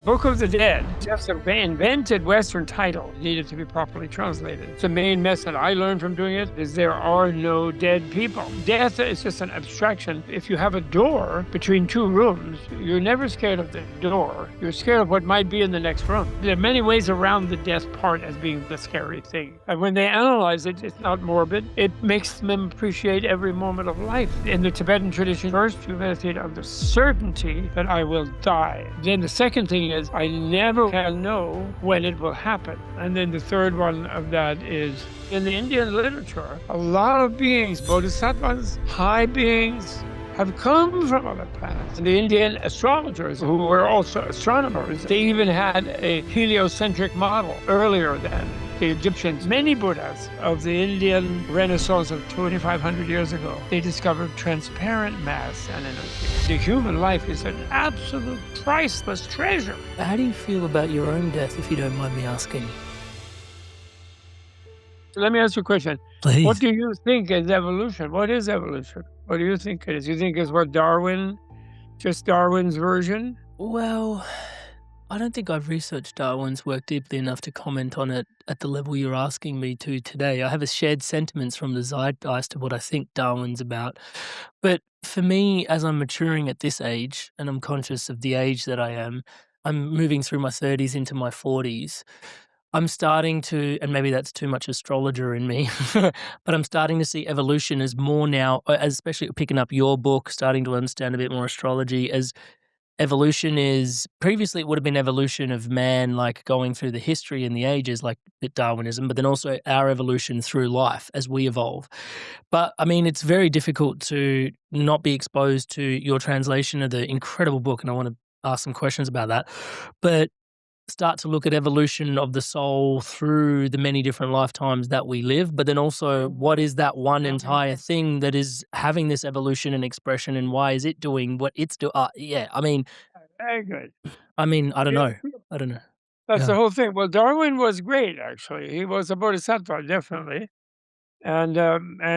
Book of the Dead, just an invented Western title, needed to be properly translated. The main message I learned from doing it is there are no dead people. Death is just an abstraction. If you have a door between two rooms, you're never scared of the door. You're scared of what might be in the next room. There are many ways around the death part as being the scary thing. And when they analyze it, it's not morbid. It makes them appreciate every moment of life. In the Tibetan tradition, first you meditate on the certainty that I will die. Then the second thing is I never can know when it will happen. And then the third one of that is in the Indian literature, a lot of beings, bodhisattvas, high beings, have come from other planets. The Indian astrologers, who were also astronomers, they even had a heliocentric model earlier than the Egyptians. Many Buddhas of the Indian Renaissance of 2,500 years ago, they discovered transparent mass and energy. The human life is an absolute priceless treasure. How do you feel about your own death, if you don't mind me asking? Let me ask you a question. Please. What do you think is evolution? What is evolution? What do you think it is? You think it's what just Darwin's version? Well, I don't think I've researched Darwin's work deeply enough to comment on it at the level you're asking me to today. I have a shared sentiments from the zeitgeist of what I think Darwin's about. But for me, as I'm maturing at this age, and I'm conscious of the age that I am, I'm moving through my 30s into my 40s. I'm starting to, and maybe that's too much astrologer in me, but I'm starting to see evolution as more now, especially picking up your book, starting to understand a bit more astrology, as evolution is, previously it would have been evolution of man, like going through the history and the ages, like Darwinism, but then also our evolution through life as we evolve. But I mean, it's very difficult to not be exposed to your translation of the incredible book, and I want to ask some questions about that. But start to look at evolution of the soul through the many different lifetimes that we live, but then also what is that one entire thing that is having this evolution and expression, and why is it doing what it's doing? Yeah, Very good. I don't Yeah, know. I don't know. that's Yeah. the whole thing. Well, Darwin was great, actually. He was a bodhisattva, definitely. And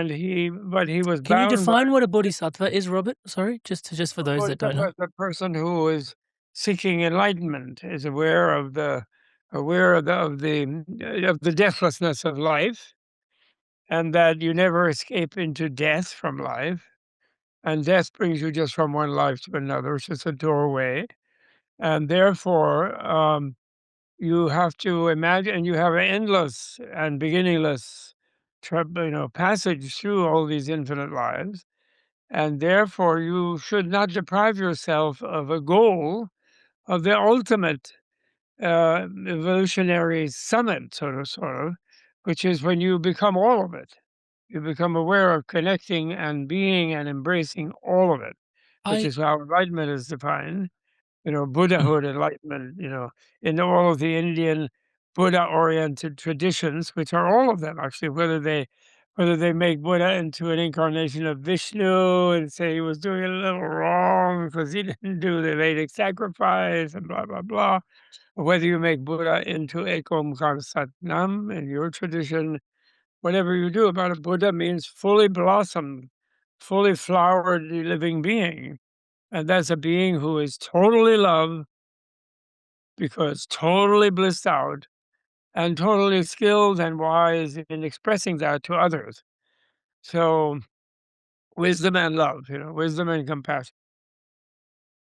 he was Can you bound by define what a bodhisattva is, Robert? Sorry, just for a those that don't bodhisattva know. is a person who is seeking enlightenment, is aware of the deathlessness of life, and that you never escape into death from life. And death brings you just from one life to another. It's just a doorway. And therefore, you have to imagine you have an endless and beginningless passage through all these infinite lives. And therefore, you should not deprive yourself of a goal of the ultimate evolutionary summit, sort of, which is when you become all of it. You become aware of connecting and being and embracing all of it, which I is how enlightenment is defined. mm, Buddhahood, enlightenment, in all of the Indian Buddha-oriented traditions, which are all of them actually, whether they make Buddha into an incarnation of Vishnu and say he was doing it a little wrong because he didn't do the Vedic sacrifice and blah, blah, blah, or whether you make Buddha into Ekomkar Satnam in your tradition, whatever you do about it, Buddha means fully blossomed, fully flowered living being. And that's a being who is totally love because totally blissed out and totally skilled and wise in expressing that to others. So wisdom and love, wisdom and compassion,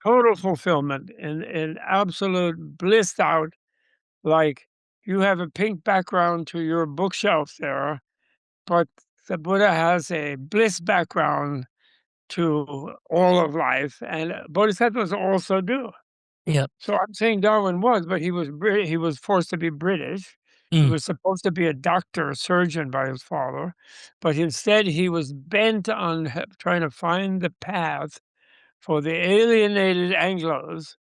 total fulfillment in absolute blissed out, like you have a pink background to your bookshelf there, but the Buddha has a bliss background to all of life, and bodhisattvas also do. yeah. So I'm saying Darwin was, but he was forced to be British. He Mm. was supposed to be a doctor, a surgeon by his father, but instead he was bent on trying to find the path for the alienated Anglos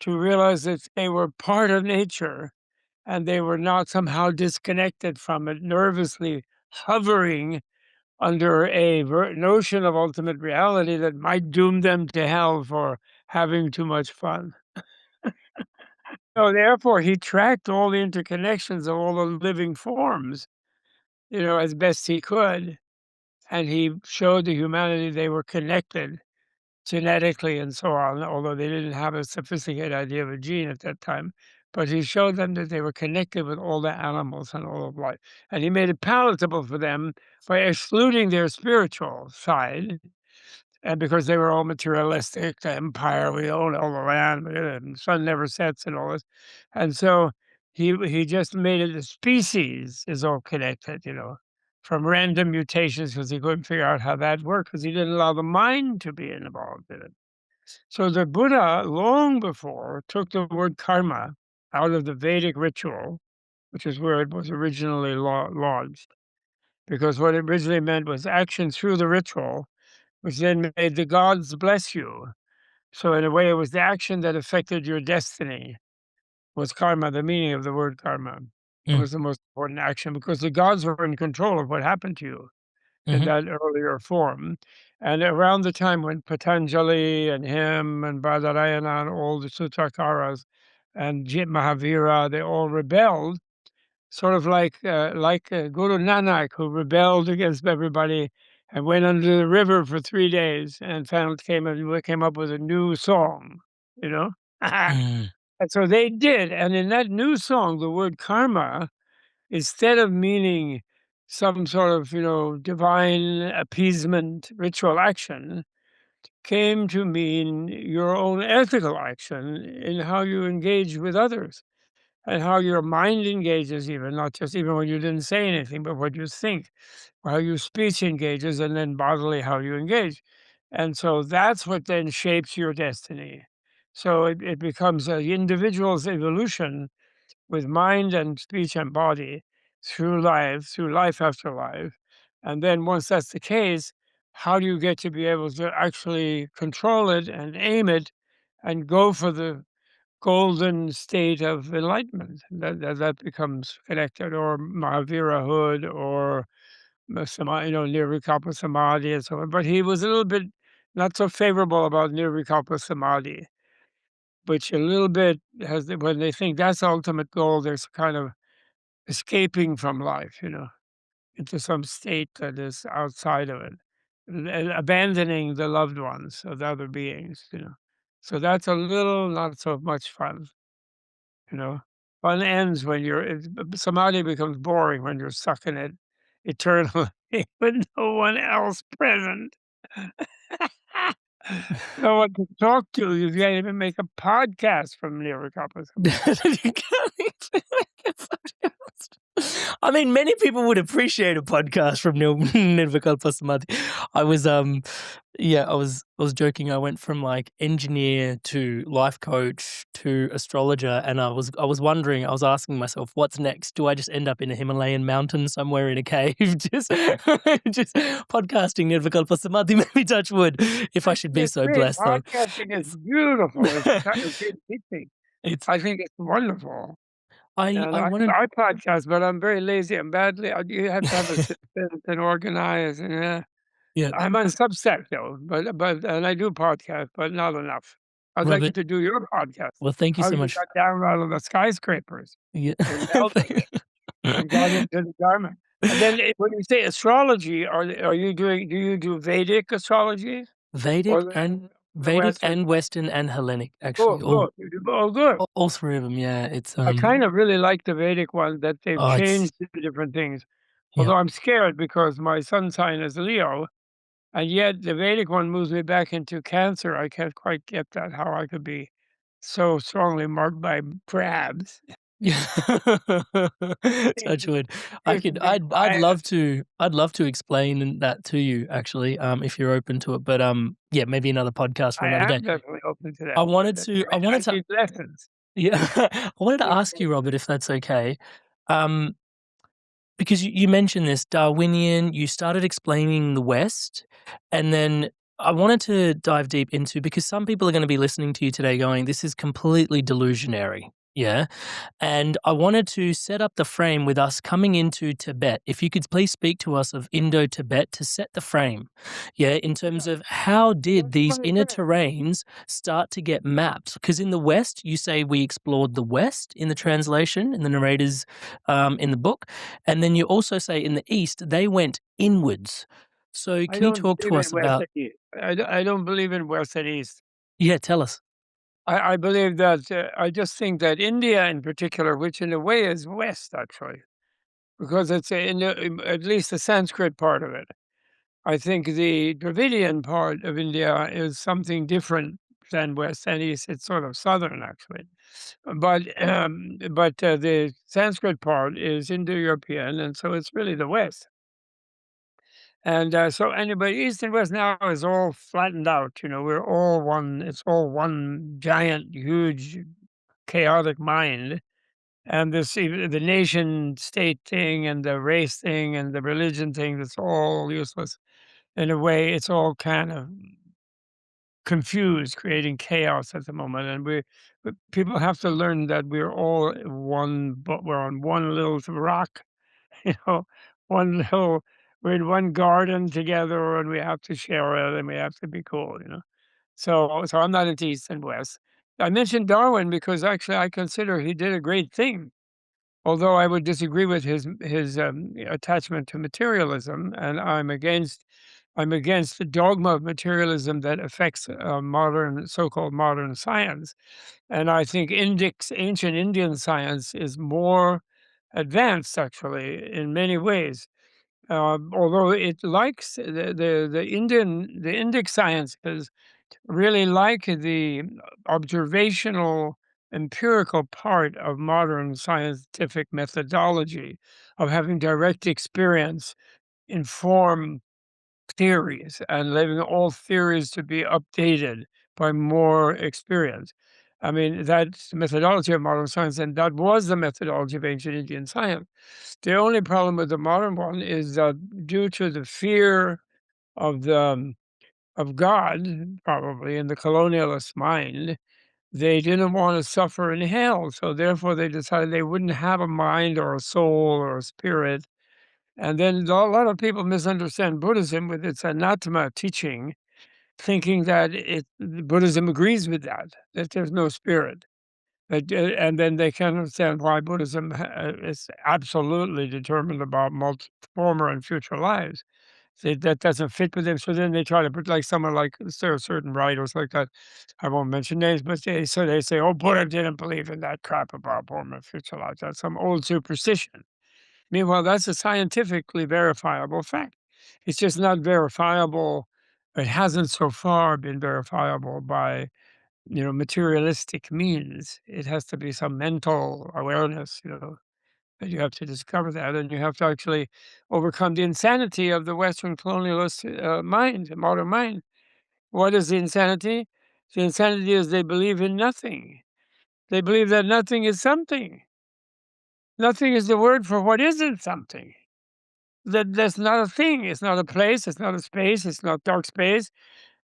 to realize that they were part of nature and they were not somehow disconnected from it, nervously hovering under a notion of ultimate reality that might doom them to hell for having too much fun. So therefore, he tracked all the interconnections of all the living forms, as best he could, and he showed the humanity they were connected genetically and so on, although they didn't have a sophisticated idea of a gene at that time. But he showed them that they were connected with all the animals and all of life. And he made it palatable for them by excluding their spiritual side. And because they were all materialistic, the empire, we own all the land, the sun never sets and all this. And so he just made it the species is all connected, from random mutations because he couldn't figure out how that worked because he didn't allow the mind to be involved in it. So the Buddha, long before, took the word karma out of the Vedic ritual, which is where it was originally lodged, because what it originally meant was action through the ritual, which then made the gods bless you. So in a way, it was the action that affected your destiny was karma. The meaning of the word karma was the most important action because the gods were in control of what happened to you in Mm-hmm. that earlier form. And around the time when Patanjali and him and Badarayana and all the Sutrakaras and Jit Mahavira, they all rebelled, sort of like Guru Nanak, who rebelled against everybody and went under the river for 3 days and came up with a new song, you know? Mm. And so they did, and in that new song, the word karma, instead of meaning some sort of, divine appeasement ritual action, came to mean your own ethical action in how you engage with others and how your mind engages, even not just even when you didn't say anything, but what you think, or how your speech engages, and then bodily how you engage. And so that's what then shapes your destiny. So it becomes an individual's evolution with mind and speech and body through life after life. And then once that's the case, how do you get to be able to actually control it and aim it and go for the golden state of enlightenment that becomes connected, or Mahavirahood, or Nirvikalpa Samadhi and so on. But he was a little bit not so favorable about Nirvikalpa Samadhi, which a little bit when they think that's the ultimate goal, there's kind of escaping from life, into some state that is outside of it, and abandoning the loved ones of the other beings. So that's a little not so much fun. You know, Fun ends when samadhi becomes boring when you're stuck in it eternally with no one else present. No one to talk to. You can't even make a podcast from Nirvikalpa Samadhi. You can't even make a podcast. I mean, many people would appreciate a podcast from Nirvikalpa Samadhi. I was I was joking. I went from like engineer to life coach to astrologer, and I was wondering, I was asking myself, what's next? Do I just end up in a Himalayan mountain somewhere in a cave, just just podcasting Nirvikalpa Samadhi? Maybe touch wood, if I should be It's so great. blessed. Though Podcasting is beautiful. It's teaching. it's I think it's wonderful. And I wanted I podcast, but I'm very lazy and badly. You have to have a system and organize. And yeah, I'm on Substack though, and I do podcast, but not enough. I'd like Robert. to do your podcast. Well, thank you How so you much. got down out of the skyscrapers Yeah. in Melbourne and got into the Dharma. And then when you say astrology, are you doing? Do you do Vedic astrology or Vedic the Western? Western and Hellenic, actually, Both, both. You do both. Good. all three of them. Yeah, it's I kind of really like the Vedic one that they've oh, it's changed the different things. yeah. Although I'm scared because my sun sign is Leo, and yet the Vedic one moves me back into Cancer. I can't quite get that, how I could be so strongly marked by crabs. Yeah. Touch wood. Seems to be I'd love to explain that to you actually, if you're open to it. But yeah, maybe another podcast for I another am day. definitely open to that. I wanted That's to great. I need lessons. yeah, I wanted to ask you, Robert, if that's okay. Um, because you mentioned this Darwinian, you started explaining the West, and then I wanted to dive deep into, because some people are going to be listening to you today going, this is completely delusionary. Yeah. And I wanted to set up the frame with us coming into Tibet. If you could please speak to us of Indo-Tibet to set the frame. Yeah. In terms of how did these inner terrains start to get mapped? Because in the West, you say we explored the West in the translation, in the narrators in the book. And then you also say in the East, they went inwards. So I can you don't talk believe to in us West about and East. I don't believe in West and East. yeah, tell us. I believe that I just think that India in particular, which in a way is West actually, because it's at least the Sanskrit part of it. I think the Dravidian part of India is something different than West and East. It's sort of southern actually, but the Sanskrit part is Indo-European, and so it's really the West. And so anybody, East and West now is all flattened out. We're all one. It's all one giant, huge, chaotic mind. And the nation state thing and the race thing and the religion thing, that's all useless. In a way, it's all kind of confused, creating chaos at the moment. And people have to learn that we're all one, but we're on one little rock, you know, one little, we're in one garden together and we have to share it and we have to be cool. So I'm not into East and West. I mentioned Darwin because actually I consider he did a great thing. Although I would disagree with his attachment to materialism, and I'm against the dogma of materialism that affects modern, so-called modern science. And I think ancient Indian science is more advanced, actually, in many ways. Although it likes the Indic sciences really like the observational empirical part of modern scientific methodology of having direct experience inform theories and leaving all theories to be updated by more experience. I mean, that's the methodology of modern science, and that was the methodology of ancient Indian science. The only problem with the modern one is that due to the fear of the of God, probably in the colonialist mind, they didn't want to suffer in hell. So therefore, they decided they wouldn't have a mind or a soul or a spirit. And then a lot of people misunderstand Buddhism with its anathema teaching, thinking that Buddhism agrees with that there's no spirit. And then they can understand why Buddhism is absolutely determined about former and future lives. That doesn't fit with them. So then they try to put like someone like there are certain writers like that. I won't mention names, but they say, "Oh, Buddha didn't believe in that crap about former and future lives. That's some old superstition." Meanwhile, that's a scientifically verifiable fact. It's just not verifiable. It hasn't so far been verifiable by materialistic means. It has to be some mental awareness. But you have to discover that, and you have to actually overcome the insanity of the Western colonialist mind, the modern mind. What is the insanity? The insanity is they believe in nothing. They believe that nothing is something. Nothing is the word for what isn't something. That's not a thing. It's not a place. It's not a space. It's not dark space.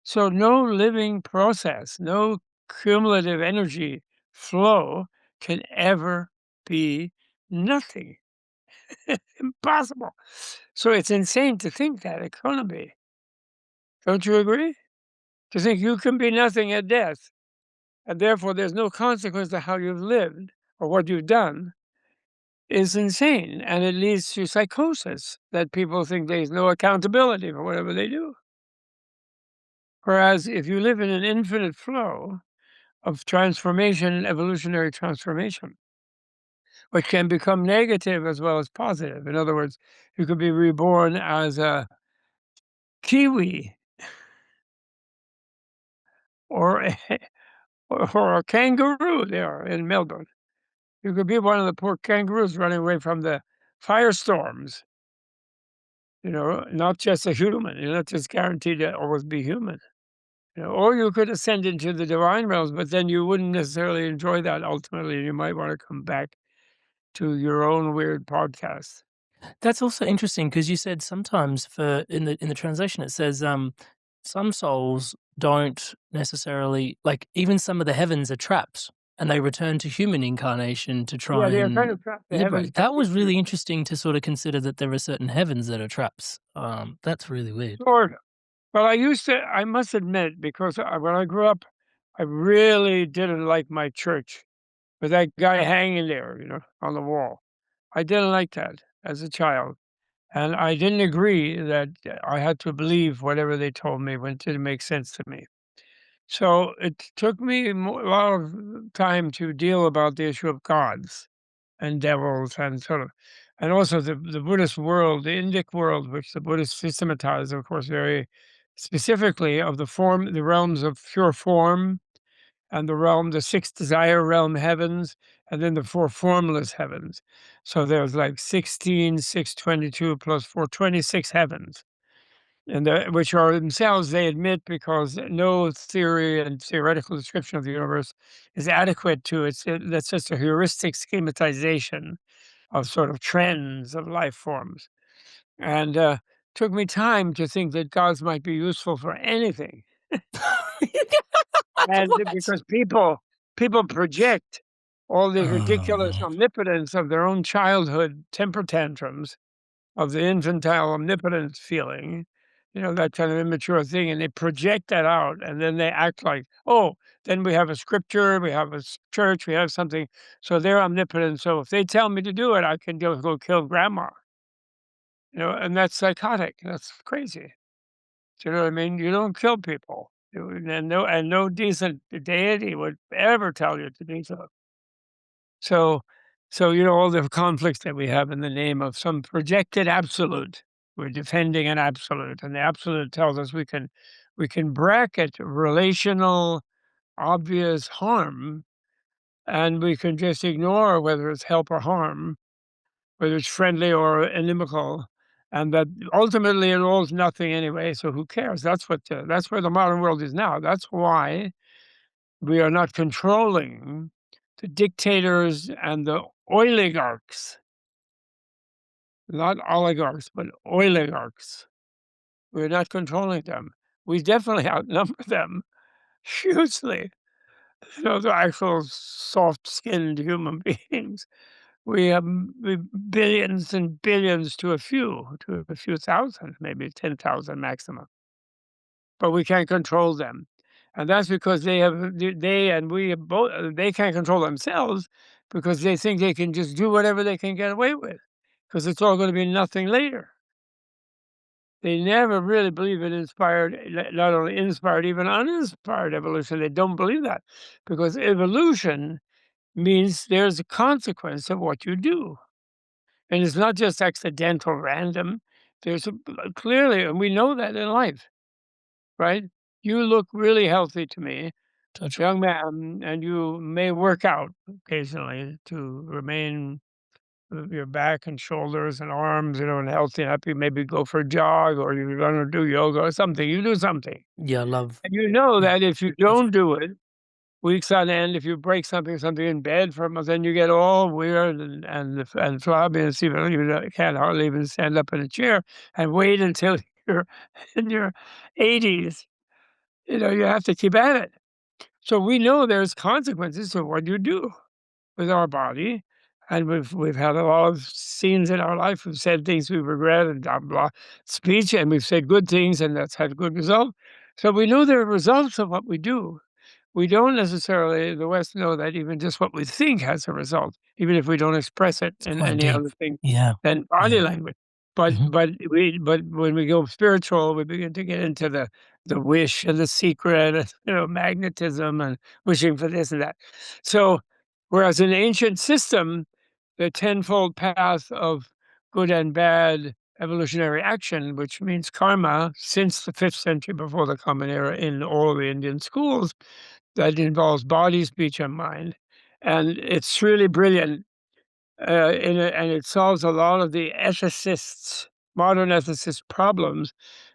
So no living process, no cumulative energy flow can ever be nothing. Impossible. So it's insane to think that it couldn't be. Don't you agree? To think you can be nothing at death, and therefore there's no consequence to how you've lived or what you've done is insane. And it leads to psychosis that people think there's no accountability for whatever they do. Whereas if you live in an infinite flow of transformation, evolutionary transformation, which can become negative as well as positive. In other words, you could be reborn as a kiwi or a, or a kangaroo there in Melbourne. You could be one of the poor kangaroos running away from the firestorms, not just a human. You're not just guaranteed to always be human. Or you could ascend into the divine realms, but then you wouldn't necessarily enjoy that ultimately. You might want to come back to your own weird podcast. That's also interesting because you said sometimes in the translation it says some souls don't necessarily like even some of the heavens are traps and they return to human incarnation to Yeah, try they are kind and of trapped. The heavens liberate. That was really interesting to sort of consider that there are certain heavens that are traps. That's really weird. sort of. Well, I must admit, because when I grew up, I really didn't like my church with that guy hanging there, on the wall. I didn't like that as a child. And I didn't agree that I had to believe whatever they told me when it didn't make sense to me. So it took me a lot of time to deal about the issue of gods and devils and sort of, and also the Buddhist world, the Indic world, which the Buddhists systematize, of course, very specifically of the realms of pure form, and the six desire realm heavens, and then the four formless heavens. So there's like 16, 622 plus 426 heavens, and which are themselves, they admit, because no theory and theoretical description of the universe is adequate to it. That's just a heuristic schematization of sort of trends of life forms. And took me time to think that gods might be useful for anything. And What? because people project all this Oh, ridiculous man. omnipotence of their own childhood temper tantrums, of the infantile omnipotence feeling, that kind of immature thing, and they project that out, and then they act like, "Oh, then we have a scripture, we have a church, we have something, so they're omnipotent, so if they tell me to do it, I can go kill grandma." And that's psychotic, that's crazy. Do you know what I mean? You don't kill people. And no decent deity would ever tell you to do so. So all the conflicts that we have in the name of some projected absolute. We're defending an absolute, and the absolute tells us we can bracket relational, obvious harm, and we can just ignore whether it's help or harm, whether it's friendly or inimical, and that ultimately it involves nothing anyway, so who cares? That's where the modern world is now. That's why we are not controlling the dictators and the oligarchs, not oligarchs, but oligarchs. We're not controlling them. We definitely outnumber them hugely. The actual soft-skinned human beings. We have billions and billions to a few thousand, maybe 10,000 maximum, but we can't control them. And that's because they and we both, they can't control themselves because they think they can just do whatever they can get away with, because it's all going to be nothing later. They never really believe in inspired, not only inspired, even uninspired evolution. They don't believe that, because evolution means there's a consequence of what you do. And it's not just accidental, random. There's clearly, and we know that in life, right? You look really healthy to me, Touch wood. young man, and you may work out occasionally to remain your back and shoulders and arms, and healthy and happy. Maybe go for a jog, or you run or do yoga or something. You do something, Yeah, I love and you know yeah, that if you touch don't do it, weeks on end, if you break something in bed for a month, then you get all weird and flabby, and even you can't hardly even stand up in a chair, and wait until you're in your 80s. You have to keep at it. So we know there's consequences to what you do with our body, and we've had a lot of scenes in our life. We've said things we regret and blah blah speech, and we've said good things, and that's had good result. So we know there are results of what we do. We don't necessarily, the West, know that even just what we think has a result, even if we don't express it it's in quite any deep. other thing Yeah, than body yeah. language. But Mhm. but when we go spiritual, we begin to get into the wish and the secret, and, magnetism and wishing for this and that. So, whereas in ancient system, the tenfold path of good and bad evolutionary action, which means karma, since the 5th century before the Common Era in all the Indian schools, that involves body, speech, and mind. And it's really brilliant, and it solves a lot of the modern ethicists' problems,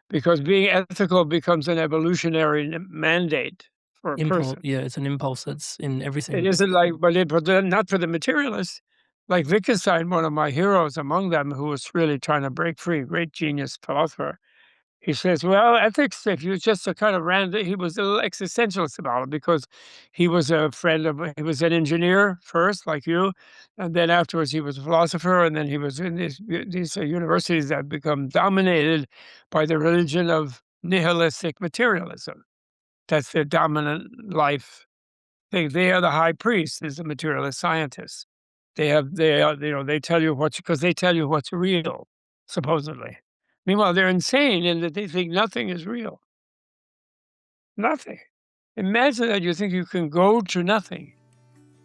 because being ethical becomes an evolutionary mandate for a Impulse, person. yeah, it's an impulse that's in It everything. isn't like, but then not for the materialists. Like Wittgenstein, one of my heroes among them, who was really trying to break free, great genius philosopher. He says, well, ethics, if you just a kind of random, he was a little existentialist about it, because he was an engineer first, like you, and then afterwards he was a philosopher, and then he was in these universities that become dominated by the religion of nihilistic materialism. That's their dominant life thing. They are the high priest, is the materialist scientists. They tell you because they tell you what's real. supposedly. Meanwhile, they're insane in that they think nothing is real. Nothing. Imagine that you think you can go to nothing.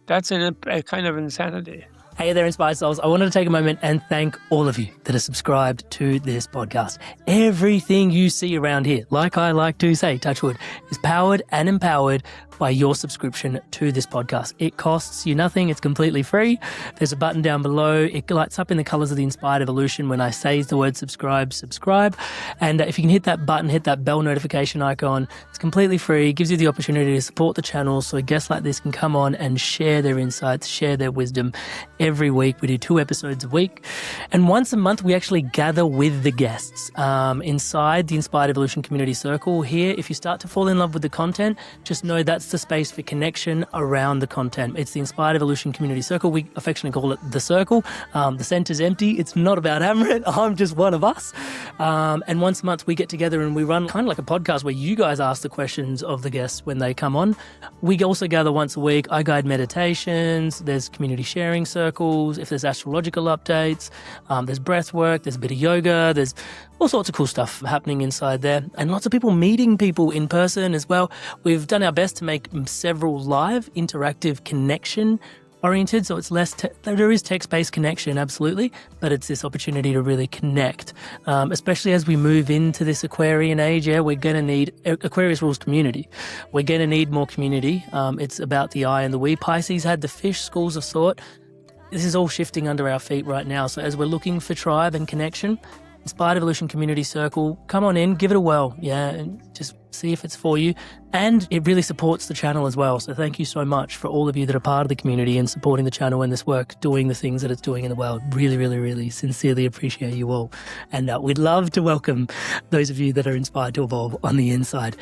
That's a kind of insanity. Hey there, Inspired Souls. I wanted to take a moment and thank all of you that are subscribed to this podcast. Everything you see around here, like I like to say, touch wood, is powered and empowered by your subscription to this podcast. It costs you nothing. It's completely free. There's a button down below. It lights up in the colors of the Inspired Evolution when I say the word subscribe. And if you can hit that button, hit that bell notification icon, it's completely free. It gives you the opportunity to support the channel so guests like this can come on and share their insights, share their wisdom. Every week, we do 2 episodes a week. And once a month, we actually gather with the guests inside the Inspired Evolution Community Circle. Here, if you start to fall in love with the content, just know that's the space for connection around the content. It's the Inspired Evolution Community Circle. We affectionately call it the Circle. The center's empty. It's not about Amrit. I'm just one of us. And once a month, we get together and we run kind of like a podcast where you guys ask the questions of the guests when they come on. We also gather once a week. I guide meditations. There's community sharing circles. If there's astrological updates, there's breath work. There's a bit of yoga. There's all sorts of cool stuff happening inside there, and lots of people meeting people in person as well. We've done our best to make several live, interactive, connection oriented, so it's less there is text-based connection, absolutely, but it's this opportunity to really connect, especially as we move into this Aquarian age. Yeah, we're going to need Aquarius rules community. We're going to need more community. It's about the I and the we. Pisces had the fish, schools of thought. This is all shifting under our feet right now. So as we're looking for tribe and connection, Inspired Evolution Community Circle, come on in, give it a whirl, yeah, and just see if it's for you. And it really supports the channel as well. So thank you so much for all of you that are part of the community and supporting the channel and this work, doing the things that it's doing in the world. Really, really, really sincerely appreciate you all. And we'd love to welcome those of you that are inspired to evolve on the inside.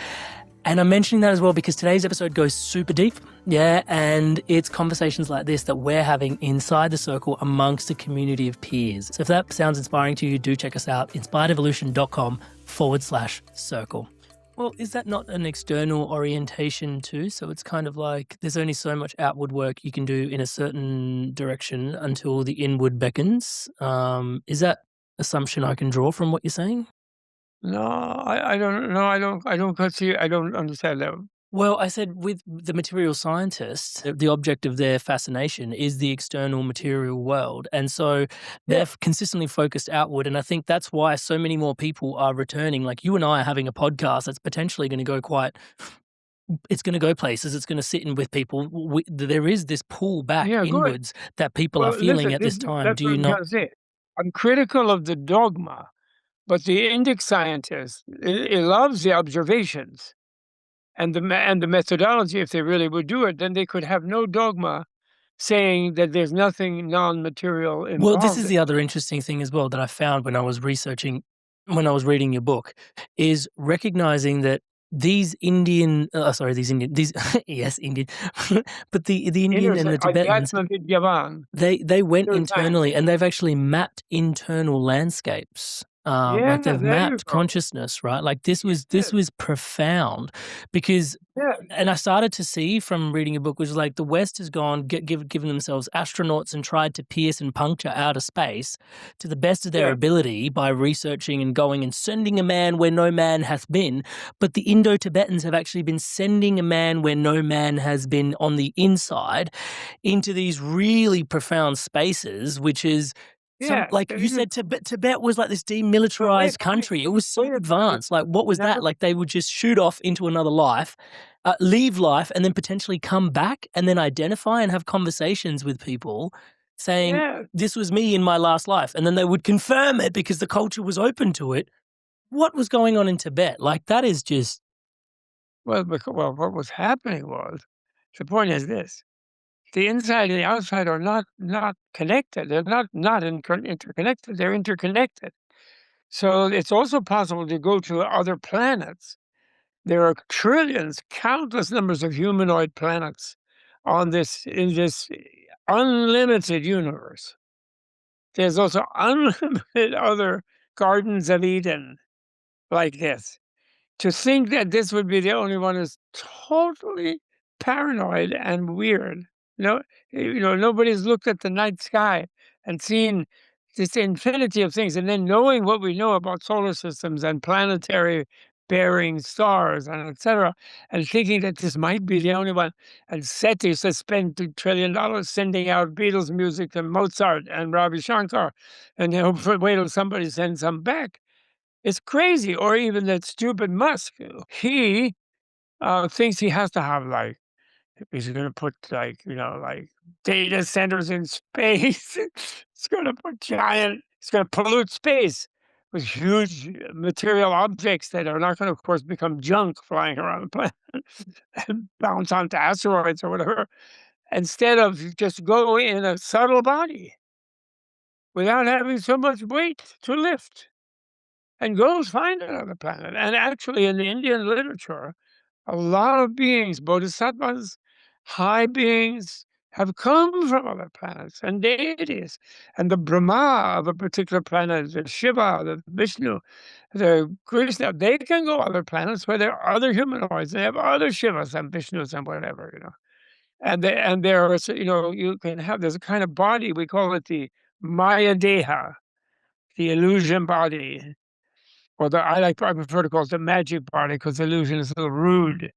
And I'm mentioning that as well because today's episode goes super deep, yeah, and it's conversations like this that we're having inside the circle amongst a community of peers. So if that sounds inspiring to you, do check us out, inspiredevolution.com/circle. Well, is that not an external orientation too? So it's kind of like there's only so much outward work you can do in a certain direction until the inward beckons. Is that assumption I can draw from what you're saying? No, I don't know. I don't see. I don't understand that. Well, I said with the material scientists, the object of their fascination is the external material world. And so they've consistently focused outward. And I think that's why so many more people are returning. Like you and I are having a podcast that's potentially going to go it's going to go places. It's going to sit in with people. There is this pull back inwards that people are feeling at this time. Do you not? I'm critical of the dogma. But the Indic scientist, it loves the observations and the methodology. If they really would do it, then they could have no dogma saying that there's nothing non-material involved. Well, this is the other interesting thing as well that I found when I was reading your book, is recognizing that these Indian, yes, Indian, but the Indian and the Tibetans, they went internally and they've actually mapped internal landscapes. Like they've mapped consciousness, right? Like this was profound because, and I started to see from reading a book, which is like the West has gone, given themselves astronauts and tried to pierce and puncture outer space to the best of their ability by researching and going and sending a man where no man hath been. But the Indo-Tibetans have actually been sending a man where no man has been on the inside into these really profound spaces, which is, like you said, Tibet was like this demilitarized country. It was so advanced. Like, what was that? Like, they would just shoot off into another life, leave life, and then potentially come back and then identify and have conversations with people saying, this was me in my last life. And then they would confirm it because the culture was open to it. What was going on in Tibet? Like, that is just... Well, what was happening was, the point is this. The inside and the outside are not connected. They're not interconnected. They're interconnected. So it's also possible to go to other planets. There are trillions, countless numbers of humanoid planets in this unlimited universe. There's also unlimited other gardens of Eden like this. To think that this would be the only one is totally paranoid and weird. Nobody's looked at the night sky and seen this infinity of things, and then knowing what we know about solar systems and planetary bearing stars and etc., and thinking that this might be the only one. And SETI used to spend $2 trillion sending out Beatles music to Mozart and Ravi Shankar, and they hope for wait till somebody sends some back. It's crazy. Or even that stupid Musk. He thinks he has to have like he's going to put like data centers in space. It's going to put giant. It's going to pollute space with huge material objects that are not going to, of course, become junk flying around the planet and bounce onto asteroids or whatever. Instead of just go in a subtle body without having so much weight to lift, and goes find another planet. And actually, in the Indian literature, a lot of beings, bodhisattvas, high beings, have come from other planets and deities. And the Brahma of a particular planet, the Shiva, the Vishnu, the Krishna, they can go other planets where there are other humanoids. They have other Shivas and Vishnus and whatever. And there are, you can have, there's a kind of body, we call it the Maya Deha, the illusion body. Or I prefer to call it the magic body, because illusion is a little rude,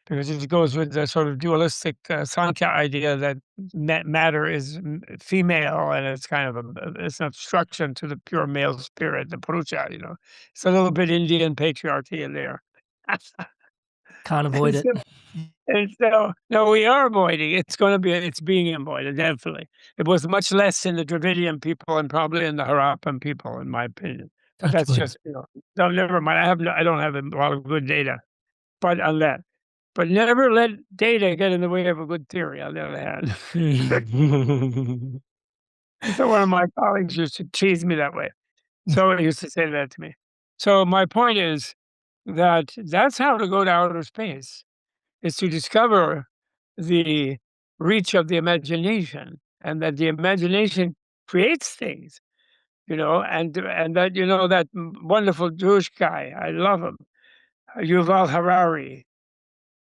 because it goes with the sort of dualistic Sankhya idea that matter is female, and it's kind of it's an obstruction to the pure male spirit, the Purusha. It's a little bit Indian patriarchy in there. Can't avoid it. And so, no, we are avoiding. It's being avoided, definitely. It was much less in the Dravidian people and probably in the Harappan people, in my opinion. But Touch that's wood. just, no, never mind. I don't have a lot of good data, but on that. But never let data get in the way of a good theory, on the other hand. So one of my colleagues used to tease me that way. So he used to say that to me. So my point is that that's how to go to outer space, is to discover the reach of the imagination, and that the imagination creates things, and that, that wonderful Jewish guy, I love him, Yuval Harari,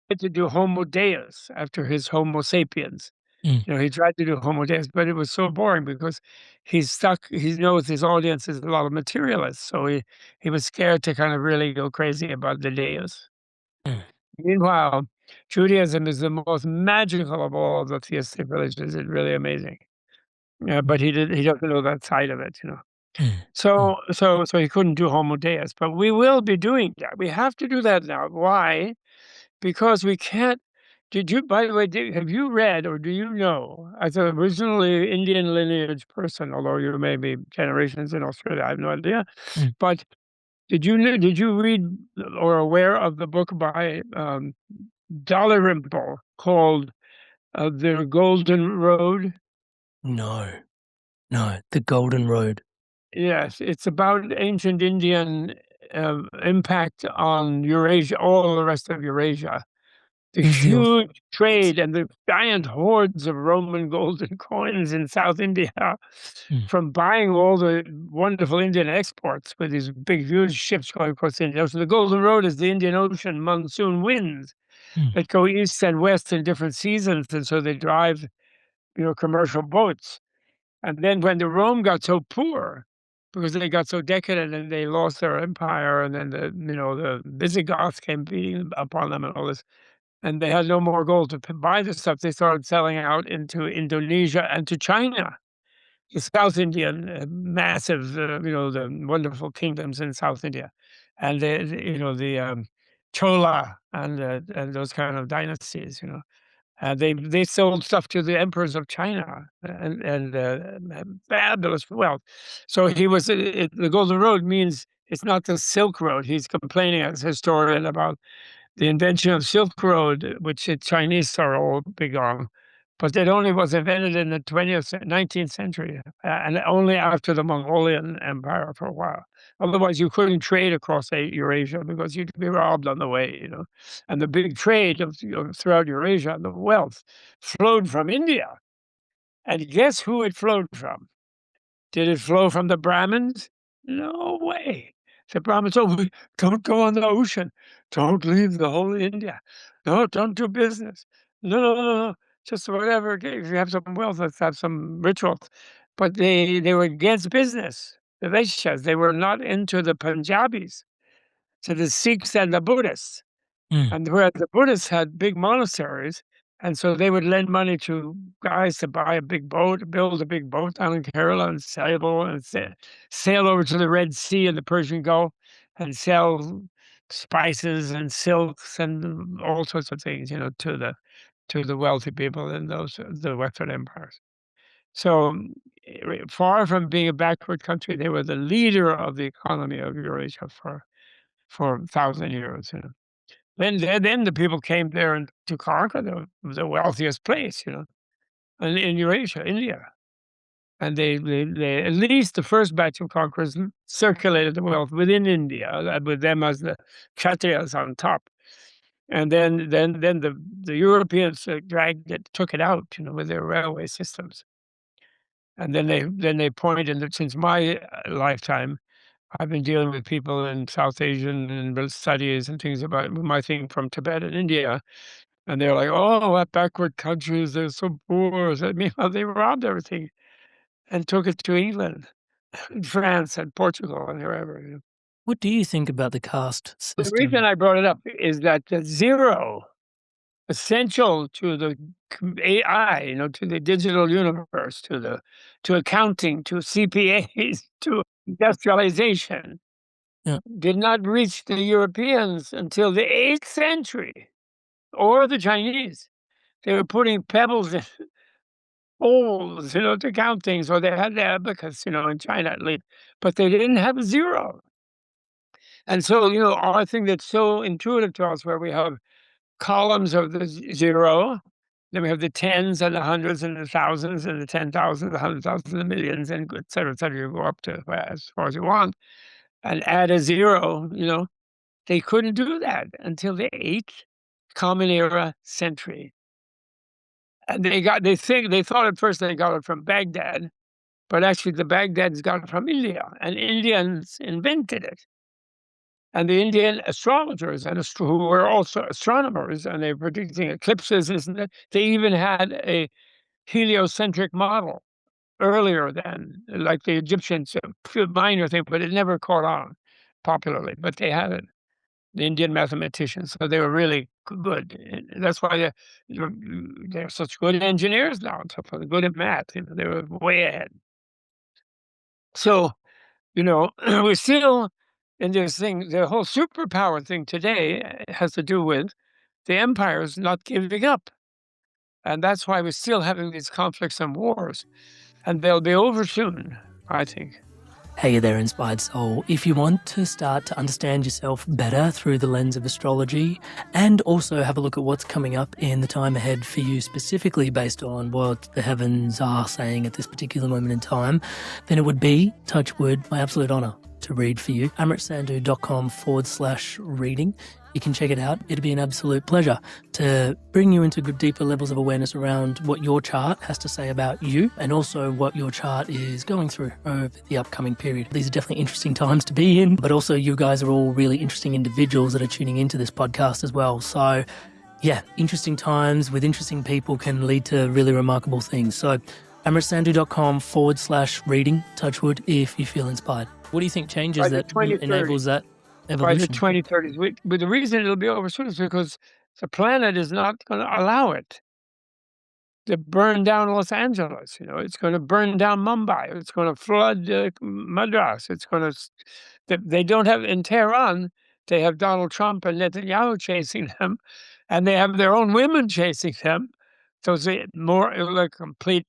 had to do Homo Deus after his Homo sapiens. Mm. He tried to do Homo Deus, but it was so boring because he's stuck. He knows his audience is a lot of materialists, so he was scared to kind of really go crazy about the Deus. Mm. Meanwhile, Judaism is the most magical of all the theistic religions. It's really amazing. Yeah, but he doesn't know that side of it. Mm. So he couldn't do Homo Deus, but we will be doing that. We have to do that now. Why? Because we can't. Did you, by the way, have you read, or do you know, as an originally Indian lineage person, although you may be generations in Australia, I have no idea, Mm. but did you read or aware of the book by Dalrymple called The Golden Road? No, the Golden Road. Yes, it's about ancient Indian impact on Eurasia, all the rest of Eurasia. The Who's the author? huge trade and the giant hordes of Roman golden coins in South India Mm. from buying all the wonderful Indian exports with these big, huge ships going across the Indian Ocean. The Golden Road is the Indian Ocean monsoon winds Mm. that go east and west in different seasons, and so they drive, commercial boats. And then when the Rome got so poor, because they got so decadent and they lost their empire, and then the Visigoths came beating upon them and all this, and they had no more gold to buy the stuff, they started selling out into Indonesia and to China. The South Indian, massive, the wonderful kingdoms in South India, and the Chola and those kind of dynasties. They sold stuff to the emperors of China, and fabulous wealth. So the Golden Road means it's not the Silk Road. He's complaining as a historian about the invention of Silk Road, which the Chinese are all big on, but it only was invented in the 19th century, and only after the Mongolian Empire for a while. Otherwise, you couldn't trade across Eurasia because you'd be robbed on the way. And the big trade throughout Eurasia, the wealth flowed from India. And guess who it flowed from? Did it flow from the Brahmins? No way. The Brahmins, don't go on the ocean. Don't leave the whole India. No, don't do business. No. Just whatever. If you have some wealth, let's have some rituals. but they were against business. The Vaishyas, they were not into the Punjabis, so the Sikhs and the Buddhists. And whereas the Buddhists had big monasteries, and so they would lend money to guys to buy a big boat, build a big boat down in Kerala and sail over to the Red Sea and the Persian Gulf and sell spices and silks and all sorts of things, to the wealthy people in the Western empires. So far from being a backward country, they were the leader of the economy of Eurasia for 1,000 years. Then the people came there and to conquer the wealthiest place, in Eurasia, India. And they at least the first batch of conquerors circulated the wealth within India, with them as the Kshatriyas on top. And then the Europeans took it out, with their railway systems. And then they pointed that since my lifetime, I've been dealing with people in South Asian and studies and things about my thing from Tibet and India. And they're like, oh, what backward countries, they're so poor. Meanwhile, they robbed everything and took it to England, and France and Portugal and wherever. What do you think about the caste The system? reason I brought it up is that the zero essential to the AI, to the digital universe, to accounting, to CPAs, to industrialization, Yeah. did not reach the Europeans until the 8th century, or the Chinese. They were putting pebbles in holes, to count things, or they had the abacus, in China at least, but they didn't have a zero. And so, our thing that's so intuitive to us, where we have columns of the zero, then we have the tens and the hundreds and the thousands and the 10,000, the 100,000, the millions, and et cetera, et cetera. You go up to as far as you want and add a zero, they couldn't do that until the 8th Common Era century. And they thought at first they got it from Baghdad, but actually the Baghdad's got it from India, and Indians invented it. And the Indian astrologers who were also astronomers, and they were predicting eclipses, isn't it? They even had a heliocentric model earlier than, like the Egyptians, a minor thing, but it never caught on popularly. But they had it, the Indian mathematicians, so they were really good. And that's why they're such good engineers now, and so good at math. They were way ahead. So, we're still in this thing. The whole superpower thing today has to do with the empires not giving up. And that's why we're still having these conflicts and wars. And they'll be over soon, I think. Hey there, Inspired Soul. If you want to start to understand yourself better through the lens of astrology, and also have a look at what's coming up in the time ahead for you specifically based on what the heavens are saying at this particular moment in time, then it would be, touch wood, my absolute honour to read for you. amritsandhu.com/reading. You can check it out. It'd be an absolute pleasure to bring you into deeper levels of awareness around what your chart has to say about you, and also what your chart is going through over the upcoming period. These are definitely interesting times to be in, but also you guys are all really interesting individuals that are tuning into this podcast as well. So yeah, interesting times with interesting people can lead to really remarkable things. So amritsandhu.com/reading, touch wood, if you feel inspired. What do you think changes that enables that evolution? By the 2030s. But the reason it'll be over soon is because the planet is not going to allow it to burn down Los Angeles. It's going to burn down Mumbai. It's going to flood Madras. It's going to. They don't have in Tehran. They have Donald Trump and Netanyahu chasing them, and they have their own women chasing them. So it's more like complete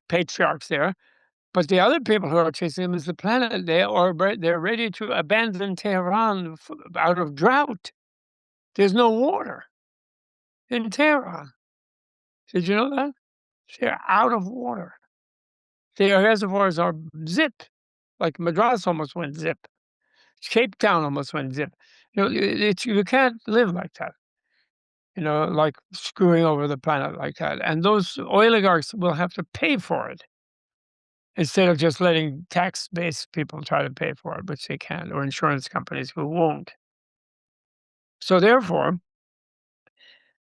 patriarchs there. But the other people who are chasing them is the planet. They're ready to abandon Tehran out of drought. There's no water in Tehran. Did you know that? They're out of water. Their reservoirs are zip. Like Madras almost went zip. Cape Town almost went zip. You can't live like that. Like screwing over the planet like that. And those oligarchs will have to pay for it, instead of just letting tax-based people try to pay for it, which they can, or insurance companies who won't. So therefore,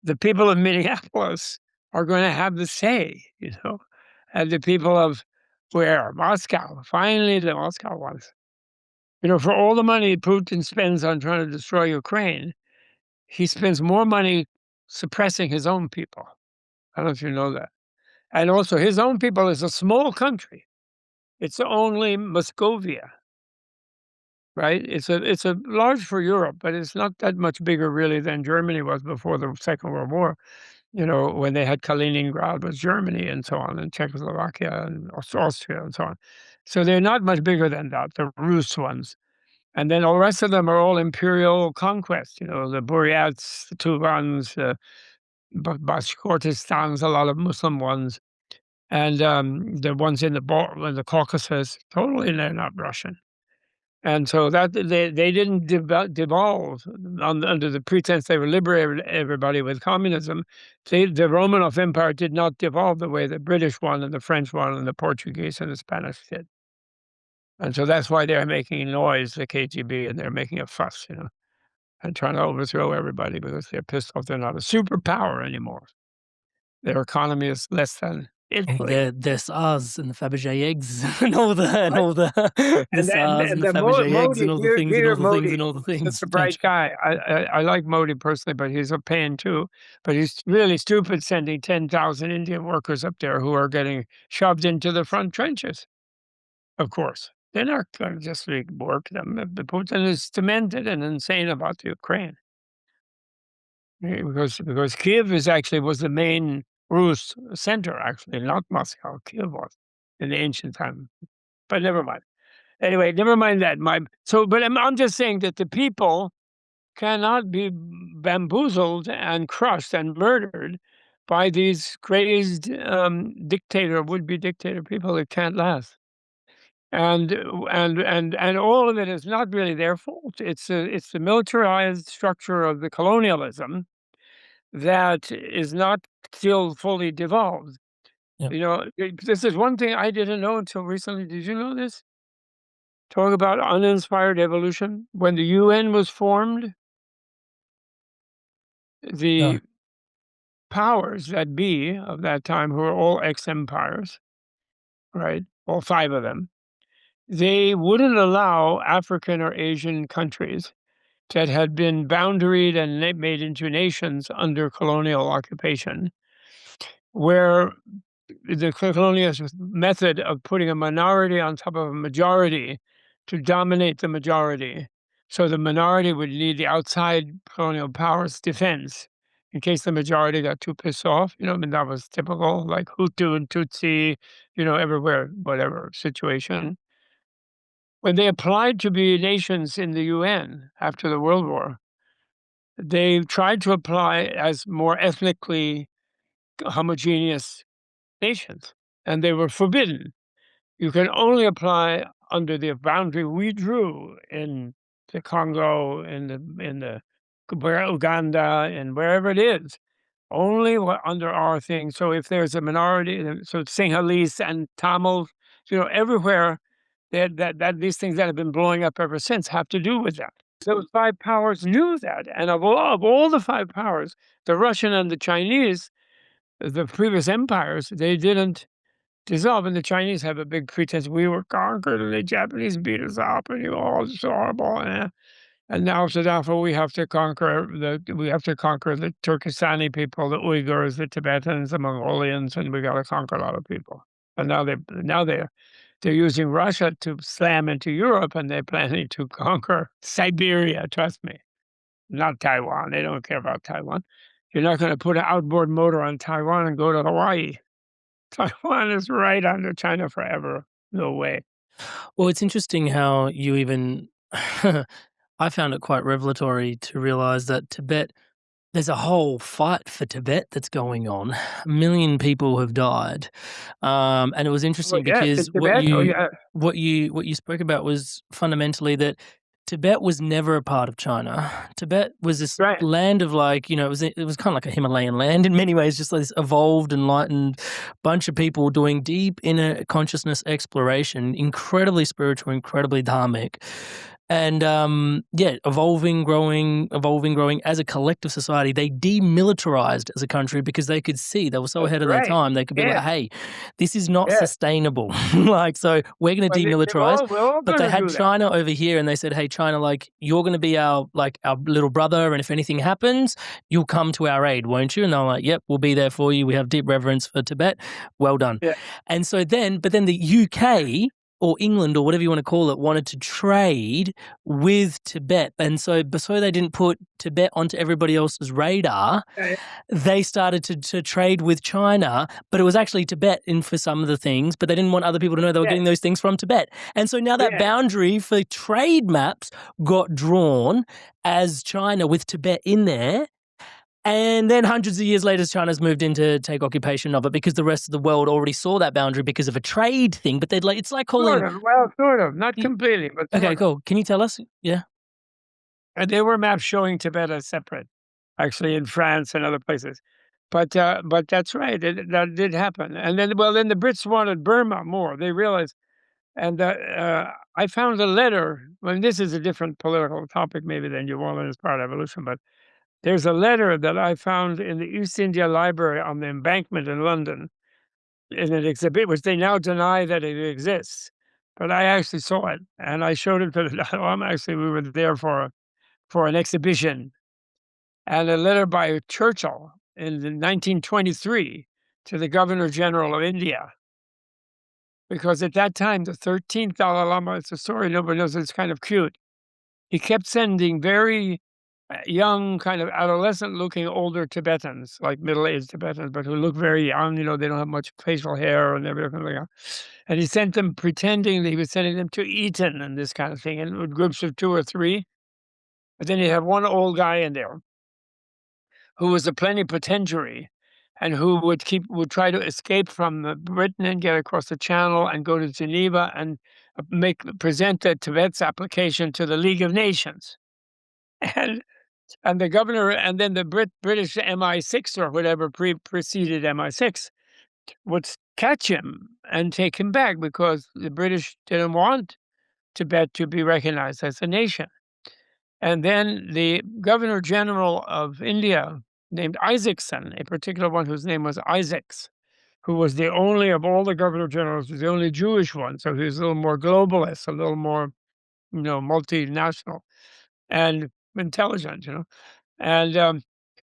the people of Minneapolis are going to have the say, and the people of Where? Moscow. Finally, the Moscow ones. For all the money Putin spends on trying to destroy Ukraine, he spends more money suppressing his own people. I don't know if you know that. And also, his own people is a small country. It's only Muscovia, right? It's a large for Europe, but it's not that much bigger really than Germany was before the Second World War. When they had Kaliningrad was Germany and so on, and Czechoslovakia and Austria and so on. So they're not much bigger than that, the Rus ones. And then all the rest of them are all imperial conquest, the Buryats, the Tuvans, Bashkortostans, a lot of Muslim ones, and the ones in the Caucasus, totally they're not Russian. And so that they didn't devolve under the pretense they were liberating everybody with communism. The Romanov Empire did not devolve the way the British one and the French one and the Portuguese and the Spanish did. And so that's why they're making noise, the KGB, and they're making a fuss, and trying to overthrow everybody because they're pissed off they're not a superpower anymore. Their economy is less than Italy. They're SARS and the Fabergé eggs and all the SARS and the Fabergé eggs and all the things and all the things and all the things. Such a bright guy. I like Modi personally, but he's a pain too. But he's really stupid sending 10,000 Indian workers up there who are getting shoved into the front trenches. Of course, they're not going to just work them. Putin is demented and insane about the Ukraine. Because Kiev was the main Rus center, actually, not Moscow. Kiev was in the ancient time, but never mind. Anyway, never mind that. But I'm just saying that the people cannot be bamboozled and crushed and murdered by these crazed would-be dictator people that can't last. And all of it is not really their fault. It's the militarized structure of the colonialism that is not still fully devolved. Yep. This is one thing I didn't know until recently. Did you know this? Talk about uninspired evolution. When the UN was formed, the powers that be of that time, who were all ex-empires, right? All 5 of them, they wouldn't allow African or Asian countries that had been boundaried and made into nations under colonial occupation, where the colonialist method of putting a minority on top of a majority to dominate the majority. So the minority would need the outside colonial powers' defense in case the majority got too pissed off. That was typical, like Hutu and Tutsi, everywhere, whatever situation. When they applied to be nations in the UN after the World War, they tried to apply as more ethnically homogeneous nations, and they were forbidden. You can only apply under the boundary we drew in the Congo, in the Uganda, and wherever it is, only under our thing. So if there's a minority, so Sinhalese and Tamils, everywhere, that these things that have been blowing up ever since have to do with that. Those 5 powers knew that, and of all the 5 powers, the Russian and the Chinese, the previous empires, they didn't dissolve. And the Chinese have a big pretense: we were conquered, and the Japanese beat us up, and it's horrible. And now, so therefore, we have to conquer the Turkestani people, the Uyghurs, the Tibetans, the Mongolians, and we got to conquer a lot of people. And now they're using Russia to slam into Europe, and they're planning to conquer Siberia. Trust me, not Taiwan. They don't care about Taiwan. You're not going to put an outboard motor on Taiwan and go to Hawaii. Taiwan is right under China forever. No way. Well, it's interesting how you even I found it quite revelatory to realize that Tibet, there's a whole fight for Tibet that's going on. 1 million people have died. And it was interesting because what you spoke about was fundamentally that Tibet was never a part of China. Tibet was this land of it was kind of like a Himalayan land in many ways, just like this evolved, enlightened bunch of people doing deep inner consciousness exploration, incredibly spiritual, incredibly dharmic. And yeah, evolving, growing as a collective society. They demilitarized as a country because they could see they were so That's ahead of their right. time. They could be like, Yes. hey, this is not Yes. sustainable. Like, so we're going to Well, demilitarize. we're all But going they to had do that. China over here, and they said, hey, China, like, you're going to be our little brother, and if anything happens, you'll come to our aid, won't you? And they're like, yep, we'll be there for you. We have deep reverence for Tibet. Well done. Yeah. And so then, but then the UK or England or whatever you want to call it wanted to trade with Tibet. And so they didn't put Tibet onto everybody else's radar, Yeah. they started to trade with China, but it was actually Tibet in for some of the things, but they didn't want other people to know they were Yeah. getting those things from Tibet. And so now that Yeah. boundary for trade maps got drawn as China with Tibet in there. And then hundreds of years later, China's moved in to take occupation of it because the rest of the world already saw that boundary because of a trade thing. But it's like calling. Sort of. Well, sort of. Not completely, but sort Okay, of. cool. Can you tell us? Yeah. And there were maps showing Tibet as separate, actually, in France and other places. But that's right. That did happen. And then, well, then the Brits wanted Burma more. They realized, and I found a letter. Well, this is a different political topic, maybe than you want as part of evolution, but there's a letter that I found in the East India Library on the Embankment in London, in an exhibit, which they now deny that it exists. But I actually saw it, and I showed it to the Dalai Lama. Actually, we were there for an exhibition, and a letter by Churchill in 1923 to the Governor General of India. Because at that time, the 13th Dalai Lama, it's a story nobody knows, it's kind of cute. He kept sending very young, kind of adolescent-looking older Tibetans, like middle-aged Tibetans, but who look very young. They don't have much facial hair and everything like that. And he sent them pretending that he was sending them to Eton and this kind of thing, and with groups of 2 or 3. But then you have one old guy in there who was a plenipotentiary and who would try to escape from Britain and get across the Channel and go to Geneva and present the Tibet's application to the League of Nations. And the governor, and then the British MI6 or whatever preceded MI6 would catch him and take him back because the British didn't want Tibet to be recognized as a nation. And then the Governor General of India, named Isaacson, a particular one whose name was Isaacs, who was the only of all the Governor Generals, was the only Jewish one. So he was a little more globalist, a little more, multinational and intelligent. And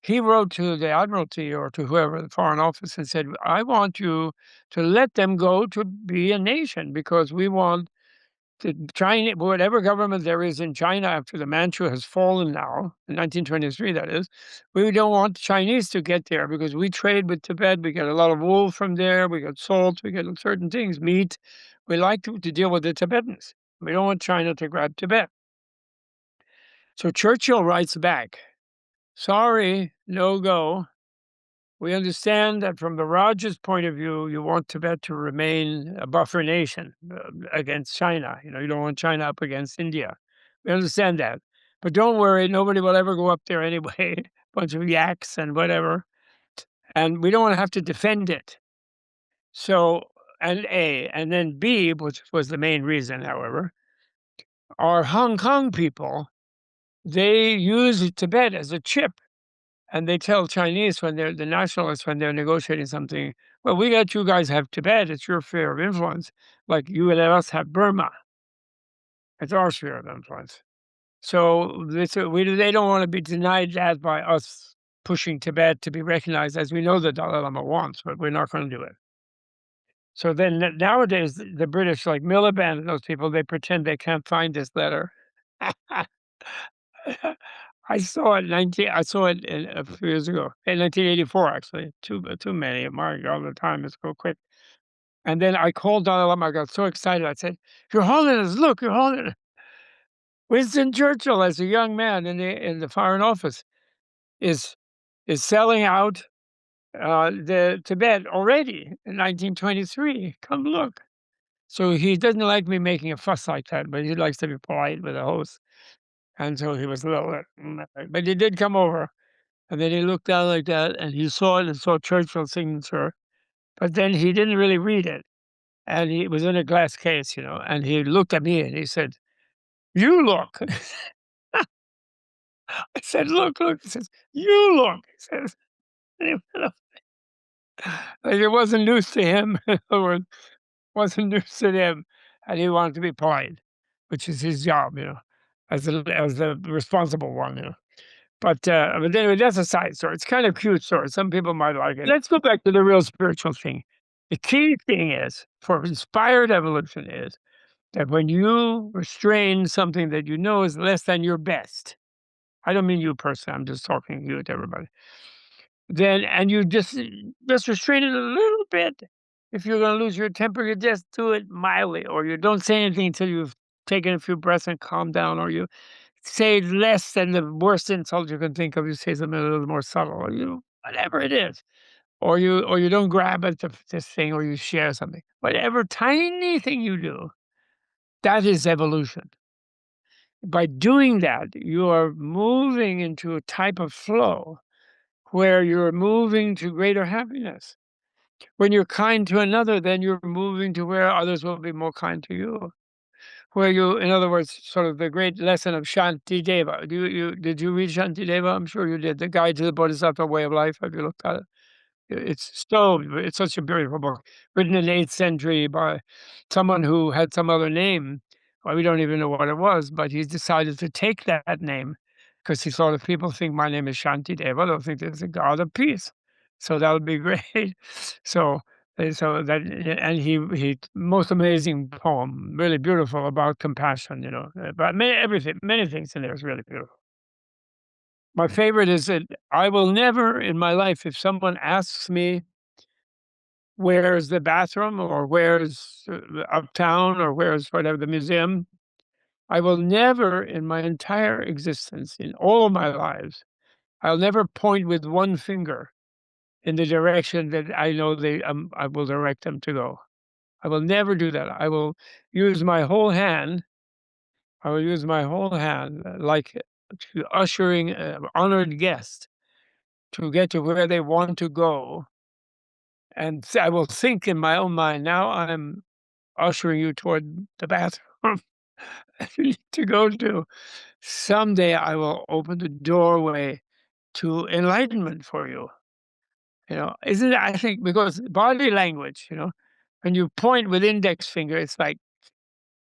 he wrote to the Admiralty or to whoever, the Foreign Office, and said, I want you to let them go to be a nation because we want China, whatever government there is in China after the Manchu has fallen now, in 1923, that is, we don't want the Chinese to get there because we trade with Tibet. We get a lot of wool from there. We get salt. We get certain things, meat. We like to deal with the Tibetans. We don't want China to grab Tibet. So Churchill writes back, sorry, no go. We understand that from the Raja's point of view, you want Tibet to remain a buffer nation against China. You don't want China up against India. We understand that. But don't worry, nobody will ever go up there anyway. Bunch of yaks and whatever. And we don't want to have to defend it. So, and A. And then B, which was the main reason, however, are Hong Kong people. They use Tibet as a chip. And they tell Chinese when they're the nationalists, when they're negotiating something, well, we let you guys have Tibet. It's your sphere of influence. Like you let us have Burma. It's our sphere of influence. So they don't want to be denied that by us pushing Tibet to be recognized as we know the Dalai Lama wants, but we're not going to do it. So then nowadays, the British, like Miliband and those people, they pretend they can't find this letter. I saw it a few years ago, in 1984, actually. Too many. My God, the time is go quick. And then I called Dalai Lama. I got so excited. I said, Your Holiness, look, Your Holiness. Winston Churchill, as a young man in the Foreign Office, is selling out the Tibet already in 1923. Come look. So he doesn't like me making a fuss like that, but he likes to be polite with the host. And so he was a little, but he did come over. And then he looked down like that, and he saw it and saw Churchill's signature, but then he didn't really read it. And he was in a glass case, and he looked at me and he said, You look. I said, look. He says, you look. He says, like it wasn't news to him. In other words, wasn't news to them, and he wanted to be polite, which is his job, as the responsible one. But anyway, that's a side story. It's kind of cute story. Some people might like it. Let's go back to the real spiritual thing. The key thing is for inspired evolution is that when you restrain something that you know is less than your best, I don't mean you personally, I'm just talking you to everybody. Then and you just restrain it a little bit. If you're gonna lose your temper, you just do it mildly, or you don't say anything until you've taken a few breaths and calmed down, or you say less than the worst insult you can think of. You say something a little more subtle, or whatever it is, or you don't grab at this thing, or you share something. Whatever tiny thing you do, that is evolution. By doing that, you are moving into a type of flow where you're moving to greater happiness. When you're kind to another, then you're moving to where others will be more kind to you. Where you, in other words, sort of the great lesson of Shantideva. Did you read Shantideva? I'm sure you did. The Guide to the Bodhisattva Way of Life. Have you looked at it? It's such a beautiful book, written in the 8th century by someone who had some other name. Well, we don't even know what it was, but he decided to take that name because he thought if people think my name is Shantideva, they'll think there's a God of peace. So that would be great. So and he most amazing poem, really beautiful about compassion, but many things in there is really beautiful. My favorite is that I will never in my life, if someone asks me, where's the bathroom or where's uptown or where's whatever the museum, I will never in my entire existence, in all of my lives, I'll never point with one finger in the direction that I know I will direct them to go. I will never do that. I will use my whole hand. I will use my whole hand like to ushering an honored guest to get to where they want to go. And I will think in my own mind, now I'm ushering you toward the bathroom you need to go to. Someday I will open the doorway to enlightenment for you. Isn't it? I think because body language, when you point with index finger, it's like,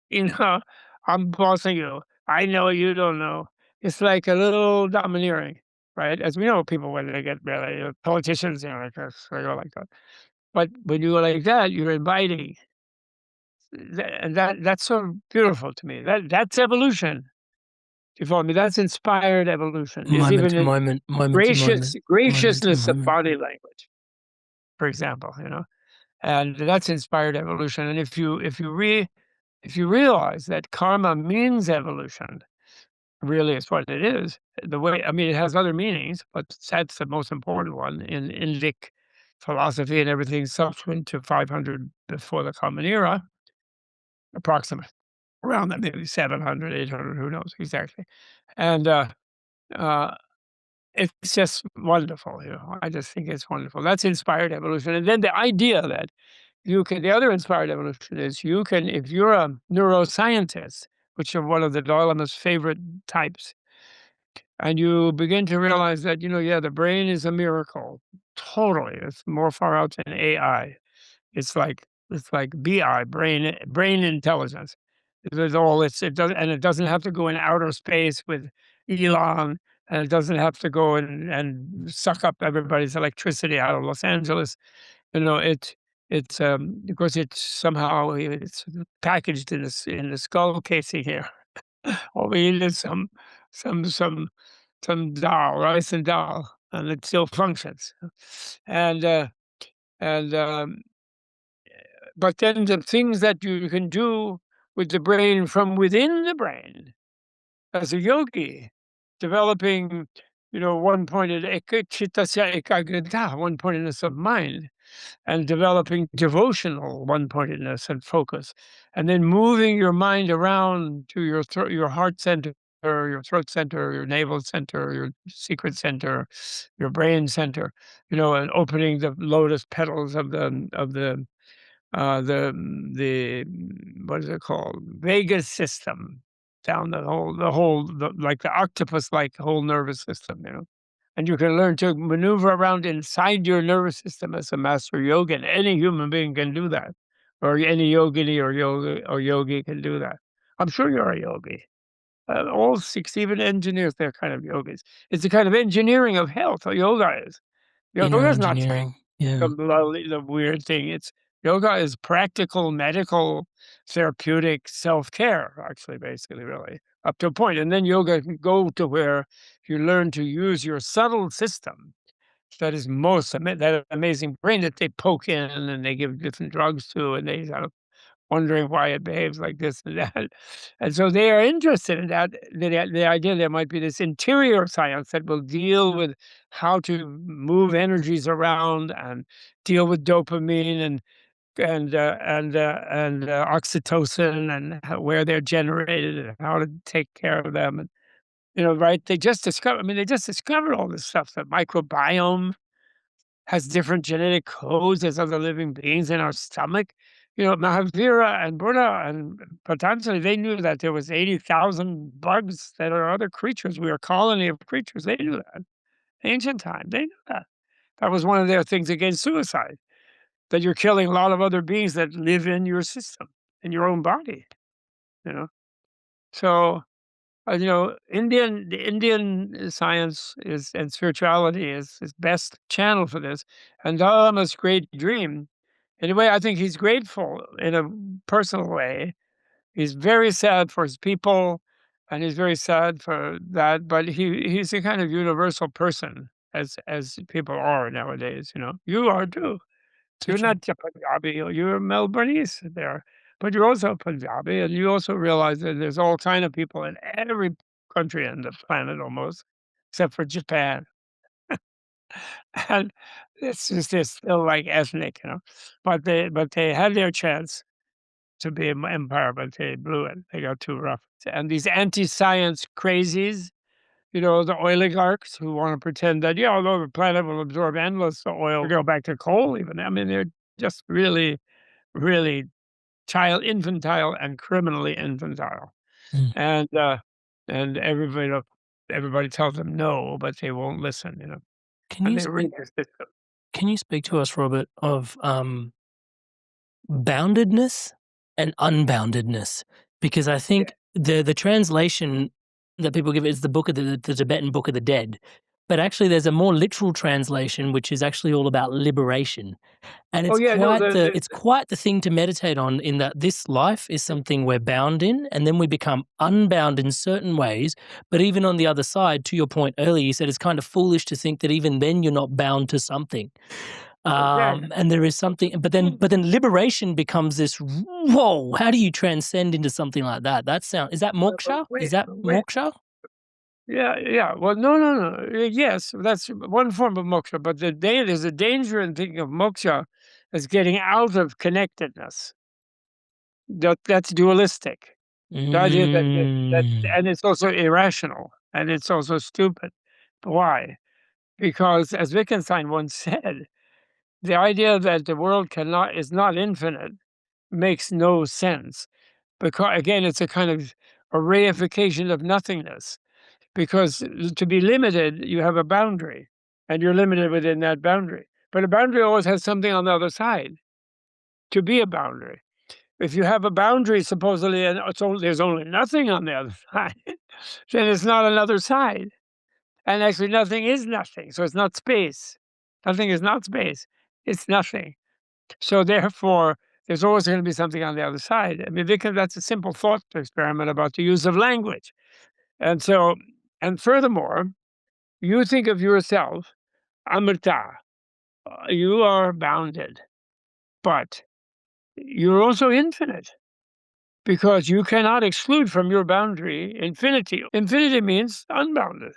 you know, I'm bossing you. I know you don't know. It's like a little domineering, right? As we know, people when they get really politicians, like this, they go like that. But when you go like that, you're inviting. And that's so beautiful to me. That's evolution. You follow me? That's inspired evolution. Is Moment even to a moment, moment to moment, graciousness of moment. body language, for example, and that's inspired evolution. And if you realize that karma means evolution, really is what it is. It has other meanings, but that's the most important one in Indic philosophy and everything subsequent to 500 before the Common Era, approximately around that, maybe 700, 800, who knows exactly. And uh, it's just wonderful. I just think it's wonderful. That's inspired evolution. And then the idea that the other inspired evolution is you can, if you're a neuroscientist, which are one of the Dalai Lama's favorite types, and you begin to realize that, the brain is a miracle. Totally. It's more far out than AI. It's like BI, brain intelligence. It doesn't have to go in outer space with Elon, and it doesn't have to go and suck up everybody's electricity out of Los Angeles. It's because it's packaged in the skull casing here. All we need is some some dal, rice and dal, and it still functions. And and but then the things that you can do with the brain from within the brain as a yogi, developing, one-pointed ekachittasya ekagrita, one-pointedness of mind, and developing devotional one-pointedness and focus, and then moving your mind around to your heart center, your throat center, your navel center, your secret center, your brain center, and opening the lotus petals of the what is it called? Vagus system. down like the octopus-like whole nervous system, and you can learn to maneuver around inside your nervous system as a master yogi. Any human being can do that, or any yogini or yogi can do that. I'm sure you're a yogi. All six, even engineers, they're kind of yogis. It's a kind of engineering of health. Yoga is. Yoga Inner is not engineering. Yeah. the weird thing. It's yoga is practical, medical, therapeutic self-care, actually, basically, really, up to a point. And then yoga can go to where you learn to use your subtle system that is that amazing brain that they poke in and they give different drugs to, and they sort of wondering why it behaves like this and that. And so they are interested in that, the idea there might be this interior science that will deal with how to move energies around and deal with dopamine and oxytocin and where they're generated and how to take care of them. And, right? They just discovered all this stuff, the microbiome has different genetic codes as other living beings in our stomach. Mahavira and Buddha and Patanjali, they knew that there was 80,000 bugs that are other creatures. We are a colony of creatures. They knew that. Ancient time, they knew that. That was one of their things against suicide, that you're killing a lot of other beings that live in your system, in your own body, you know. So, the Indian science and spirituality is best channel for this. And Dharma's great dream, in a way, I think he's grateful in a personal way. He's very sad for his people, and he's very sad for that. But he's a kind of universal person, as people are nowadays. You are too. You're Teaching. not a Punjabi, you're Melbournese there, but you're also Punjabi, and you also realize that there's all kind of people in every country on the planet almost, except for Japan. And it's just they're still like ethnic, but they had their chance to be an empire, but they blew it. They got too rough. And these anti-science crazies, the oligarchs who want to pretend that, although the planet will absorb endless oil, go back to coal even. I mean, they're just really, really infantile and criminally infantile. Mm. And everybody tells them no, but they won't listen, Can and you they speak? read their system. Can you speak to us, Robert, of boundedness and unboundedness? Because I Yeah. think the translation that people give it is the Tibetan Book of the Dead, but actually there's a more literal translation which is actually all about liberation. And Oh, it's yeah, no, quite the thing to meditate on, in that this life is something we're bound in, and then we become unbound in certain ways. But even on the other side, to your point earlier, you said it's kind of foolish to think that even then you're not bound to something. exactly. And there is something, but then liberation becomes this. Whoa! How do you transcend into something like that? Is that moksha? Is Wait, that wait. moksha? Yeah, yeah. Well, no, no, no. Yes, that's one form of moksha, but there's a danger in thinking of moksha as getting out of connectedness. That's dualistic. The idea Mm. and it's also irrational, and it's also stupid. Why? Because, as Wittgenstein once said, the idea that the world is not infinite makes no sense. Because again, it's a kind of a reification of nothingness. Because to be limited, you have a boundary, and you're limited within that boundary. But a boundary always has something on the other side to be a boundary. If you have a boundary, supposedly, and there's only nothing on the other side, then it's not another side. And actually, nothing is nothing. So it's not space. Nothing is not space. It's nothing. So therefore, there's always going to be something on the other side. I mean, because that's a simple thought experiment about the use of language. And so, and furthermore, you think of yourself, Amrita, you are bounded, but you're also infinite, because you cannot exclude from your boundary infinity. Infinity means unbounded.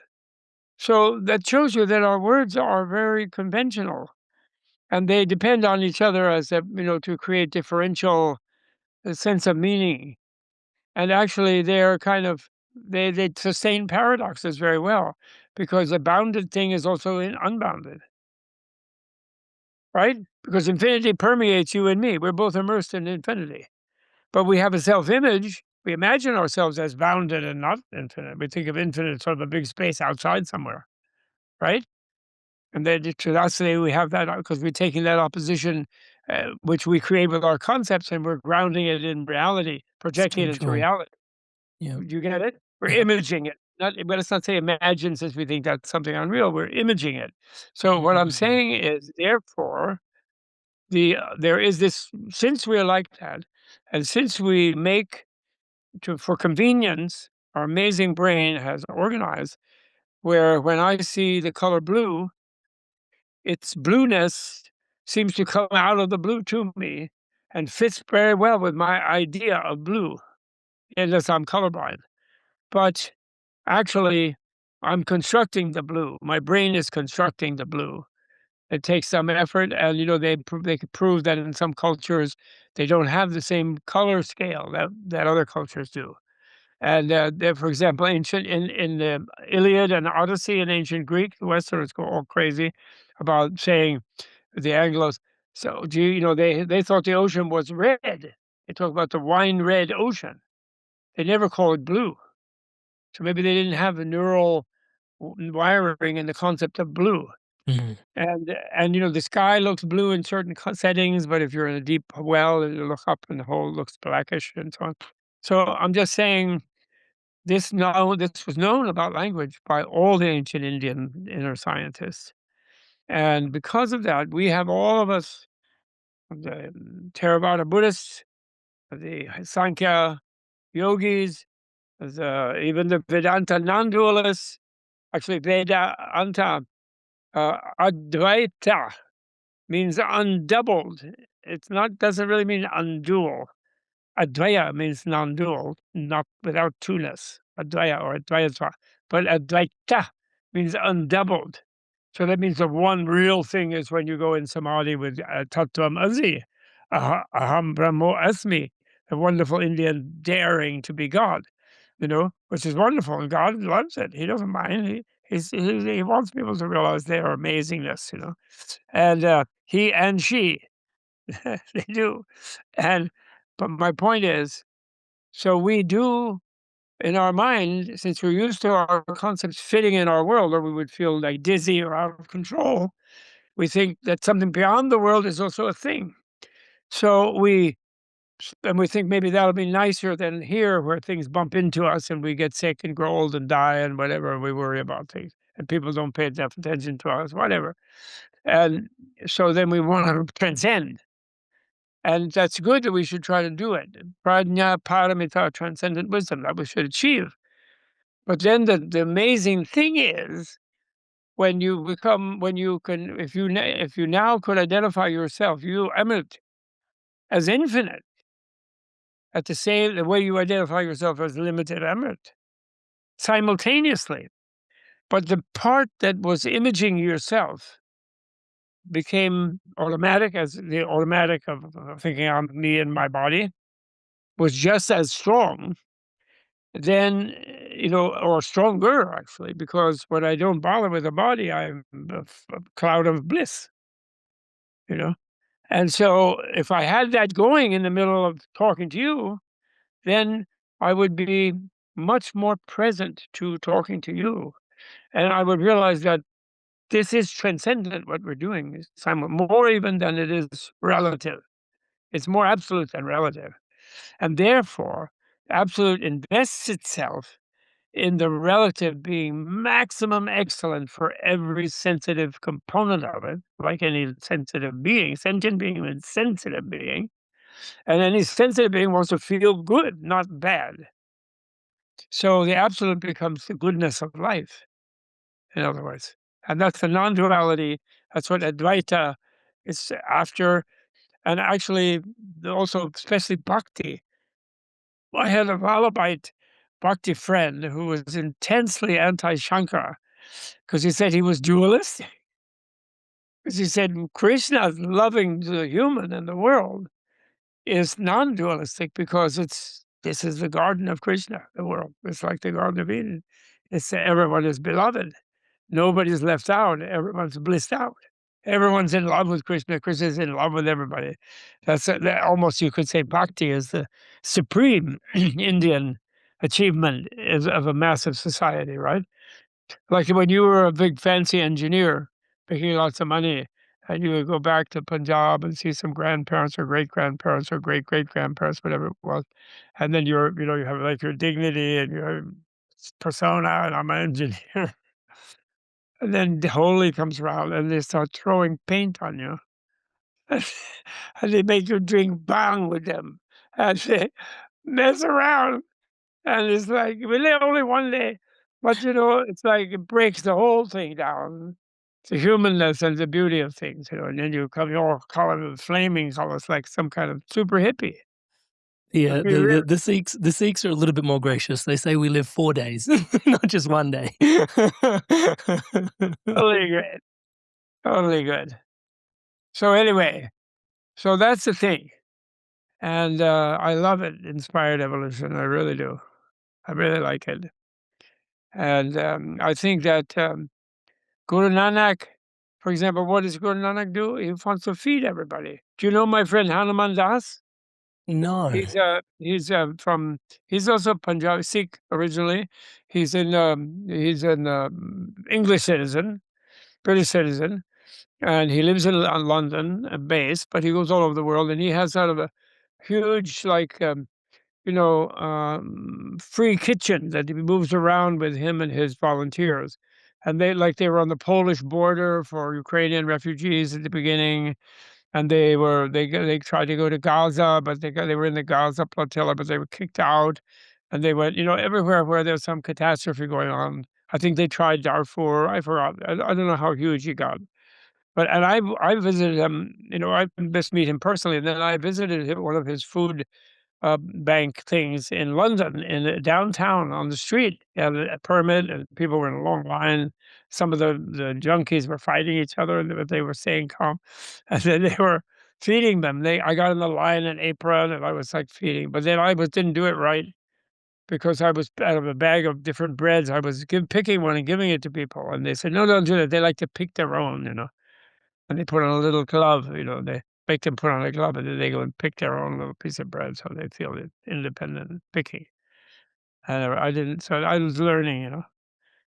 So that shows you that our words are very conventional, and they depend on each other to create differential sense of meaning. And actually, they're kind of they sustain paradoxes very well, because a bounded thing is also unbounded, right? Because infinity permeates you and me. We're both immersed in infinity, but we have a self-image We imagine ourselves as bounded and not infinite. We think of infinite sort of a big space outside somewhere, right? And then to us today, we have that because we're taking that opposition, which we create with our concepts, and we're grounding it in reality, projecting it into Schedule. reality. Yeah. Do you get it? We're Yeah. imaging it. Not, but let's not say imagine, since we think that's something unreal. We're imaging it. So what I'm saying is, therefore, there is this, since we're like that, and since we make for convenience, our amazing brain has organized where when I see the color blue, its blueness seems to come out of the blue to me and fits very well with my idea of blue, unless I'm colorblind. But actually, I'm constructing the blue. My brain is constructing the blue. It takes some effort, and they could prove that in some cultures they don't have the same color scale that other cultures do. And for example, ancient in the Iliad and Odyssey in ancient Greek, the Westerners go all crazy about saying the Anglos. So they thought the ocean was red. They talk about the wine red ocean. They never call it blue. So maybe they didn't have the neural wiring in the concept of blue. Mhm. And the sky looks blue in certain settings, but if you're in a deep well, you look up and the whole looks blackish and so on. So I'm just saying this was known about language by all the ancient Indian inner scientists. And because of that, we have all of us, the Theravada Buddhists, the Sankhya yogis, even the Vedanta non-dualists, actually Vedanta Advaita means undoubled. It's not, doesn't really mean undual. Advaya means non-dual, not without two-ness. Advaya or Advaita. But Advaita means undoubled. So that means the one real thing is when you go in samadhi with Tattvam Asi, Aham Brahmo Asmi, the wonderful Indian daring to be God, which is wonderful. And God loves it. He doesn't mind. He wants people to realize their amazingness, and he and she, they do. But my point is, so we do in our mind, since we're used to our concepts fitting in our world, or we would feel like dizzy or out of control, we think that something beyond the world is also a thing. So we think maybe that'll be nicer than here, where things bump into us and we get sick and grow old and die and whatever, and we worry about things and people don't pay enough attention to us, whatever. And so then we want to transcend. And that's good that we should try to do it. Prajna paramita, transcendent wisdom, that we should achieve. But then the amazing thing is when you can, if you now could identify yourself, you emanate as infinite, at the way you identify yourself as limited emanate, simultaneously. But the part that was imaging yourself became automatic, as the automatic of thinking I'm me and my body was just as strong, then, or stronger actually, because when I don't bother with the body, I'm a cloud of bliss, you know. And so if I had that going in the middle of talking to you, then I would be much more present to talking to you. And I would realize that this is transcendent, what we're doing is more even than it is relative. It's more absolute than relative. And therefore, absolute invests itself in the relative being maximum excellent for every sensitive component of it, like any sensitive being. Sentient being means sensitive being. And any sensitive being wants to feel good, not bad. So the absolute becomes the goodness of life, in other words. And that's the non-duality. That's what Advaita is after. And actually, also, especially bhakti. I had a Valabite bhakti friend who was intensely anti-Shankara because he said he was dualist. Because he said Krishna's loving the human and the world is non-dualistic because this is the garden of Krishna, the world. It's like the Garden of Eden. It's everyone is beloved. Nobody's left out. Everyone's blissed out. Everyone's in love with Krishna. Krishna's in love with everybody. That almost you could say bhakti is the supreme Indian achievement of a massive society, right? Like when you were a big fancy engineer making lots of money, and you would go back to Punjab and see some grandparents or great grandparents or great great grandparents, whatever it was, and then you have like your dignity and your persona, and I'm an engineer. And then the holy comes around and they start throwing paint on you. And they make you drink bang with them. And they mess around. And it's like, we live only one day. But it's like it breaks the whole thing down. The humanness and the beauty of things, and then you come your color with flaming colors like some kind of super hippie. I Yeah, mean, really, the Sikhs are a little bit more gracious. They say we live 4 days, not just 1 day. totally great. Totally good. So anyway, so that's the thing. And I love it, inspired evolution. I really do. I really like it. And I think that Guru Nanak, for example, what does Guru Nanak do? He wants to feed everybody. Do you know my friend Hanuman Das? No. He's also Punjabi Sikh originally. He's an English citizen, British citizen, and he lives in London, base, but he goes all over the world, and he has sort of a huge free kitchen that he moves around with him and his volunteers. And they were on the Polish border for Ukrainian refugees at the beginning, and they tried to go to Gaza, but they were in the Gaza flotilla, but they were kicked out, and they went everywhere where there's some catastrophe going on. I think they tried Darfur. I forgot. I don't know how huge he got, but and I visited him. I just meet him personally, and then I visited him, one of his food bank things in London, in downtown on the street. He had a permit, and people were in a long line. Some of the junkies were fighting each other, but they were staying calm, and then they were feeding them. I got in the line, an apron, and I was like feeding, but then didn't do it right because I was out of a bag of different breads. I was picking one and giving it to people, and they said, "No, don't do that. They like to pick their own." And they put on a little glove, they make them put on a glove, and then they go and pick their own little piece of bread so they feel independent picking. And I didn't, so I was learning.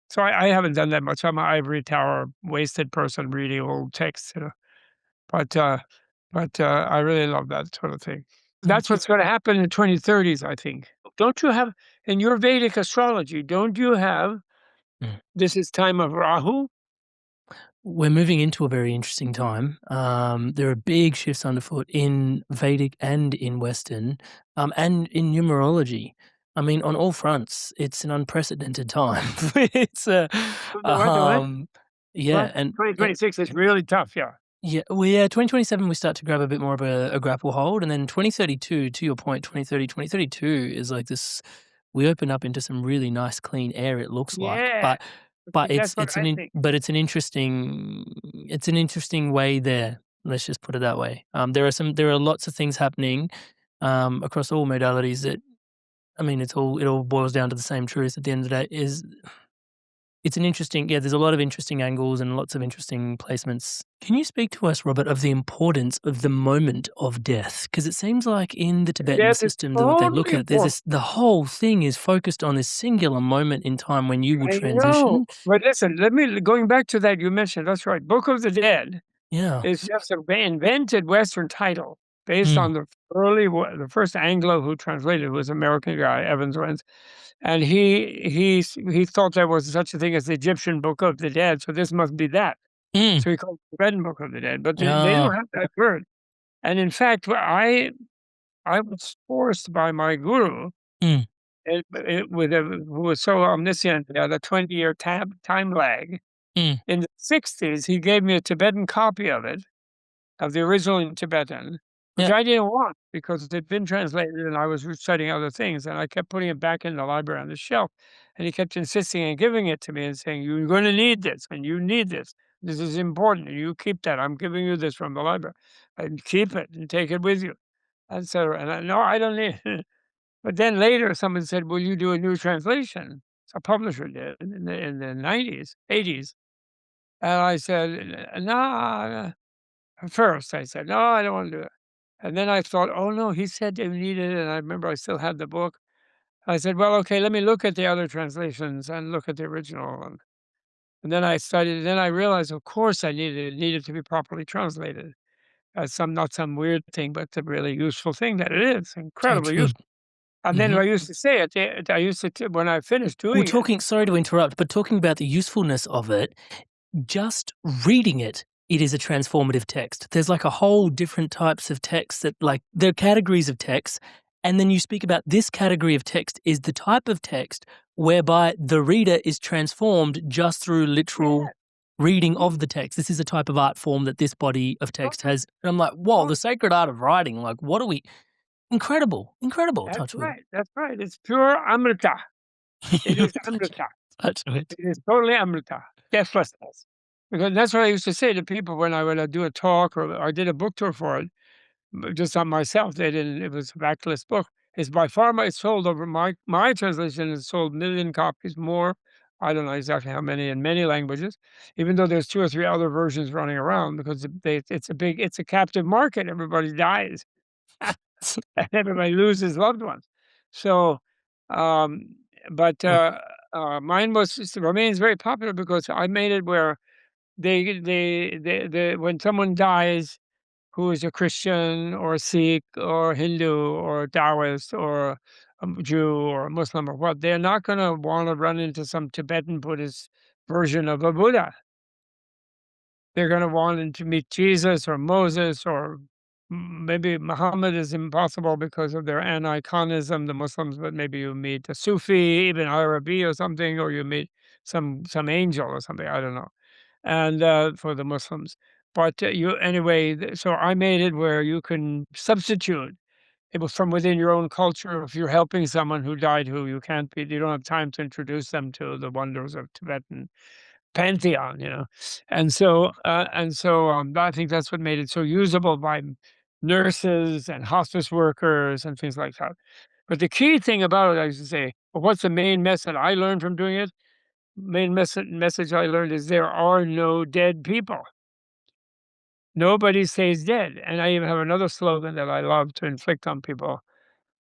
So I haven't done that much. I'm an ivory tower wasted person reading old texts. But I really love that sort of thing. That's what's going to happen in the 2030s, I think. Don't you have, in your Vedic astrology, don't you have, Mm. this is time of Rahu? We're moving into a very interesting time. There are big shifts underfoot in Vedic and in Western, and in numerology. I mean, on all fronts, it's an unprecedented time. It's The what? yeah, What? and 2026 is really tough, yeah. yeah, well, yeah, 2027 we start to grab a bit more of a grapple hold, and then 2032, to your point, 2032 is like this. We open up into some really nice clean air. It looks like, Yeah, but that's what I think. it's an interesting way there. Let's just put it that way. There are lots of things happening across all modalities that, I mean, it all boils down to the same truth at the end of the day. It's an interesting, yeah, there's a lot of interesting angles and lots of interesting placements. Can you speak to us, Robert, of the importance of the moment of death? Because it seems like in the Tibetan Death is system, what they look totally at, there's important. this, the whole thing is focused on this singular moment in time when you will I know. transition. But listen, going back to that you mentioned, that's right. Book of the Dead Yeah. is just an invented Western title based Mm, on the first Anglo who translated it was an American guy, Evans Wentz. And he thought there was such a thing as the Egyptian Book of the Dead, so this must be that. mm, So he called it the Tibetan Book of the Dead, but they ah, don't have that word. And in fact, I was forced by my guru, mm, who was so omniscient, he had a 20-year time lag. mm, In the '60s, he gave me a Tibetan copy of it, of the original in Tibetan, which yeah, I didn't want because it had been translated and I was studying other things, and I kept putting it back in the library on the shelf, and he kept insisting and giving it to me and saying, "You're gonna need this, and you need this. This is important, and you keep that. I'm giving you this from the library, and keep it and take it with you," etcetera. And "No, I don't need it." But then later, someone said, "Will you do a new translation?" A publisher did in the '90s, '80s. And I said, "No." First, I said, "No, I don't want to do it." And then I thought, "Oh, no, he said they needed it." And I remember I still had the book. I said, "Well, okay, let me look at the other translations and look at the original." And then I studied, then I realized, of course, it needed to be properly translated as not some weird thing, but a really useful thing that it is, incredibly Totally. useful. And then Mhm. I used to say it, I used to, when I finished Well, doing it, talking sorry to interrupt, but talking about the usefulness of it, just reading it, it is a transformative text. There's like a whole different types of text that like there are categories of text, and then you speak about this category of text is the type of text whereby the reader is transformed just through yeah, literal reading of the text. This is a type of art form that this body of text totally, has. And I'm like, whoa, the totally. sacred art of writing. Like, what are we? Incredible, incredible. That's Touchwood. right. That's right. It's pure Amrita. It is Touch, Amrita. Touchwood. It is totally Amrita, deathlessness. Because that's what I used to say to people when I would do a talk or I did a book tour for it, just on myself. They didn't. It was a backlist book. It's by far it's sold over my translation has sold 1,000,000 copies more. I don't know exactly how many in many languages, even though there's 2 or 3 other versions running around because it's a captive market. Everybody dies and everybody loses loved ones. So, um, but Right. mine remains very popular because I made it where when someone dies who is a Christian or a Sikh or Hindu or Taoist or a Jew or a Muslim or what, they're not going to want to run into some Tibetan Buddhist version of a Buddha. They're going to want to meet Jesus or Moses or maybe Muhammad is impossible because of their aniconism, the Muslims, but maybe you meet a Sufi, Ibn Arabi or something, or you meet some angel or something. I don't know. And for the Muslims, but you anyway. So I made it where you can substitute it was from within your own culture. If you're helping someone who died, who you don't have time to introduce them to the wonders of Tibetan pantheon, and so I think that's what made it so usable by nurses and hospice workers and things like that. But the key thing about it, I used to say, well, what's the main message I learned from doing it? Main message I learned is there are no dead people. Nobody stays dead. And I even have another slogan that I love to inflict on people.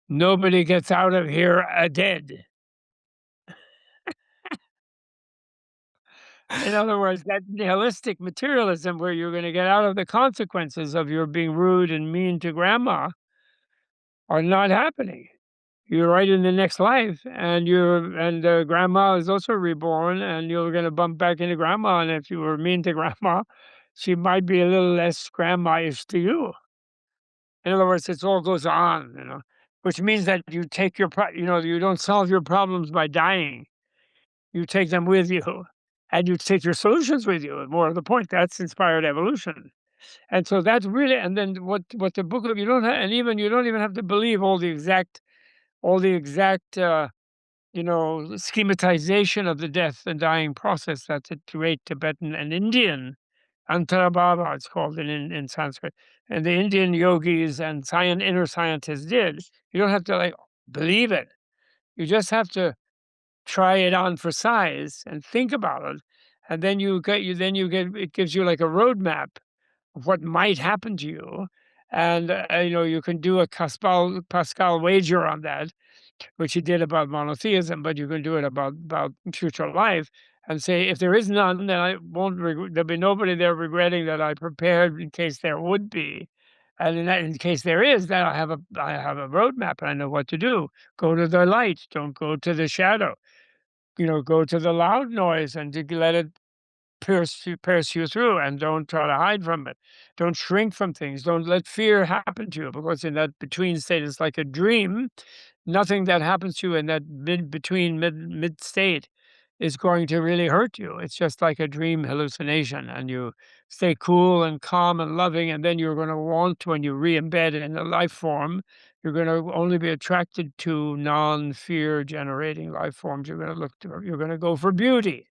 Nobody gets out of here a dead. In other words, that nihilistic materialism where you're going to get out of the consequences of your being rude and mean to grandma are not happening. You're right in the next life, and grandma is also reborn, and you're going to bump back into grandma. And if you were mean to grandma, she might be a little less grandma-ish to you. In other words, it all goes on, which means that you take you don't solve your problems by dying. You take them with you, and you take your solutions with you. More of the point, that's inspired evolution. And so that's really, and then what the book of you don't have, and even you don't even have to believe all the exact schematization of the death and dying process. That's a great Tibetan and Indian Antarabhava, it's called in Sanskrit. And the Indian yogis and inner scientists did. You don't have to like believe it. You just have to try it on for size and think about it. And then it gives you like a roadmap of what might happen to you. And you can do a Pascal wager on that, which he did about monotheism, but you can do it about future life and say, if there is none, then I won't. There'll be nobody there regretting that I prepared in case there would be, and in case there is, then I have a roadmap and I know what to do. Go to the light. Don't go to the shadow. Go to the loud noise and to let it pierce you through, and don't try to hide from it. Don't shrink from things. Don't let fear happen to you, because in that between state, it's like a dream. Nothing that happens to you in that mid state is going to really hurt you. It's just like a dream hallucination, and you stay cool and calm and loving, and then you're going to want, when you re-embed in the life form, you're going to only be attracted to non-fear generating life forms. You're going to go for beauty,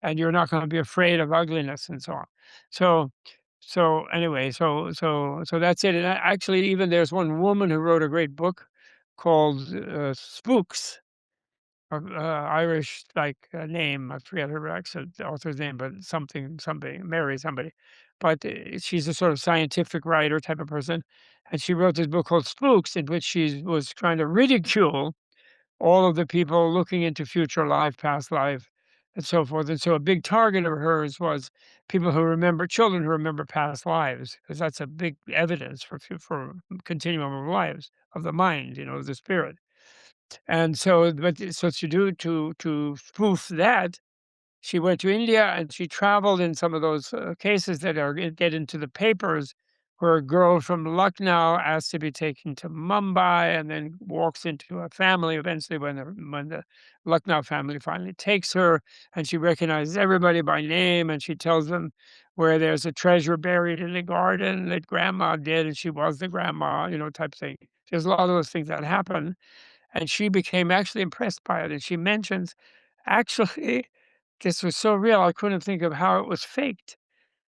and you're not gonna be afraid of ugliness and so on. So so anyway, so that's it. And actually, even there's one woman who wrote a great book called Spooks, Irish name. I forget her accent, the author's name, but somebody, Mary somebody. But she's a sort of scientific writer type of person, and she wrote this book called Spooks, in which she was trying to ridicule all of the people looking into future life, past life, and so forth. And so a big target of hers was people who remember, children who remember past lives, because that's a big evidence for continuum of lives of the mind, of the spirit. And so, so to spoof that, she went to India and she traveled in some of those cases that get into the papers, where a girl from Lucknow asked to be taken to Mumbai and then walks into a family eventually when the Lucknow family finally takes her, and she recognizes everybody by name, and she tells them where there's a treasure buried in the garden that grandma did, and she was the grandma, type thing. There's a lot of those things that happen. And she became actually impressed by it, and she mentions, actually, this was so real, I couldn't think of how it was faked.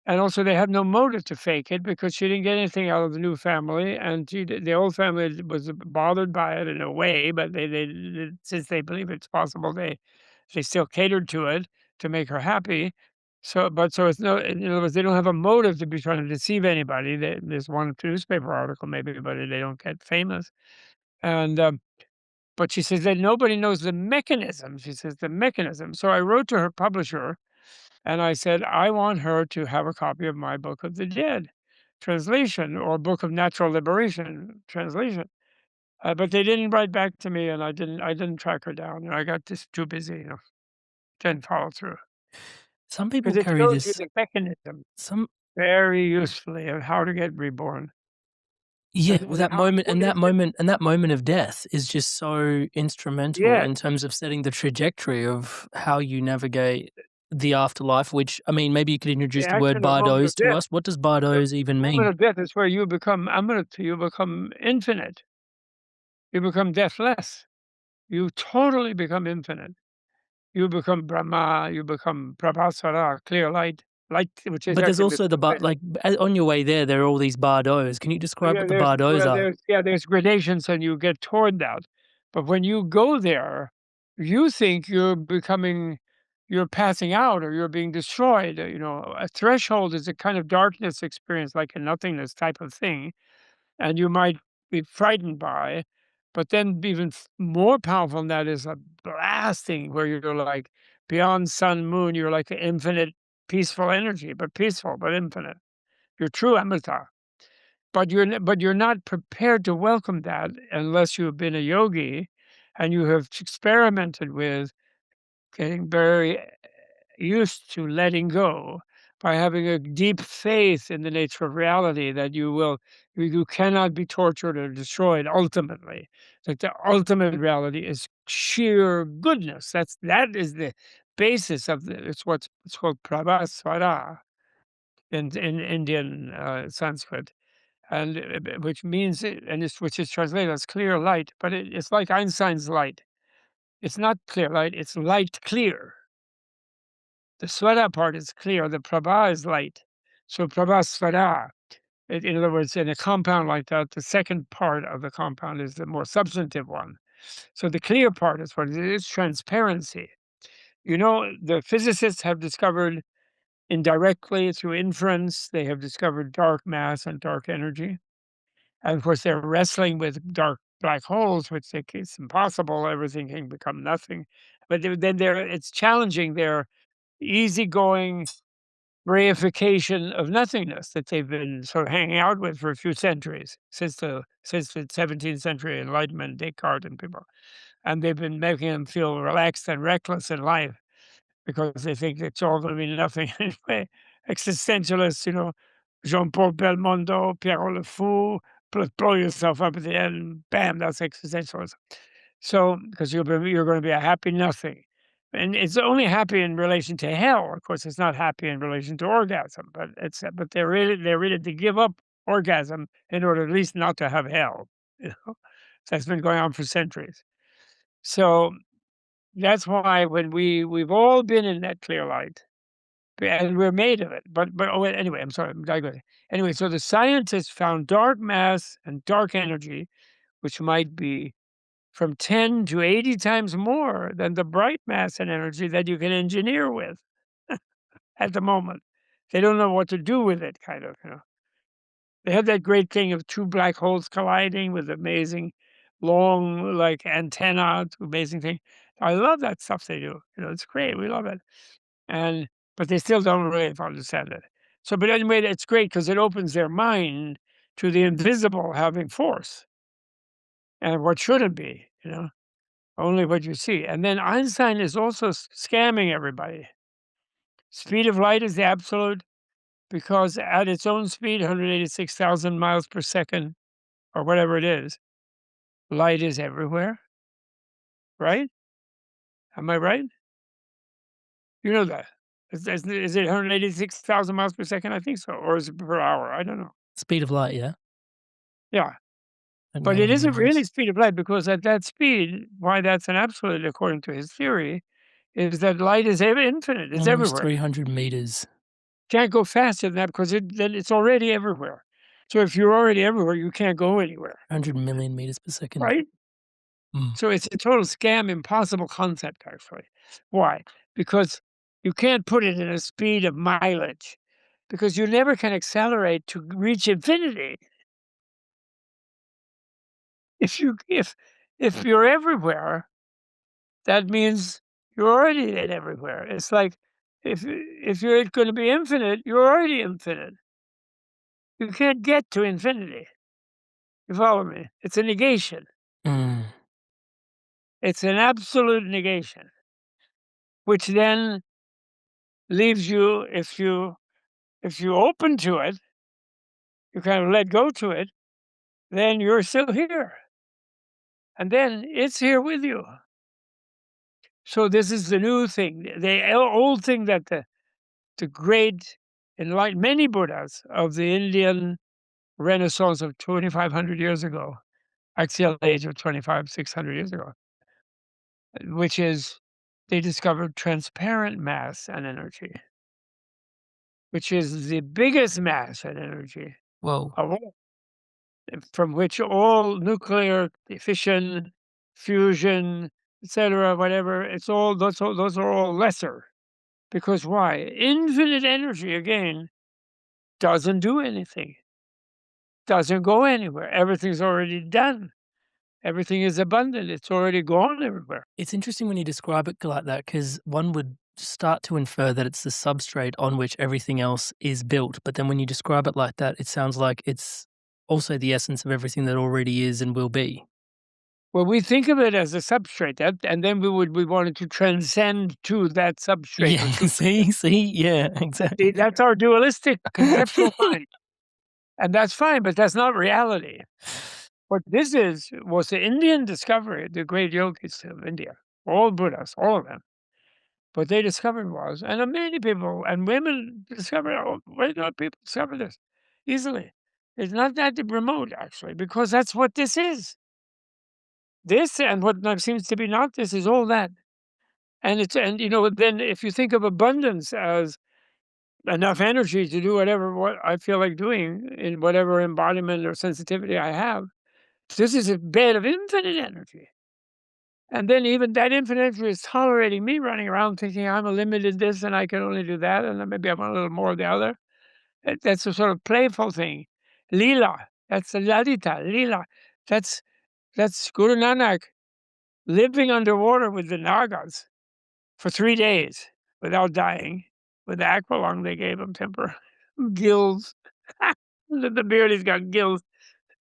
And also, they had no motive to fake it because she didn't get anything out of the new family, and the old family was bothered by it in a way, but since they believe it's possible, they still catered to it to make her happy. So it's no, in other words, they don't have a motive to be trying to deceive anybody. There's one newspaper article maybe, but they don't get famous. And but she says that nobody knows the mechanism. She says the mechanism. So I wrote to her publisher and I said, I want her to have a copy of my Book of the Dead translation, or Book of Natural Liberation translation. But they didn't write back to me, and I didn't track her down. I got just too busy, didn't follow through. Some people Because it carry shows you this. the mechanism Some very usefully of how to get reborn. Yeah, well, And how important is it? that moment of death is just so instrumental Yes, in terms of setting the trajectory of how you navigate the afterlife. Which, I mean, maybe you could the introduce the word actual moment Bardos of to death. us. What does The Bardos even moment mean? of death is where you become you become infinite. You become deathless. You totally become infinite. You become Brahma, you become Prabhasara, clear light, which is But there's actually also the mystical. on your way there are all these Bardos. Can you describe Yeah, what the Bardos are? there's gradations and you get toward that. But when you go there, you think you're passing out or you're being destroyed. A threshold is a kind of darkness experience, like a nothingness type of thing, and you might be frightened by. But then even more powerful than that is a blasting where you're like beyond sun, moon, you're like an infinite peaceful energy, but peaceful, but infinite. You're true Amrita. But you're not prepared to welcome that unless you have been a yogi and you have experimented with getting very used to letting go by having a deep faith in the nature of reality, that you cannot be tortured or destroyed ultimately. That the ultimate reality is sheer goodness. That is the basis of it's called Prabhasvara in Indian Sanskrit, and which means which is translated as clear light, but it's like Einstein's light. It's not clear light; it's light clear. The Swara part is clear, the Prabha is light. So Prabha Swara, in other words, in a compound like that, the second part of the compound is the more substantive one. So the clear part is what it is, transparency. The physicists have discovered indirectly through inference, they have discovered dark mass and dark energy. And of course, they're wrestling with dark black holes, which it's impossible, everything can become nothing. But then it's challenging their easygoing reification of nothingness that they've been sort of hanging out with for a few centuries, since the 17th century Enlightenment, Descartes and people. And they've been making them feel relaxed and reckless in life because they think it's all going to be nothing anyway. Existentialists, Jean-Paul Belmondo, Pierrot Le Fou, blow yourself up at the end, bam, that's existentialism. So, because you're going to be a happy nothing. And it's only happy in relation to hell. Of course, it's not happy in relation to orgasm, but they're ready to give up orgasm in order at least not to have hell. You know, that's been going on for centuries. So that's why when we've all been in that clear light, and we're made of it. But anyway, I'm sorry, I'm digressing. Anyway, so the scientists found dark mass and dark energy, which might be from 10 to 80 times more than the bright mass and energy that you can engineer with at the moment. They don't know what to do with it, kind of, They have that great thing of two black holes colliding with amazing long, like, antenna, amazing thing. I love that stuff they do. It's great. We love it. But they still don't really understand it. So, but anyway, it's great because it opens their mind to the invisible having force and what shouldn't be, only what you see. And then Einstein is also scamming everybody. Speed of light is the absolute because at its own speed, 186,000 miles per second, or whatever it is, light is everywhere, right? Am I right? You know that. Is it 186,000 miles per second? I think so. Or is it per hour? I don't know. Speed of light, yeah? Yeah. And But how it many isn't really miles? speed of light because at that speed, why that's an absolute according to his theory, is that light is infinite. It's Almost everywhere. 300 meters. Can't go faster than that because then it's already everywhere. So if you're already everywhere, you can't go anywhere, 100 million meters per second. right? Mm. So it's a total scam, impossible concept, actually. Why? Because you can't put it in a speed of mileage because you never can accelerate to reach infinity. If you're everywhere, that means you're already in everywhere. It's like if you're going to be infinite, you're already infinite. You can't get to infinity. You follow me? It's a negation. Mm. It's an absolute negation, which then leaves you, if you open to it, you kind of let go to it, then you're still here. And then it's here with you. So this is the new thing. The old thing that the great enlightened many Buddhas of the Indian Renaissance of 2,500 years ago, axial age of 600 years ago, which is they discovered transparent mass and energy, which is the biggest mass and energy Whoa. of all, from which all nuclear fission, fusion, etc., whatever, it's all those are all lesser. Because why? Infinite energy, again, doesn't do anything, doesn't go anywhere. Everything's already done. Everything is abundant. It's already gone everywhere. It's interesting when you describe it like that because one would start to infer that it's the substrate on which everything else is built. But then when you describe it like that, it sounds like it's also the essence of everything that already is and will be. Well, we think of it as a substrate, and then we wanted to transcend to that substrate Yeah, or to see, yeah, exactly. that's our dualistic conceptual mind. And that's fine, but that's not reality. What this was the Indian discovery, the great yogis of India, all Buddhas, all of them. What they discovered was, and many people and women discovered, regular people discover this easily. It's not that remote, actually, because that's what this is. This and what seems to be not this is all that. And then if you think of abundance as enough energy to do what I feel like doing in whatever embodiment or sensitivity I have, this is a bed of infinite energy. And then even that infinite energy is tolerating me running around thinking I'm a limited this and I can only do that, and then maybe I want a little more of the other. That's a sort of playful thing. Lila, that's a ladita, lila. That's Guru Nanak living underwater with the Nagas for 3 days without dying, with the aqualung they gave him temper. Gills. The beard, he's got gills.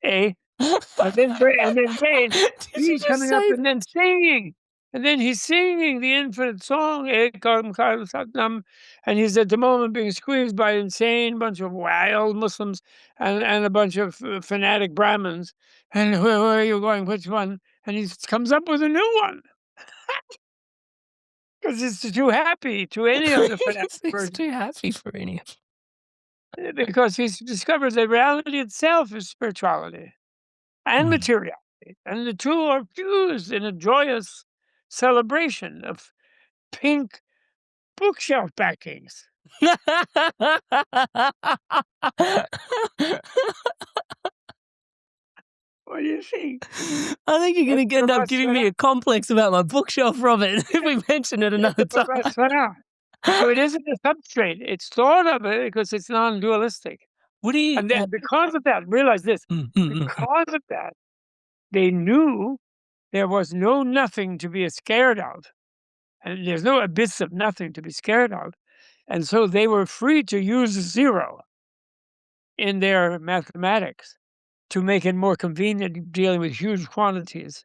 Eh? And then Brain, Did you he's just coming up say and then singing. And then he's singing the infinite song, Ekam Kal Satnam, and he's at the moment being squeezed by an insane bunch of wild Muslims and a bunch of fanatic Brahmins. And where are you going? Which one? And he comes up with a new one. Because it's too happy to any of the fanatic He's versions. too happy for any of Because he's discovered that reality itself is spirituality and materiality. And the two are fused in a joyous celebration of pink bookshelf backings. What do you think? I think you're going to end up giving me Vipassana. a complex about my bookshelf, Robert, if we mention it another time. Vipassana. So it isn't a substrate. It's thought of it because it's non-dualistic. What do you... And then because of that, realize this, because of that, they knew there was no nothing to be scared of. And there's no abyss of nothing to be scared of. And so they were free to use zero in their mathematics to make it more convenient dealing with huge quantities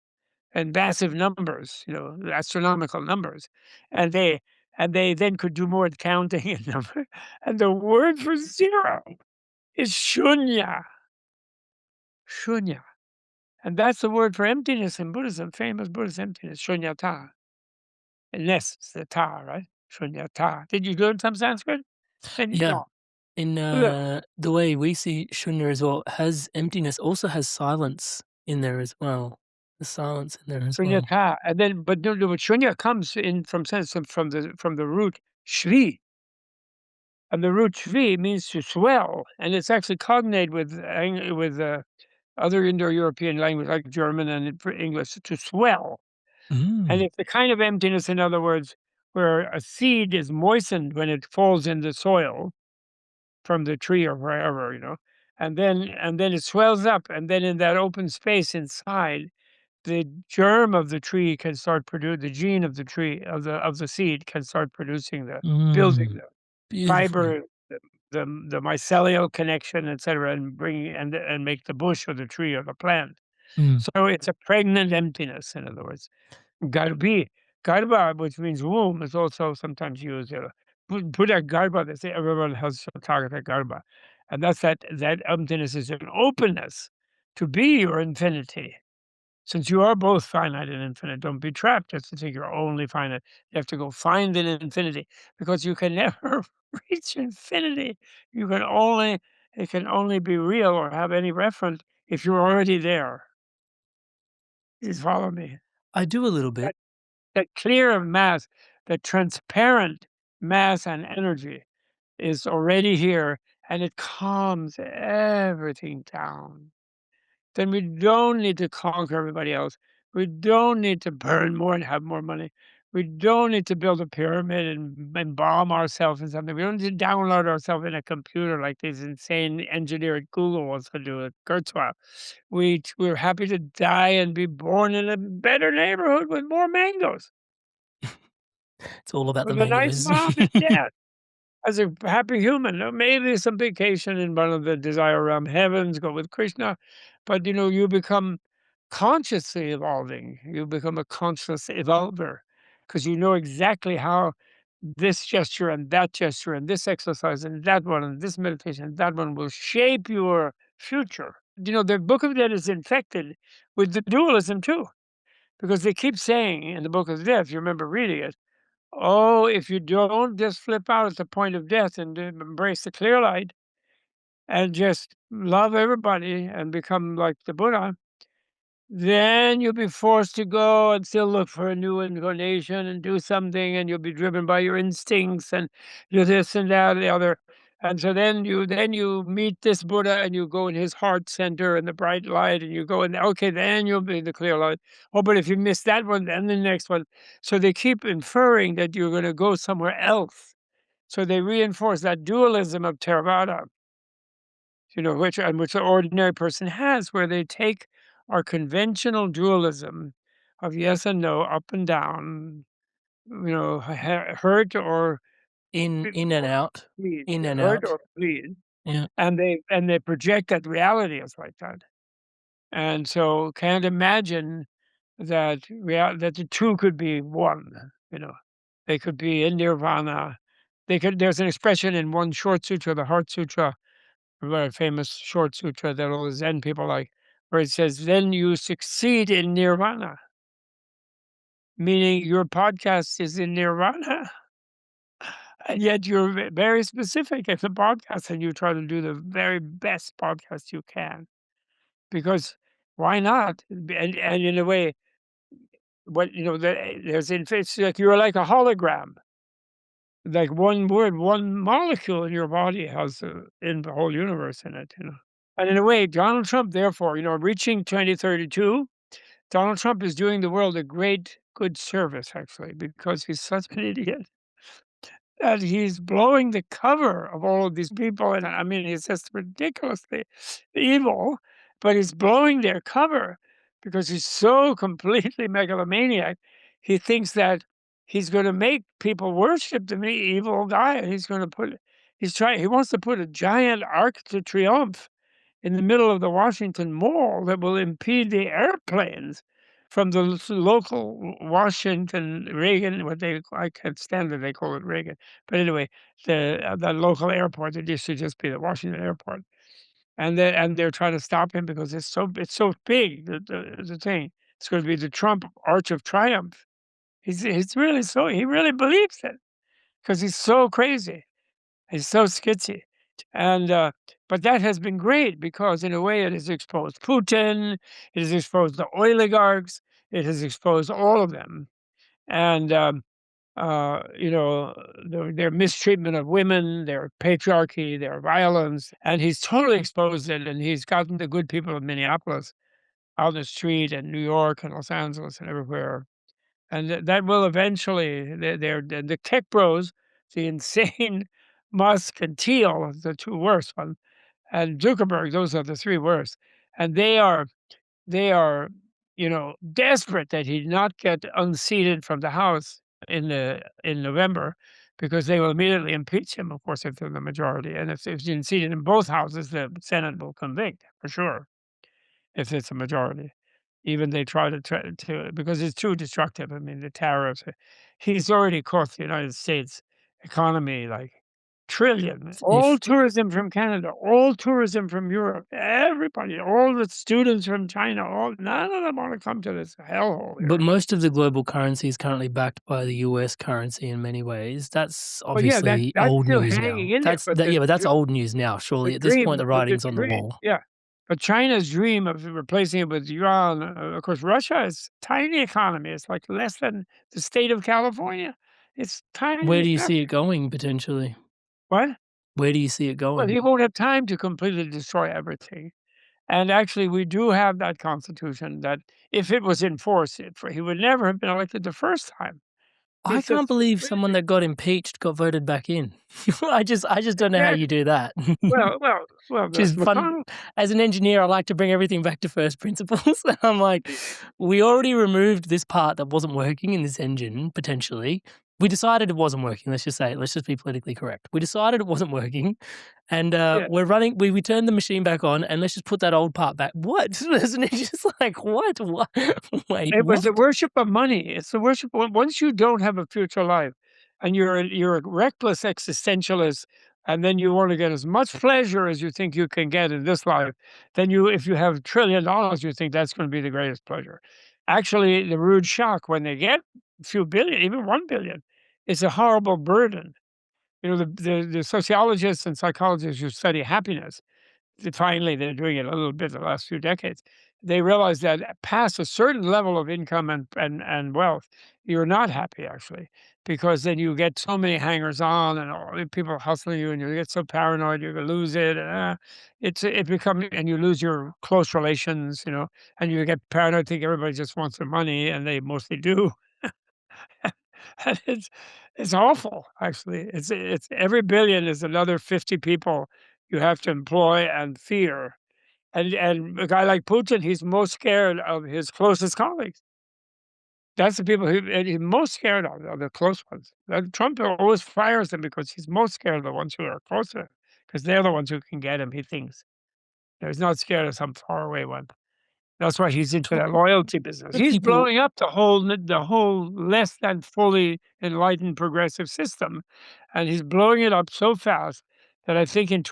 and massive numbers, astronomical numbers. And they then could do more counting and number. And the word for zero is shunya. Shunya. And that's the word for emptiness in Buddhism, famous Buddhist emptiness, shunyata. And ness is the ta, right? Shunyata. Did you learn some Sanskrit? Then you Yeah. know. In Look, the way we see shunya as well, has emptiness, also has silence in there as well. The silence in there as well. shunyata. And then, but shunya comes in from the root shri. And the root shri means to swell, and it's actually cognate with other Indo-European language like German and English, to swell. And it's the kind of emptiness, in other words, where a seed is moistened when it falls in the soil from the tree or wherever, and then it swells up, and then in that open space inside, the germ of the tree can start producing the gene of the tree of the seed can start producing the building the Beautiful. fiber, the mycelial connection, etc., and and make the bush or the tree or the plant. So it's a pregnant emptiness, in other words. Garbi, garba, which means womb, is also sometimes used. Buddha garba, they say everyone has Tathagata garba. And that's that emptiness is an openness to be your infinity. Since you are both finite and infinite, don't be trapped just to think you're only finite. You have to go find an infinity, because you can never reach infinity. It can only be real or have any reference if you're already there. Please follow me. I do a little bit. That clear mass, that transparent mass and energy is already here, and it calms everything down. Then we don't need to conquer everybody else. We don't need to burn more and have more money. We don't need to build a pyramid and embalm ourselves in something. We don't need to download ourselves in a computer like these insane engineer at Google wants to do at Kurzweil. We're happy to die and be born in a better neighborhood with more mangoes, It's all about the with a nice mangoes. mom and dad. As a happy human, maybe some vacation in one of the desire realm heavens, go with Krishna, but you become consciously evolving. You become a conscious evolver, because you know exactly how this gesture and that gesture and this exercise and that one and this meditation and that one will shape your future. The Book of Death is infected with the dualism too, because they keep saying in the Book of Death, you remember reading it, oh, if you don't just flip out at the point of death and embrace the clear light and just love everybody and become like the Buddha, then you'll be forced to go and still look for a new incarnation and do something, and you'll be driven by your instincts and you this and that and the other. And so then you meet this Buddha and you go in his heart center and the bright light, and you go in, okay, then you'll be the clear light. Oh, but if you miss that one, then the next one. So they keep inferring that you're going to go somewhere else. So they reinforce that dualism of Theravada, which the ordinary person has, where they take our conventional dualism of yes and no, up and down, hurt or In and out. plead, In and hurt out. or plead, Yeah. and they project that reality is like that, and so can't imagine that that the two could be one. They could be in nirvana. There's an expression in one short sutra, the Heart Sutra, a very famous short sutra that all the Zen people like, where it says, "Then you succeed in nirvana," meaning your podcast is in nirvana, and yet you're very specific in the podcast, and you try to do the very best podcast you can, because why not? And in a way, it's like you're like a hologram. Like one word, one molecule in your body has in the whole universe in it. And in a way, Donald Trump, therefore, reaching 2032, Donald Trump is doing the world a great, good service, actually, because he's such an idiot that he's blowing the cover of all of these people. And I mean, he's just ridiculously evil, but he's blowing their cover because he's so completely megalomaniac. He thinks that he's going to make people worship the evil guy. He wants to put a giant Arc de Triomphe in the middle of the Washington Mall that will impede the airplanes from the local Washington Reagan, I can't stand it, they call it Reagan. But anyway, the local airport, it used to just be the Washington Airport. And they're trying to stop him because it's so big, the thing. It's going to be the Trump Arch of Triumph. He's really he really believes it because he's so crazy. He's so skitsy. And but that has been great because in a way it has exposed Putin, it has exposed the oligarchs, it has exposed all of them. And their mistreatment of women, their patriarchy, their violence, and he's totally exposed it. And he's gotten the good people of Minneapolis out the street, and New York and Los Angeles and everywhere. And that will eventually, the tech bros, the insane Musk and Thiel, the two worst ones, and Zuckerberg, those are the three worst. And they are, desperate that he not get unseated from the House in November, because they will immediately impeach him, of course, if they're the majority. And if he's unseated in both houses, the Senate will convict for sure, if it's a majority. Even they try to because it's too destructive. I mean, the tariffs. He's already cost the United States economy like trillion. All If tourism from Canada, all tourism from Europe, everybody, all the students from China, none of them want to come to this hellhole But here. most of the global currency is currently backed by the US currency in many ways. That's Well, yeah, obviously that's old still news hanging now. in there, but Yeah, but that's old news now, surely. At this point, the writing's on the wall. yeah. But China's dream of replacing it with yuan, of course, Russia is tiny economy. It's like less than the state of California. It's Where tiny, do you see it nothing. going potentially? What? Where do you see it Well, going? he won't have time to completely destroy everything. And actually, we do have that constitution that if it was enforced, he would never have been elected the first time. I He's can't just believe someone crazy. that got impeached got voted back in. I just don't know how you Exactly. do that. Well, Which is that's fun. McConnell. As an engineer, I like to bring everything back to first principles. And I'm like, we already removed this part that wasn't working in this engine, potentially. We decided it wasn't working. Let's just say it. Let's just be politically correct. We decided it wasn't working. And Yeah. we turned the machine back on, and let's just put that old part back. What? Isn't it just like, what? Wait, It was what? the worship of money. It's the worship once you don't have a future life and you're a reckless existentialist, and then you want to get as much pleasure as you think you can get in this life, then if you have $1 trillion, you think that's going to be the greatest pleasure. Actually, the rude shock when they get a few billion, even 1 billion, is a horrible burden. The sociologists and psychologists who study happiness, finally, they're doing it a little bit the last few decades. They realize that past a certain level of income and wealth, you're not happy actually, because then you get so many hangers on and all the people hustling you, and you get so paranoid you're gonna lose it. And it becomes, and you lose your close relations, and you get paranoid, think everybody just wants their money, and they mostly do. And it's awful, actually. It's every billion is another 50 people you have to employ and fear. And a guy like Putin, he's most scared of his closest colleagues. That's the people he's most scared of, are the close ones. Trump always fires them because he's most scared of the ones who are closer, because they're the ones who can get him, he thinks. He's not scared of some faraway one. That's why he's into Talk that loyalty business. to He's people. blowing up the whole less than fully enlightened progressive system, and he's blowing it up so fast that I think in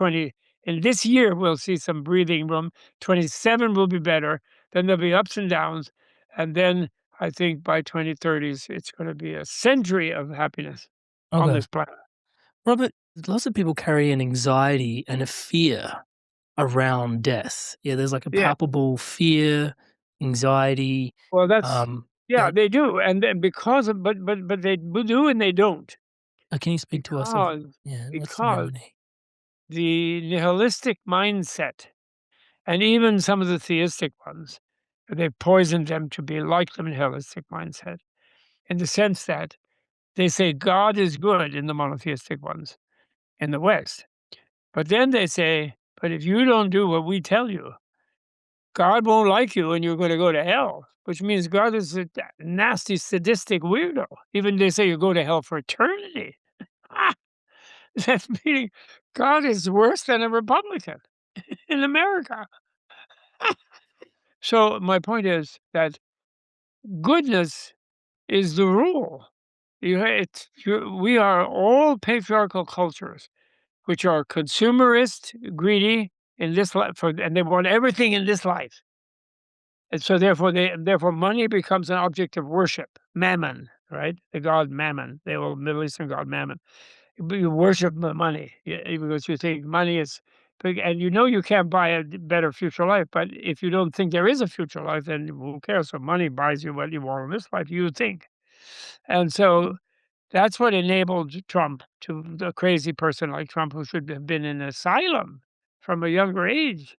this year we'll see some breathing room. 27 will be better. Then there'll be ups and downs, and then I think by 2030s it's going to be a century of happiness on Okay. this planet. Robert, lots of people carry an anxiety and a fear around death. Yeah, there's like a Yeah. palpable fear, anxiety, Well, yeah, that they do, and then because of but they do and they don't, can you speak to us of because yeah, what's the because remedy? the nihilistic mindset And even some of the theistic ones, they've poisoned them to be like the materialistic mindset, in the sense that they say God is good in the monotheistic ones in the West. But then they say, but if you don't do what we tell you, God won't like you and you're going to go to hell, which means God is a nasty, sadistic weirdo. Even they say you go to hell for eternity. That's meaning God is worse than a Republican in America. So my point is that goodness is the rule. We are all patriarchal cultures, which are consumerist, greedy in this life, and they want everything in this life. And so therefore money becomes an object of worship. Mammon, right? The god Mammon, the old Middle Eastern god Mammon. You worship the money because you think money is big, and you know you can't buy a better future life. But if you don't think there is a future life, then who cares? So money buys you what you want in this life, you think. And so that's what enabled Trump, to the crazy person like Trump, who should have been in an asylum from a younger age,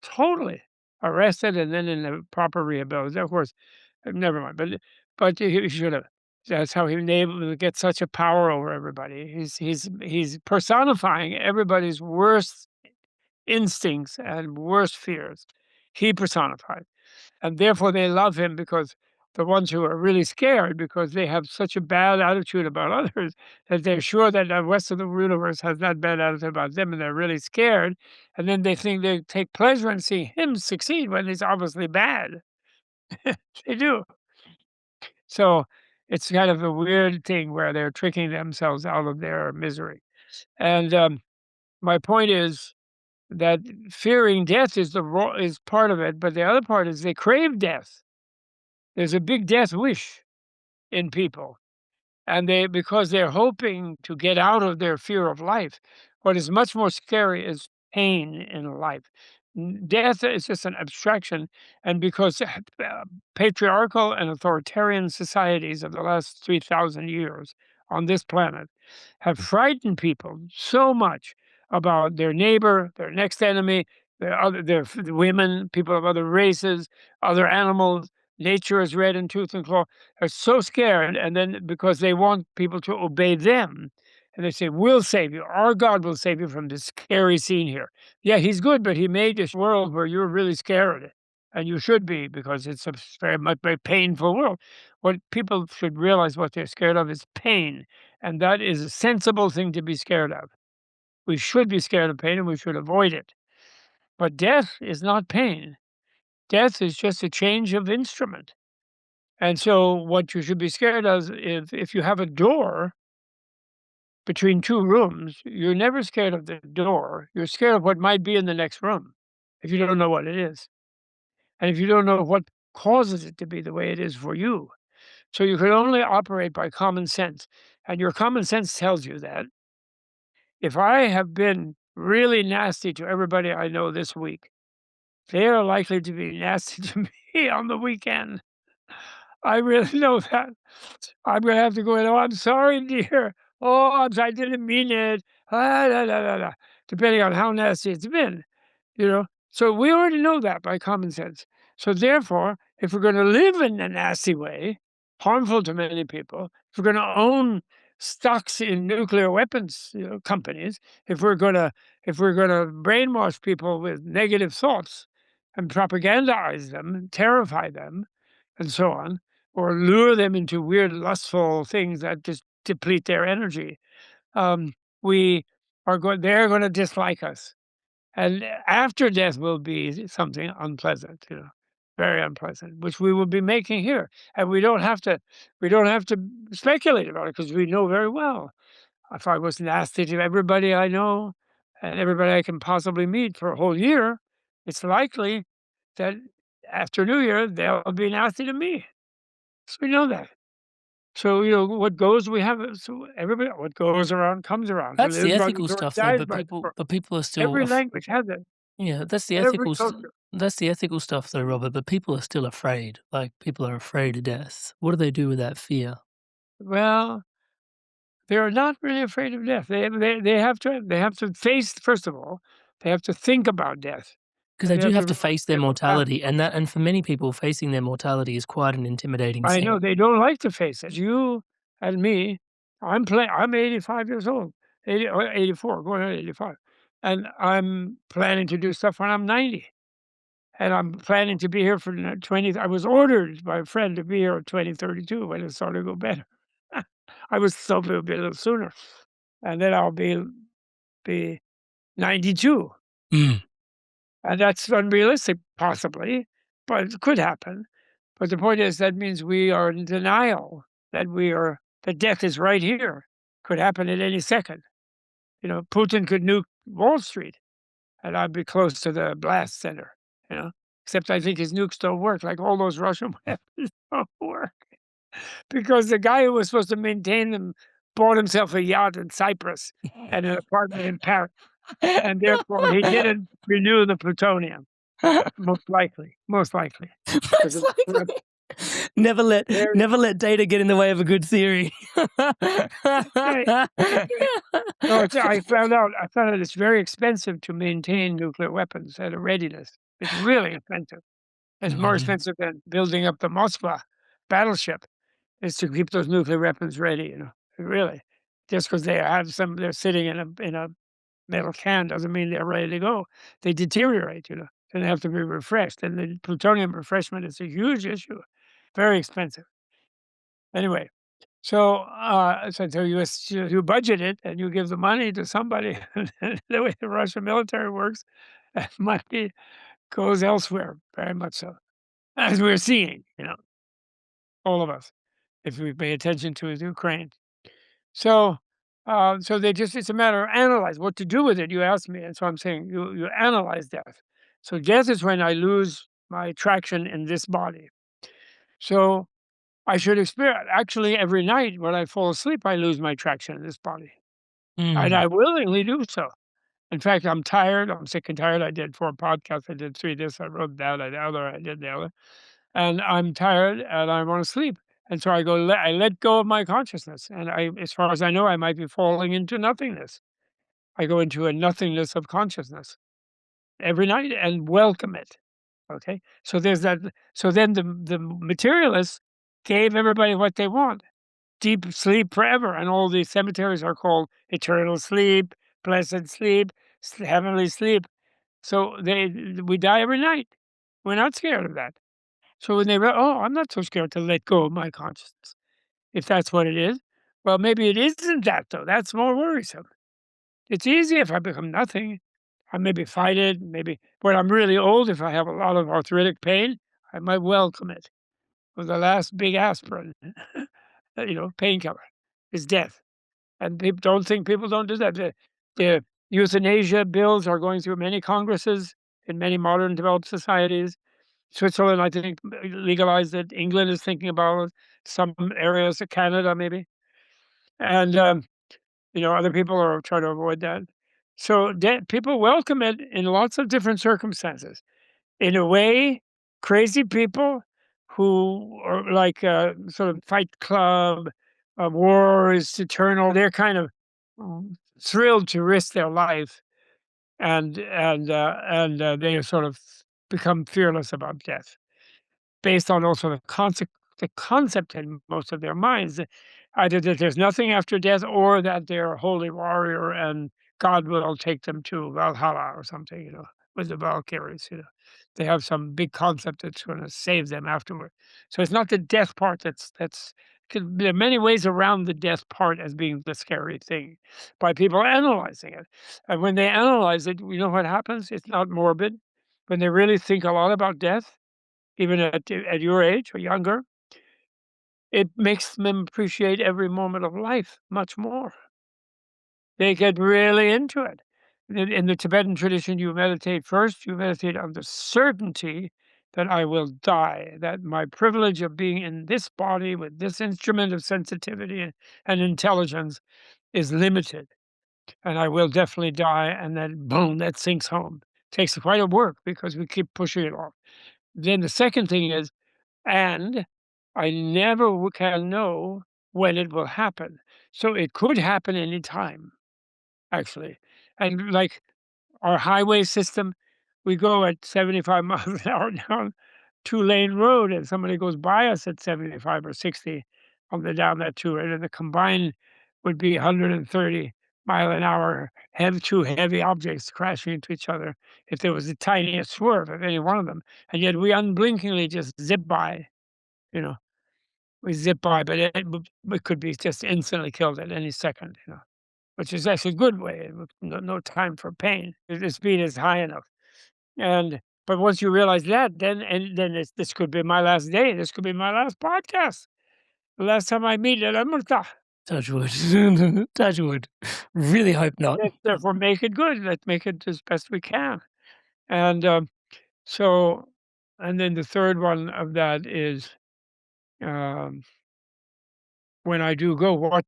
totally arrested and then in a proper rehabilitation. Of course, never mind. But he should have. That's how he was able to get such a power over everybody. He's personifying everybody's worst instincts and worst fears. He personified. And therefore they love him, because the ones who are really scared because they have such a bad attitude about others that they're sure that the rest of the universe has that bad attitude about them, and they're really scared. And then they think they take pleasure in seeing him succeed when he's obviously bad. They do. So it's kind of a weird thing where they're tricking themselves out of their misery. And my point is that fearing death is part of it, but the other part is they crave death. There's a big death wish in people, and because they're hoping to get out of their fear of life. What is much more scary is pain in life. Death is just an abstraction, and because patriarchal and authoritarian societies of the last 3,000 years on this planet have frightened people so much about their neighbor, their next enemy, their women, people of other races, other animals. Nature is red in tooth and claw. Are so scared, and then because they want people to obey them, and they say, "We'll save you. Our God will save you from this scary scene here." Yeah, he's good, but he made this world where you're really scared, and you should be, because it's a very painful world. What people should realize, what they're scared of is pain, and that is a sensible thing to be scared of. We should be scared of pain, and we should avoid it. But death is not pain. Death is just a change of instrument. And so what you should be scared of, if you have a door between two rooms, you're never scared of the door. You're scared of what might be in the next room if you don't know what it is. And if you don't know what causes it to be the way it is for you. So you can only operate by common sense. And your common sense tells you that if I have been really nasty to everybody I know this week, they are likely to be nasty to me on the weekend. I really know that. I'm gonna have to go in, "Oh, I'm sorry, dear. Oh, I didn't mean it." Ah, da, da, da, da," depending on how nasty it's been, you know? So we already know that by common sense. So therefore, if we're gonna live in a nasty way, harmful to many people, if we're gonna own stocks in nuclear weapons, companies, if we're gonna brainwash people with negative thoughts and propagandize them, terrify them, and so on, or lure them into weird lustful things that just deplete their energy, um, they're going to dislike us, and after death will be something unpleasant, very unpleasant, which we will be making here, and we don't have to speculate about it, because we know very well. If I was nasty to everybody I know and everybody I can possibly meet for a whole year, it's likely that after New Year they'll be nasty to me. So we know that. So, what goes, we have it. So everybody, what goes around comes around. Who That's the lives by the ethical sword stuff, though, dies but by the sword. people are still Every language has it. yeah, Every culture. that's the ethical stuff, though, Robert, but people are still afraid. Like, people are afraid of death. What do they do with that fear? Well, they're not really afraid of death. They have to face, first of all, they have to think about death. Because they They do have have to to realize face their they will die. mortality, and for many people, facing their mortality is quite an intimidating I thing. know they don't like to face it. You and me, I'm 85 years old, 80 or 84, going on 85, and I'm planning to do stuff when I'm 90, and I'm planning to be here for 20. I was ordered by a friend to be here at 2032 when it started to go better. I was hoping it would be a little sooner, and then I'll be 92. Mm. And that's unrealistic, possibly, but it could happen. But the point is that means we are in denial that death is right here. Could happen at any second. Putin could nuke Wall Street, and I'd be close to the blast center. Except I think his nukes don't work, like all those Russian weapons don't work, because the guy who was supposed to maintain them bought himself a yacht in Cyprus and an apartment in Paris, and therefore he didn't renew the plutonium. Most likely, because Most likely. Never let data get in the way of a good theory. No, I found out it's very expensive to maintain nuclear weapons at a readiness. It's really expensive. It's more expensive than building up the Moskva battleship is to keep those nuclear weapons ready. Really, just because they're sitting in a metal can doesn't mean they're ready to go. They deteriorate. And they have to be refreshed. And the plutonium refreshment is a huge issue, very expensive. Anyway, so you budget it and you give the money to somebody. The way the Russian military works, that money goes elsewhere, very much so, as we're seeing. All of us, if we pay attention to Ukraine. So, it's a matter of analyze what to do with it. You asked me, and so I'm saying you analyze death. So death is when I lose my traction in this body. So I should experience. Actually, every night when I fall asleep, I lose my traction in this body, and I willingly do so. In fact, I'm tired. I'm sick and tired. I did 4 podcasts. I did 3 this. I wrote that. I did the other, and I'm tired and I want to sleep. And so I let go of my consciousness, and as far as I know, I might be falling into nothingness. I go into a nothingness of consciousness every night and welcome it. Okay, so there's that. So then the materialists gave everybody what they want: deep sleep forever, and all these cemeteries are called eternal sleep, blessed sleep, heavenly sleep. So we die every night. We're not scared of that. So when I'm not so scared to let go of my consciousness, if that's what it is. Well, maybe it isn't that, though. That's more worrisome. It's easy if I become nothing. I maybe fight it. Maybe when I'm really old, if I have a lot of arthritic pain, I might welcome it with the last big aspirin, painkiller is death. And people don't do that. The euthanasia bills are going through many congresses in many modern developed societies. Switzerland, I think, legalized it. England is thinking about it. Some areas of Canada, maybe. And, other people are trying to avoid that. So people welcome it in lots of different circumstances. In a way, crazy people who are like sort of Fight Club, war is eternal, they're kind of thrilled to risk their life, and they sort of become fearless about death, based on also the concept in most of their minds, either that there's nothing after death or that they're a holy warrior and God will take them to Valhalla or something, with the Valkyries. They have some big concept that's going to save them afterward. So it's not the death part that's 'cause there are many ways around the death part as being the scary thing by people analyzing it. And when they analyze it, you know what happens? It's not morbid. When they really think a lot about death, even at your age or younger, it makes them appreciate every moment of life much more. They get really into it. In the Tibetan tradition, you meditate first, you meditate on the certainty that I will die, that my privilege of being in this body with this instrument of sensitivity and intelligence is limited, and I will definitely die, and then boom, that sinks home. Takes quite a work because we keep pushing it off. Then the second thing is, and I never can know when it will happen. So it could happen anytime, actually. And like our highway system, we go at 75 miles an hour down two-lane road, and somebody goes by us at 75 or 60 on the down that two, and the combined would be 130 mile an hour, have two heavy objects crashing into each other if there was the tiniest swerve of any one of them. And yet we unblinkingly just zip by, you know. We zip by, but it could be just instantly killed at any second, which is actually a good way, with no time for pain. The speed is high enough. But once you realize that, then this could be my last day. This could be my last podcast. The last time I meet Amrita. Touch wood. Touch wood. Really hope not. Let's therefore make it good. Let's make it as best we can. And and then the third one of that is, when I do go,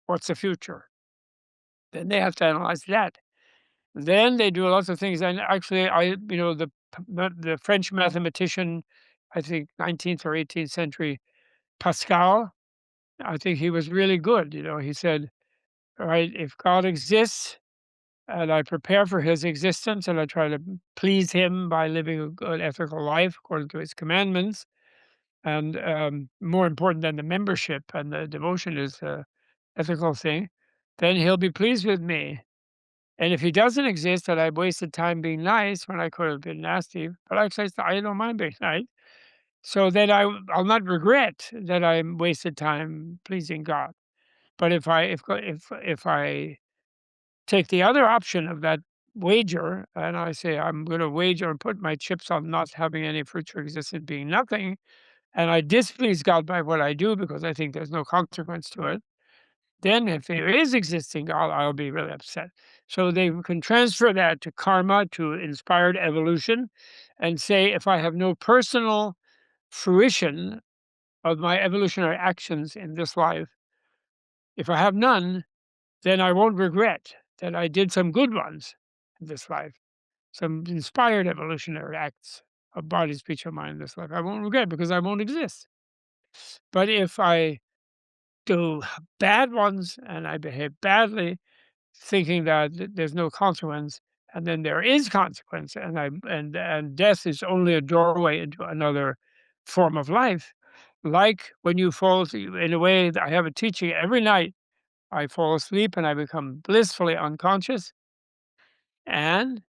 what's the future? Then they have to analyze that. Then they do lots of things. And actually, the French mathematician, I think 19th or 18th century, Pascal, I think he was really good. He said, all right, if God exists and I prepare for his existence and I try to please him by living a good ethical life according to his commandments, and more important than the membership and the devotion is the ethical thing, then he'll be pleased with me. And if he doesn't exist and I wasted time being nice when I could have been nasty, but actually I don't mind being nice, so then I'll not regret that I wasted time pleasing God. But if I take the other option of that wager and I say I'm going to wager and put my chips on not having any future existence being nothing, and I displease God by what I do because I think there's no consequence to it, then if there is existing God, I'll be really upset. So they can transfer that to karma, to inspired evolution, and say if I have no personal fruition of my evolutionary actions in this life, if I have none, then I won't regret that I did some good ones in this life, some inspired evolutionary acts of body, speech, or mind in this life. I won't regret because I won't exist. But if I do bad ones and I behave badly, thinking that there's no consequence, and then there is consequence, and death is only a doorway into another form of life. Like when you fall asleep, in a way, I have a teaching every night. I fall asleep and I become blissfully unconscious, and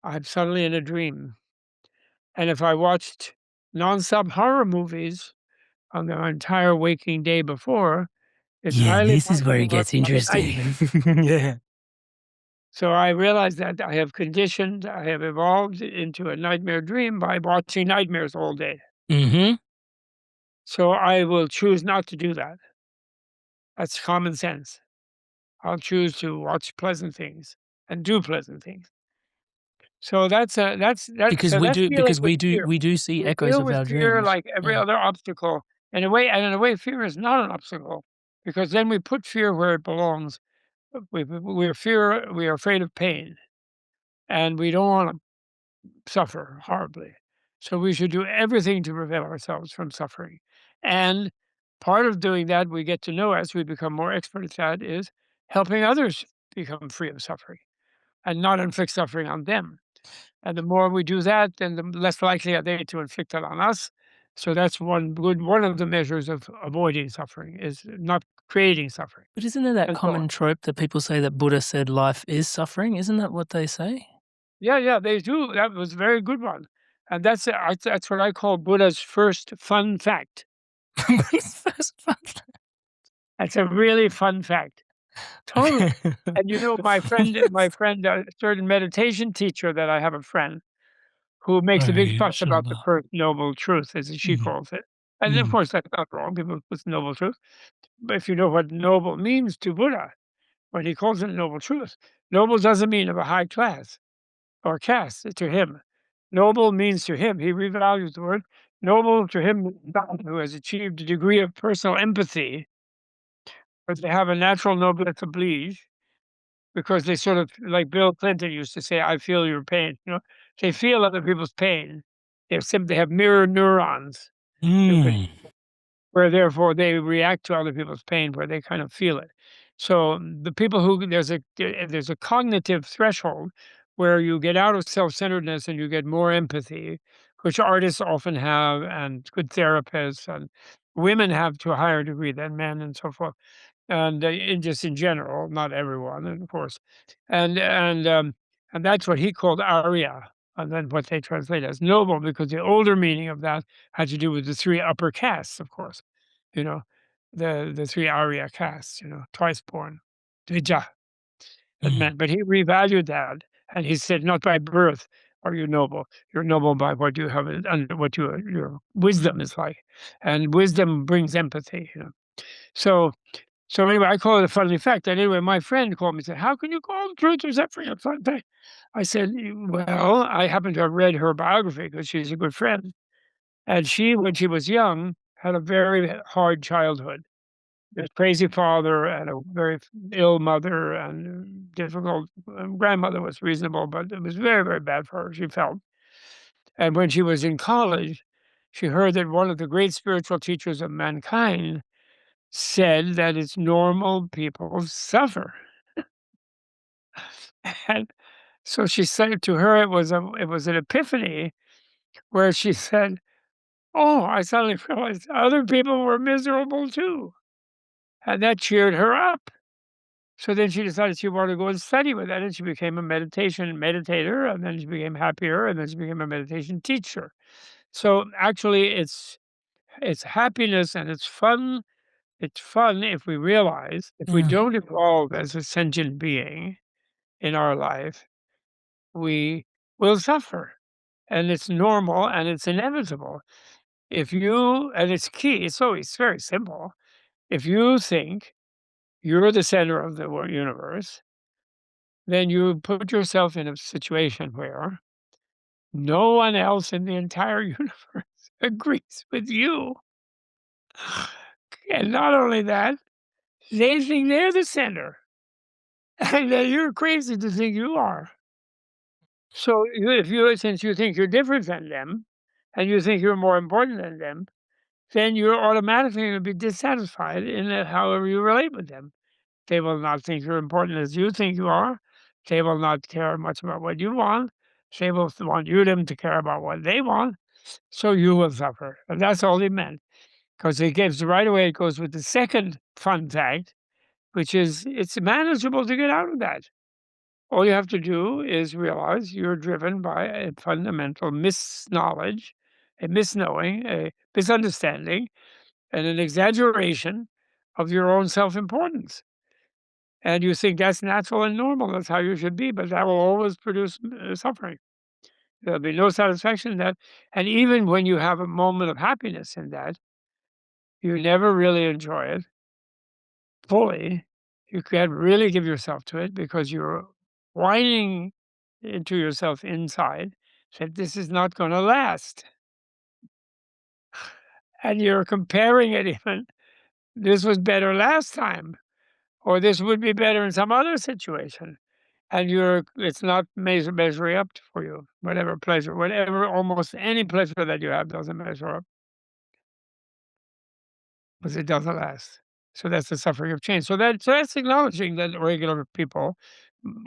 I'm suddenly in a dream. And if I watched nonstop horror movies on the entire waking day before, it's Yeah, highly this is where possible it that gets by night. interesting. Yeah. So I realized that I have evolved into a nightmare dream by watching nightmares all day. Mm-hmm. So I will choose not to do that. That's common sense. I'll choose to watch pleasant things and do pleasant things. So Because dealing with fear. we do see We echoes deal of with our fear dreams. like every Yeah. other obstacle. In a way, fear is not an obstacle because then we put fear where it belongs. We are afraid of pain, and we don't want to suffer horribly. So we should do everything to prevent ourselves from suffering. And part of doing that, we get to know as we become more expert at that, is helping others become free of suffering and not inflict suffering on them. And the more we do that, then the less likely are they to inflict it on us. So that's one of the measures of avoiding suffering is not creating suffering, But isn't there that and so on. common trope that people say that Buddha said life is suffering? Isn't that what they say? Yeah, they do. That was a very good one. And that's what I call Buddha's first fun fact. First fun. That's a really fun fact. Totally. And a certain meditation teacher that I have a friend who makes a big fuss about the first noble truth, as she Mhm. calls it. And of Mhm. course, that's not wrong. People with noble truth. But if you know what noble means to Buddha, when he calls it noble truth, noble doesn't mean of a high class or caste to him. Noble means to him, he revalues the word, noble to him is one who has achieved a degree of personal empathy, but they have a natural noblesse oblige, because they sort of, like Bill Clinton used to say, I feel your pain. They feel other people's pain. They have mirror neurons who could, Mm. where therefore they react to other people's pain, where they kind of feel it. So the people who there's a cognitive threshold where you get out of self-centeredness and you get more empathy, which artists often have, and good therapists, and women have to a higher degree than men, and so forth. And just in general, not everyone, and of course, and and um, and that's what he called Arya, and then what they translate as noble, because the older meaning of that had to do with the three upper castes, of course, you know, the three Arya castes, twice born, Dvija, that Mm. meant. But he revalued that, and he said, not by birth are you noble. You're noble by what you have and what your wisdom is like, and wisdom brings empathy. So so anyway, I call it a fun fact. And anyway, my friend called me and said, "How can you call the truth or suffering a fun fact?" I said, "Well, I happen to have read her biography because she's a good friend. And she, when she was young, had a very hard childhood. A crazy father and a very ill mother and difficult grandmother was reasonable, but it was very, very bad for her, she felt. And when she was in college, she heard that one of the great spiritual teachers of mankind said that it's normal people suffer." And so she said, to her, it was an epiphany where she said, "Oh, I suddenly realized other people were miserable too." And that cheered her up. So then she decided she wanted to go and study with that, and she became a meditation meditator, and then she became happier, and then she became a meditation teacher. So actually, it's happiness and it's fun. It's fun if we realize if we Yeah. don't evolve as a sentient being in our life, we will suffer. And it's normal and it's inevitable. And it's key, it's very simple. If you think you're the center of the universe, then you put yourself in a situation where no one else in the entire universe agrees with you. And not only that, they think they're the center and that you're crazy to think you are. So since you think you're different than them and you think you're more important than them, then you're automatically going to be dissatisfied in however you relate with them. They will not think you're important as you think you are. They will not care much about what you want. They will want them to care about what they want. So you will suffer. And that's all he meant. Because it gives right away, it goes with the second fun fact, which is it's manageable to get out of that. All you have to do is realize you're driven by a fundamental misknowledge, a misknowing, a misunderstanding, and an exaggeration of your own self-importance. And you think that's natural and normal, that's how you should be, but that will always produce suffering. There'll be no satisfaction in that. And even when you have a moment of happiness in that, you never really enjoy it fully. You can't really give yourself to it because you're whining into yourself inside that this is not going to last. And you're comparing it even. This was better last time, or this would be better in some other situation. And it's not measuring up for you, whatever pleasure, whatever, almost any pleasure that you have doesn't measure up because it doesn't last. So that's the suffering of change. So that's acknowledging that regular people,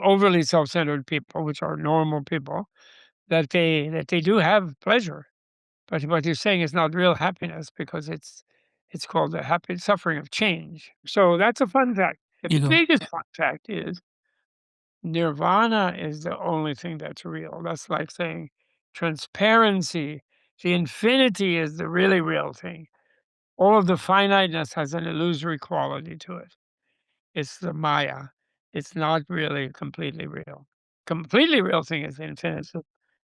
overly self-centered people, which are normal people, that they do have pleasure. But what you're saying is not real happiness because it's called the happy suffering of change. So that's a fun fact. The You go. biggest fun fact is nirvana is the only thing that's real. That's like saying transparency, the infinity is the really real thing. All of the finiteness has an illusory quality to it. It's the Maya. It's not really completely real. Completely real thing is the infinity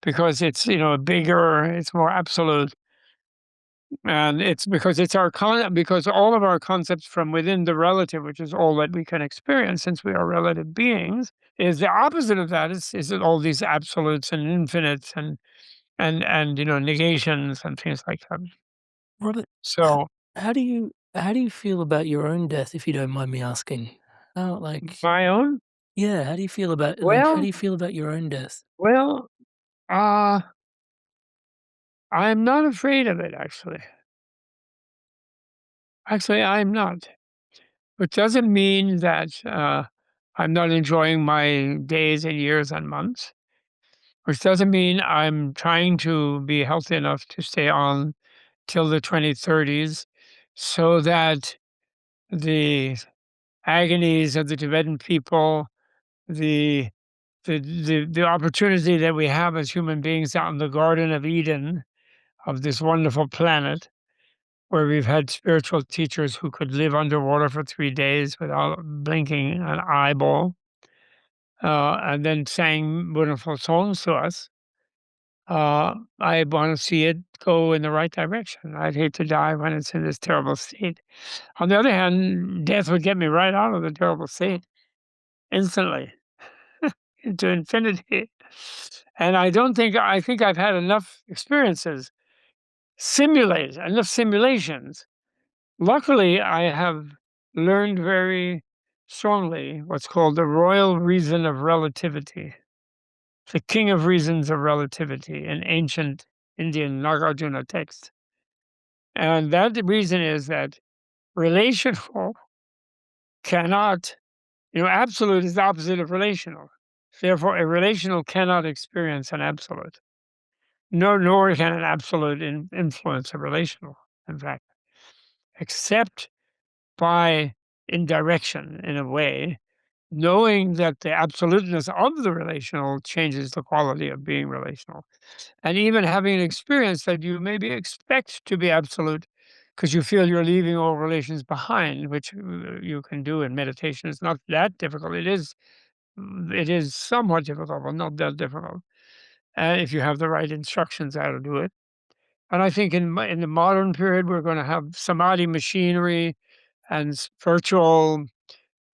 because it's bigger, it's more absolute, and it's because because all of our concepts from within the relative, which is all that we can experience since we are relative beings, is the opposite of that. Is that all these absolutes and infinites and negations and things like that. Robert, h So how do you feel about your own death, if you don't mind me asking? my own, Yeah, how do you feel about how well, do you feel about your own death? well, uh, I'm not afraid of it actually. Actually, I'm not. Which doesn't mean that I'm not enjoying my days and years and months. which doesn't mean I'm trying to be healthy enough to stay on till the 2030s so that the agonies of the Tibetan people, the the opportunity that we have as human beings out in the Garden of Eden of this wonderful planet, where we've had spiritual teachers who could live underwater for 3 days without blinking an eyeball, and then sang wonderful songs to us. I want to see it go in the right direction. I'd hate to die when it's in this terrible state. On the other hand, death would get me right out of the terrible state instantly into infinity. And I think I've had enough experiences, enough simulations. Luckily, I have learned very strongly what's called the royal reason of relativity, the king of reasons of relativity, an ancient Indian Nagarjuna text. And that reason is that relational cannot, absolute is the opposite of relational. Therefore, a relational cannot experience an absolute. Nor can an absolute influence a relational, in fact, except by indirection, in a way, knowing that the absoluteness of the relational changes the quality of being relational. And even having an experience that you maybe expect to be absolute because you feel you're leaving all relations behind, which you can do in meditation. It's not that difficult. It is somewhat difficult, but not that difficult. If you have the right instructions how to do it. And I think in the modern period, we're going to have samadhi machinery and virtual,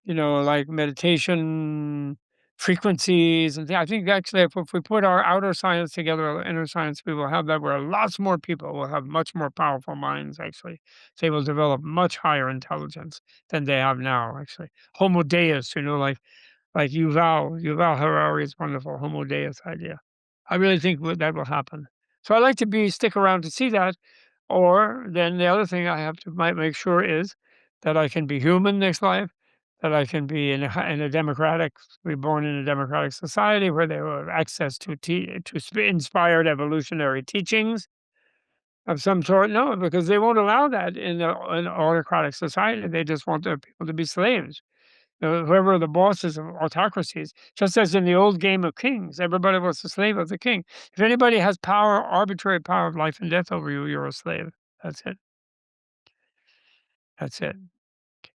like meditation frequencies and I think actually if we put our outer science together, our inner science, we will have that where lots more people will have much more powerful minds. Actually, they will develop much higher intelligence than they have now. Actually, Homo Deus, like Yuval Harari's wonderful Homo Deus idea. I really think that will happen. So I like to stick around to see that. Or then the other thing I have to might make sure is that I can be human next life, that I can be be born in a democratic society where they have access to inspired evolutionary teachings of some sort. No, because they won't allow that in an autocratic society. They just want their people to be slaves. Whoever are the bosses of autocracies, just as in the old game of kings, everybody was a slave of the king. If anybody has power, arbitrary power of life and death over you, you're a slave. That's it. That's it.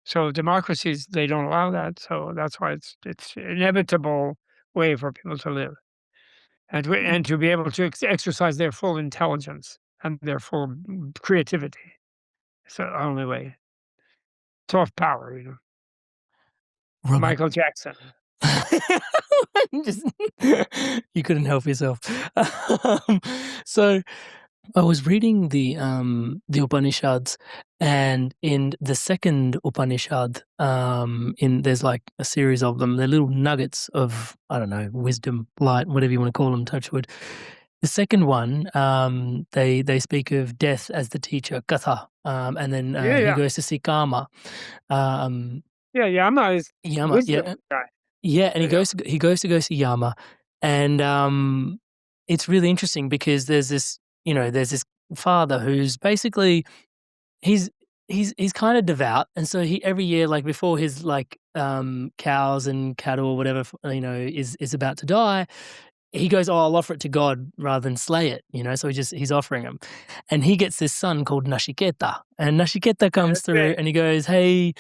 So democracies, they don't allow that. So that's why it's inevitable way for people to live and to be able to exercise their full intelligence and their full creativity. It's the only way. Soft power, Robert. Michael Jackson. Just, you couldn't help yourself. So I was reading the Upanishads, and in the second Upanishad, there's like a series of them. They're little nuggets of, I don't know, wisdom, light, whatever you want to call them, touchwood. The second one, they speak of death as the teacher, Katha, and then he goes to see Karma. Yama is Yama, wisdom guy. Yeah, and he goes to go see Yama, and it's really interesting because there's this father who's basically he's kind of devout, and so he every year, like before his cows and cattle or whatever is about to die, he goes, "Oh, I'll offer it to God rather than slay it," So he's offering him, and he gets this son called Nashiketa, and Nashiketa comes through, and he goes, "Hey,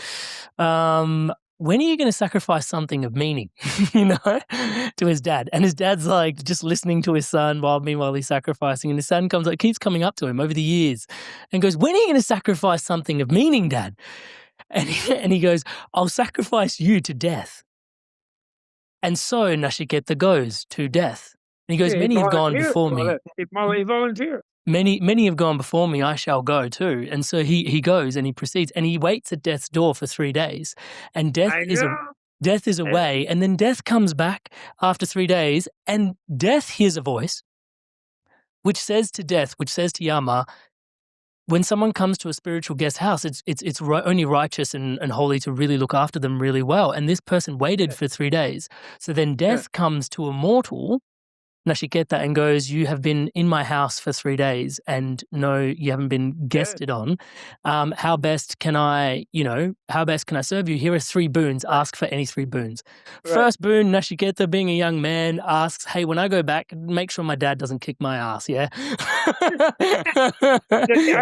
when are you going to sacrifice something of meaning, to his dad?" And his dad's like just listening to his son meanwhile he's sacrificing, and his son keeps coming up to him over the years, and goes, "When are you going to sacrifice something of meaning, Dad?" And he goes, "I'll sacrifice you to death." And so Nashiketa goes to death. And he goes, "Many have gone before me." He volunteered. Many have gone before me, I shall go too. And so he goes and he proceeds, and he waits at death's door for 3 days. And death is away, and then death comes back after 3 days, and death hears a voice which says to Yama, when someone comes to a spiritual guest house, it's only righteous and holy to really look after them really well. And this person waited for 3 days. So then death comes to a mortal Nachiketa and goes, you have been in my house for 3 days and no, you haven't been guested on. How best can I serve you? Here are 3 boons. Ask for any 3 boons. Right. First boon, Nachiketa, being a young man, asks, hey, when I go back, make sure my dad doesn't kick my ass, yeah? I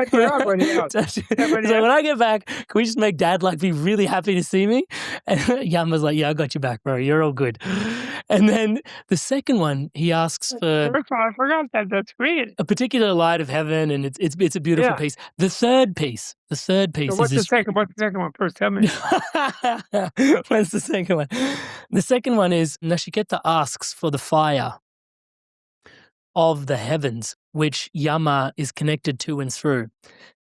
forgot what he asked. So when I get back, can we just make dad be really happy to see me? And Yama's like, yeah, I got you back, bro. You're all good. And then the second one, he asks for First of all, I forgot that. That's great. a particular light of heaven, and it's a beautiful piece. The third piece So what's the second? What's the second one? First, tell me. What's the second one? The second one is Nachiketa asks for the fire of the heavens, which Yama is connected to and through.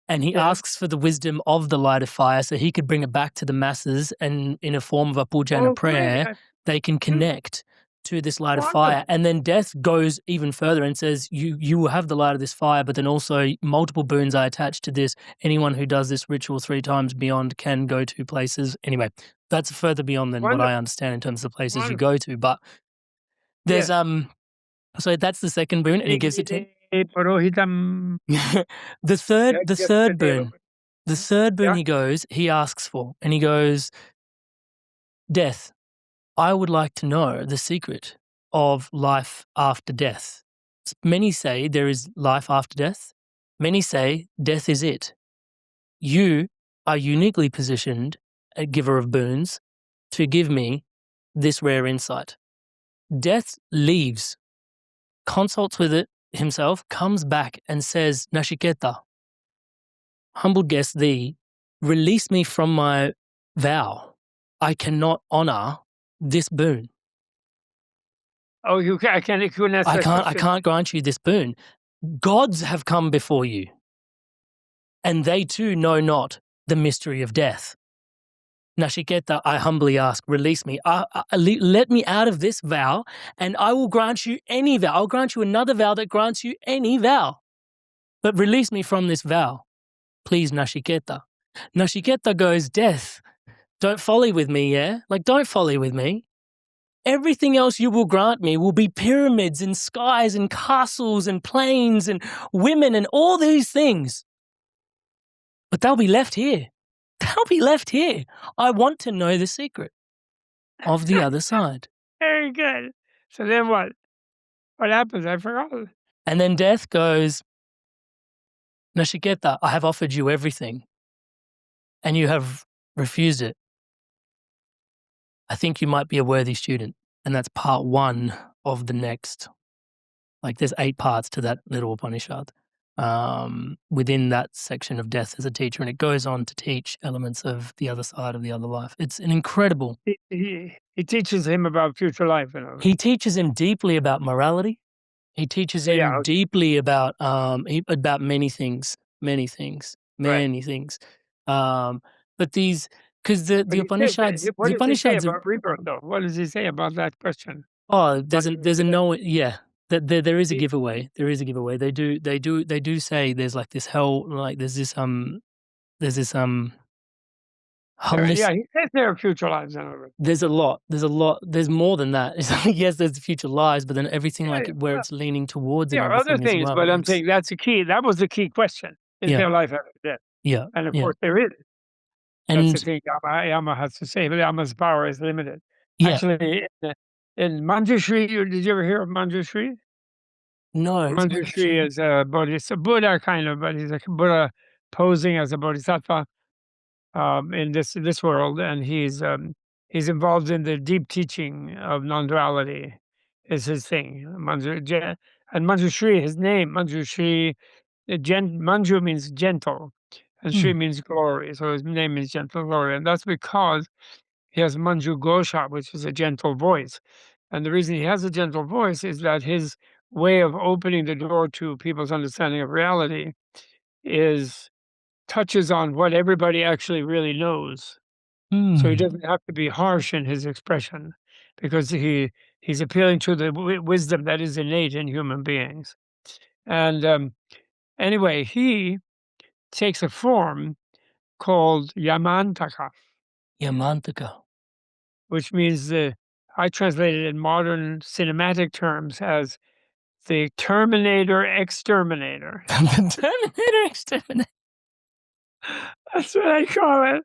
And he asks for the wisdom of the light of fire so he could bring it back to the masses, and in a form of a puja and a prayer, they can connect to this light of fire. And then Death goes even further and says, you will have the light of this fire, but then also multiple boons I attach to this. Anyone who does this ritual 3 times beyond can go to places. Anyway, that's further beyond than what I understand in terms of places you go to. But there's so that's the second boon, and he gives it to the third boon. The third boon he asks for, and he goes, Death, I would like to know the secret of life after death. Many say there is life after death. Many say death is it. You are uniquely positioned, a giver of boons, to give me this rare insight. Death leaves, consults with it himself, comes back and says, Nachiketa, humble guest thee, release me from my vow. I cannot honor this boon. Oh, I can't grant you this boon. Gods have come before you, and they too know not the mystery of death. Nachiketa, I humbly ask, release me. Let me out of this vow, and I will grant you any vow. I'll grant you another vow that grants you any vow. But release me from this vow. Please, Nachiketa. Nachiketa goes, Death, don't folly with me, yeah? Don't folly with me. Everything else you will grant me will be pyramids and skies and castles and plains and women and all these things. But they'll be left here. They'll be left here. I want to know the secret of the other side. Very good. So then what? What happens? I forgot. And then Death goes, Nachiketa, I have offered you everything, and you have refused it. I think you might be a worthy student. And that's part 1 of the next. There's 8 parts to that little Upanishad. Within that section of Death as a teacher, and it goes on to teach elements of the other side of the other life. It's an incredible. He teaches him about future life. He teaches him deeply about morality. He teaches him deeply about many things. But these, because the Upanishads, what does he say about rebirth, though? What does he say about that question? Oh, there's a no, yeah. There is a giveaway. There is a giveaway. They do say there's this hell, there's this yeah, he says there are future lives. There's a lot. There's more than that. Yes, there's future lives, but then everything where it's leaning towards. There are other things, but I'm saying that's the key. That was the key question: is there life after death? Yeah, and of course there is. That's the thing Yama has to say, but Yama's power is limited. Yeah. Actually, in Manjushri, did you ever hear of Manjushri? No. Manjushri is a Buddha kind of, but he's a Buddha posing as a bodhisattva in this world, and he's involved in the deep teaching of non-duality. Is his thing. And Manjushri, his name Manjushri, Manju means gentle, and Shri means glory. So his name is Gentle Glory, and that's because he has Manju Gosha, which is a gentle voice. And the reason he has a gentle voice is that his way of opening the door to people's understanding of reality touches on what everybody actually really knows. So he doesn't have to be harsh in his expression, because he's appealing to the wisdom that is innate in human beings. And anyway, he takes a form called Yamantaka. Yamantaka. Which means I translate it in modern cinematic terms as the Terminator Exterminator. Terminator Exterminator. That's what I call it.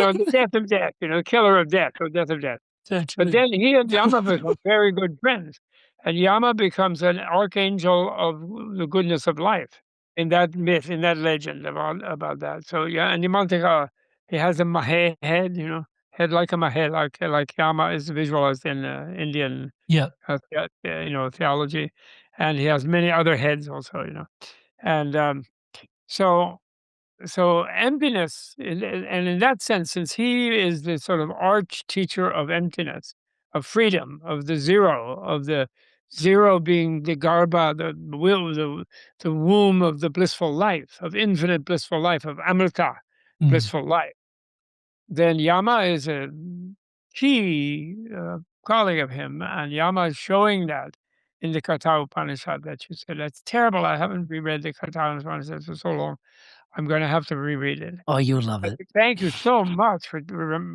Or the death of death, killer of death, or death of death. But then he and Yama become very good friends. And Yama becomes an archangel of the goodness of life in that myth, in that legend about that. So yeah, and Yamantaka, he has a mahe head, head like a mahe, like Yama is visualized in Indian Yeah. theology. And he has many other heads also, And so emptiness, and in that sense, since he is the sort of arch teacher of emptiness, of freedom, of the zero being the garba, the will, the womb of the blissful life, of infinite blissful life, of amrita, blissful life, then Yama is a key colleague of him, and Yama is showing that in the Katha Upanishad that you said. That's terrible. I haven't reread the Katha Upanishad for so long. I'm going to have to reread it. Oh, you'll love it. Thank you so much for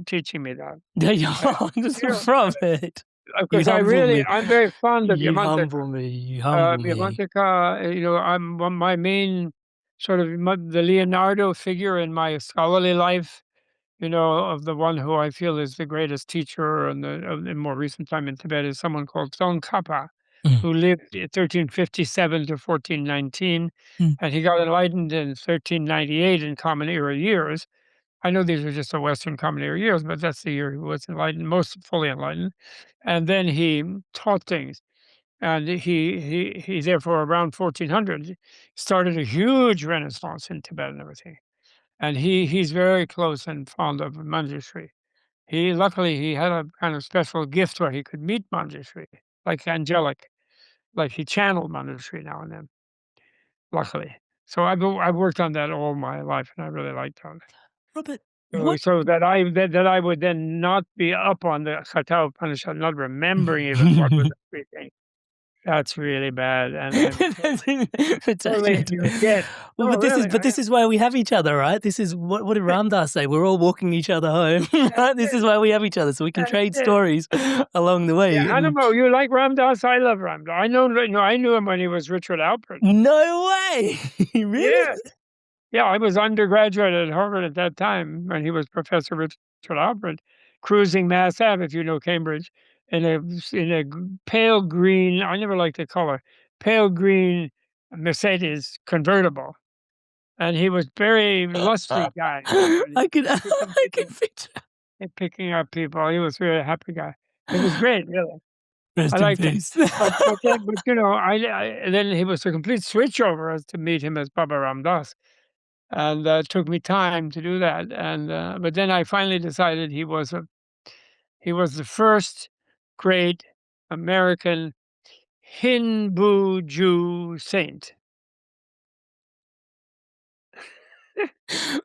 teaching me that. Yeah, just from it. Because I'm very fond of You Yamantaka. humble me. You humble me. Yamantaka, I'm my main sort of the Leonardo figure in my scholarly life. Of the one who I feel is the greatest teacher in more recent time in Tibet is someone called Tsongkhapa, who lived 1357 to 1419, and he got enlightened in 1398 in Common Era years. I know these are just the Western Common Era years, but that's the year he was enlightened, most fully enlightened. And then he taught things, and he therefore around 1400 started a huge renaissance in Tibet and everything. And he's very close and fond of Manjushri. Luckily he had a kind of special gift where he could meet Manjushri, like angelic, like he channeled Manjushri now and then. Luckily, so I've worked on that all my life, and I really liked that. Robert, so that I would then not be up on the Katha Upanishad, not remembering even what was everything. That's really bad, and totally forget. Well, this is why we have each other, right? This is what did Ram Dass say? We're all walking each other home. Right? This is why we have each other, so we can trade stories along the way. Yeah, I don't know. You like Ram Dass? I love Ram Dass. I knew him when he was Richard Alpert. No way! Really? Yeah, I was undergraduate at Harvard at that time when he was Professor Richard Alpert, cruising Mass Ave, if you know Cambridge, in a pale green. I never liked the color. Pale green Mercedes convertible, and he was very lusty guy. I can picture picking up people. He was really a happy guy. It was great, really. Rest I in liked peace. him. But then he was a complete switchover as to meet him as Baba Ram Dass. And it took me time to do that. And but then I finally decided he was the first great American Hindu Jew saint.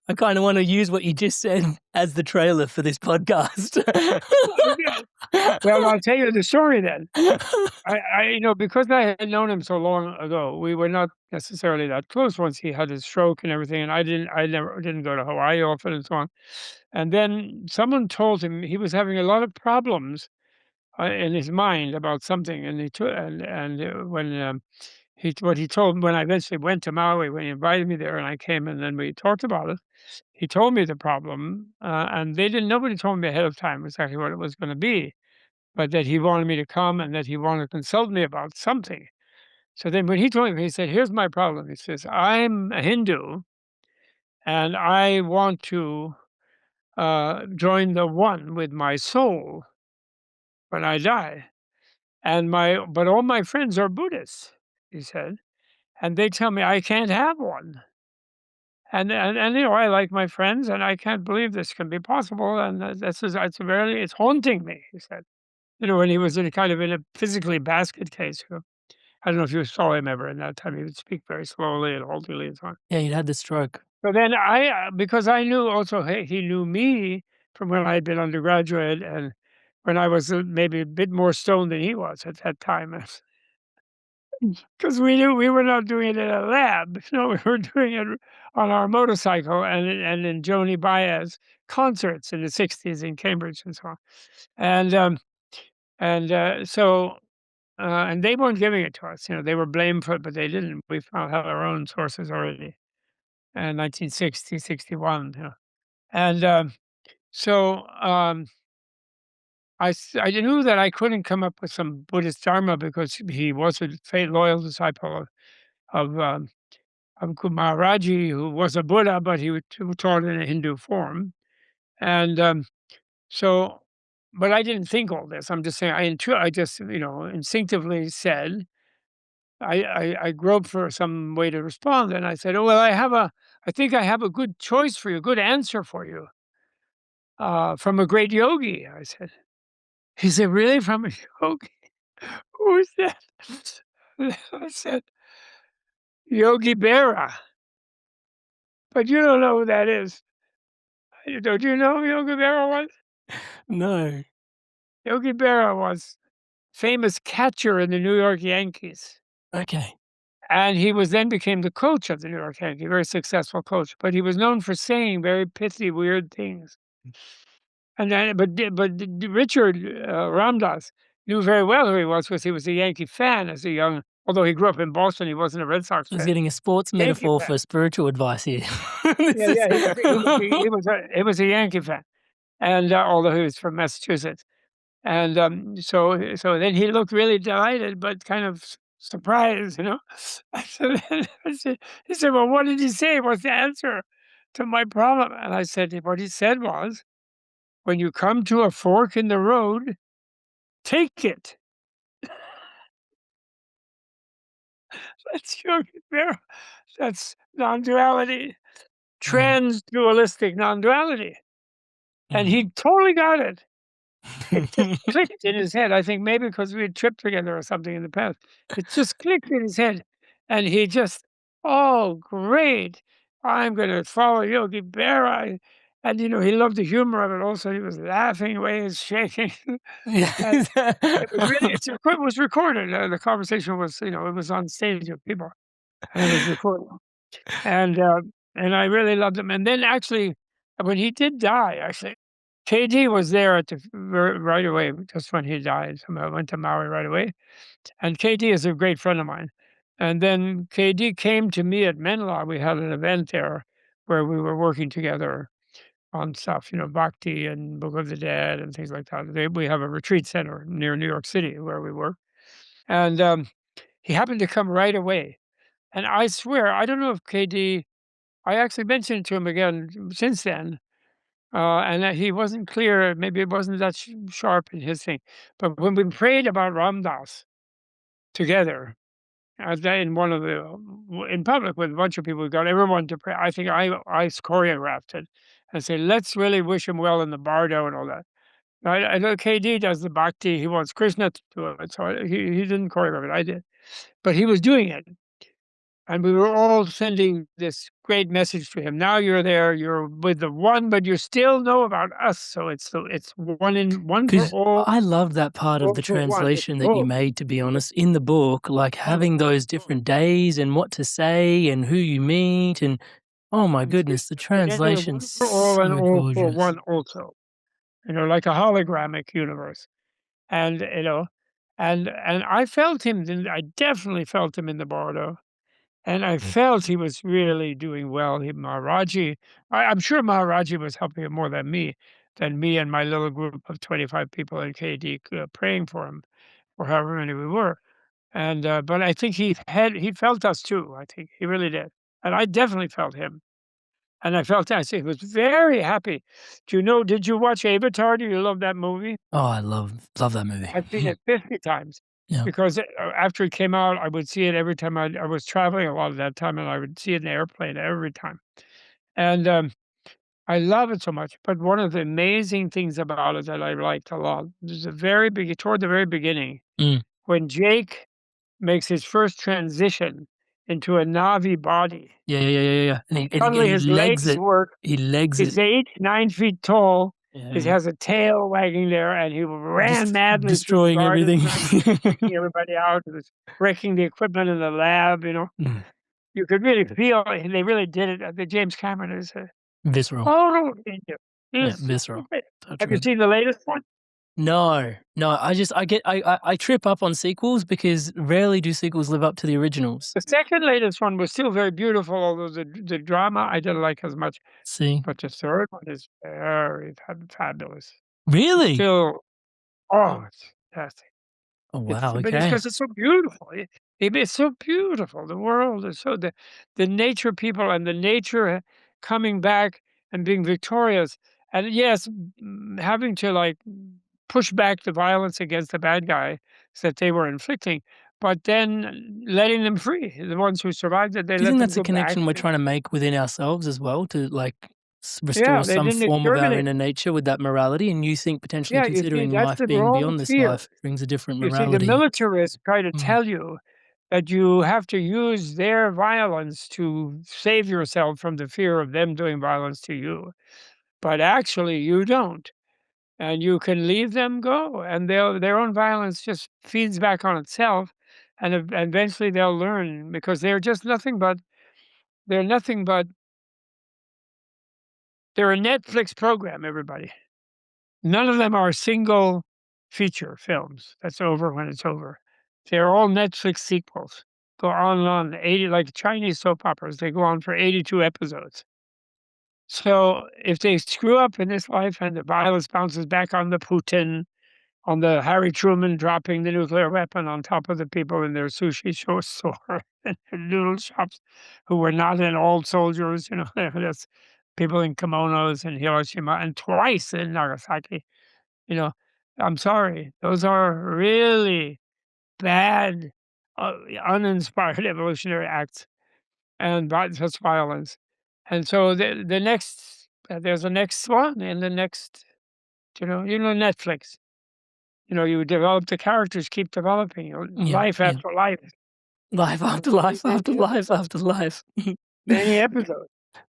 I kind of want to use what you just said as the trailer for this podcast. Well, I'll tell you the story then. Because I had known him so long ago, we were not necessarily that close once he had his stroke and everything, and I didn't go to Hawaii often and so on. And then someone told him he was having a lot of problems in his mind about something, and what he told when I eventually went to Maui, when he invited me there, and I came, and then we talked about it. He told me the problem, and nobody told me ahead of time exactly what it was going to be, but that he wanted me to come and that he wanted to consult me about something. So then when he told me, he said, "Here's my problem." He says, "I'm a Hindu, and I want to join the one with my soul when I die. But all my friends are Buddhists," he said, "and they tell me I can't have one. And I like my friends, and I can't believe this can be possible. And it's haunting me," he said. When he was in a physically basket case. I don't know if you saw him ever in that time. He would speak very slowly and haltingly and so on. Yeah, he'd had the stroke. So then because I knew also he knew me from when I had been undergraduate and when I was maybe a bit more stoned than he was at that time. Because we knew we were not doing it in a lab. We were doing it on our motorcycle and in Joni Baez concerts in the 60s in Cambridge and so on. And so and they weren't giving it to us. They were blamed for it, but they didn't. We found had our own sources already in 1960, 61. And so I knew that I couldn't come up with some Buddhist Dharma because he was a loyal disciple of Maharaji, who was a Buddha, but he was taught in a Hindu form. And so, but I didn't think all this. I'm just saying, I just, instinctively said, I groped for some way to respond. And I said, oh, well, I think I have a good choice for you, a good answer for you, from a great yogi, I said. He said, really, from a yogi? Who is that? I said, Yogi Berra. But you don't know who that is. Don't you know who Yogi Berra was? No. Yogi Berra was famous catcher in the New York Yankees. Okay. And he became the coach of the New York Yankees, very successful coach. But he was known for saying very pithy, weird things. And then, but Richard Ramdas knew very well who he was because he was a Yankee fan as a young. Although he grew up in Boston, he wasn't a Red Sox I was fan. getting a sports Yankee metaphor fan. for spiritual advice here. Yeah, he was a Yankee fan, and although he was from Massachusetts, and so then he looked really delighted, but kind of surprised, So then he said, "Well, what did he say? What's the answer to my problem?" And I said, "What he said was, when you come to a fork in the road, take it." That's Yogi Berra. That's non-duality, trans-dualistic non-duality. And he totally got it. It just clicked in his head. I think maybe because we had tripped together or something in the past. It just clicked in his head. And he just, oh, great. I'm going to follow Yogi Berra. And, he loved the humor of it also. He was laughing away, his shaking. And it was really, it was recorded. The conversation was, it was on stage of people. And it was recorded. And I really loved him. And then actually, when he did die, KD was there at right away, just when he died. So I went to Maui right away. And KD is a great friend of mine. And then KD came to me at Menla. We had an event there where we were working together on stuff, Bhakti and Book of the Dead and things like that. We have a retreat center near New York City where we work. And he happened to come right away. And I swear, I don't know if KD, I actually mentioned it to him again since then, and that he wasn't clear. Maybe it wasn't that sharp in his thing. But when we prayed about Ramdas together, in one of in public with a bunch of people, we got everyone to pray. I think I choreographed it and said, let's really wish him well in the Bardo and all that. I know KD does the bhakti. He wants Krishna to do it, so he didn't choreograph it. I did, but he was doing it. And we were all sending this great message to him. Now you're there, you're with the one, but you still know about us. So it's one for all. I love that part of All the for one. It's translation that you both. made, to be honest, in the book, like having those different days and what to say and who you meet. And oh my goodness, the translation's one for all and so all for gorgeous. one also. Like a hologramic universe. And and I felt him. I definitely felt him in the Bardo. And I felt he was really doing well. Maharaji, I'm sure Maharaji was helping him more than me and my little group of 25 people in KD praying for him, or however many we were. And but I think he felt us too. I think he really did, and I definitely felt him. And I felt he was very happy. Did you watch Avatar? Do you love that movie? Oh, I love that movie. I've seen it 50 times. Yeah. Because after it came out, I would see it every time I was traveling a lot of that time, and I would see it in the airplane every time. And I love it so much. But one of the amazing things about it that I liked a lot is toward the very beginning, when Jake makes his first transition into a Navi body. Yeah. And Suddenly his legs legs it. work. He legs He's it. 9 feet tall. Yeah. He has a tail wagging there, and he ran madly, destroying everything, taking everybody out. He was wrecking the equipment in the lab. You could really feel they really did it. The James Cameron is visceral. total. Yeah, visceral. Have you seen the latest one? No, no. I trip up on sequels because rarely do sequels live up to the originals. The second latest one was still very beautiful, although the drama I didn't like as much. See, But the third one is very fabulous. It's really? still, oh, it's fantastic. Oh It's wow. but it's Okay. because it's so beautiful. It's so beautiful. The world is so the nature people and the nature coming back and being victorious. And yes, having to like push back the violence against the bad guy that they were inflicting, but then letting them free. The ones who survived it, they Do you let think them that's a go back. connection we're trying to make within ourselves as well to like restore Yeah, they some didn't form of our exterminate. inner nature with that morality? And you think potentially Yeah, you see, considering that's life the being wrong beyond this fear. life brings a different You see, the morality? militarists try to Mm. tell you that you have to use their violence to save yourself from the fear of them doing violence to you. But actually, you don't. And you can leave them go, and their own violence just feeds back on itself. And eventually they'll learn because they're just they're nothing but, they're a Netflix program, everybody. None of them are single feature films that's over when it's over. They're all Netflix sequels. Go on and on, 80 like Chinese soap operas, they go on for 82 episodes. So, if they screw up in this life and the violence bounces back on the Putin, on the Harry Truman dropping the nuclear weapon on top of the people in their sushi store and their noodle shops who were not in old soldiers, that's people in kimonos in Hiroshima and twice in Nagasaki. You know, I'm sorry, those are really bad, uninspired evolutionary acts and such violence. And so the next, there's a next one and the next, Netflix. You develop the characters, keep developing, Yeah, life yeah. after life. Life after Many, life after many life episodes. after life. Many episodes,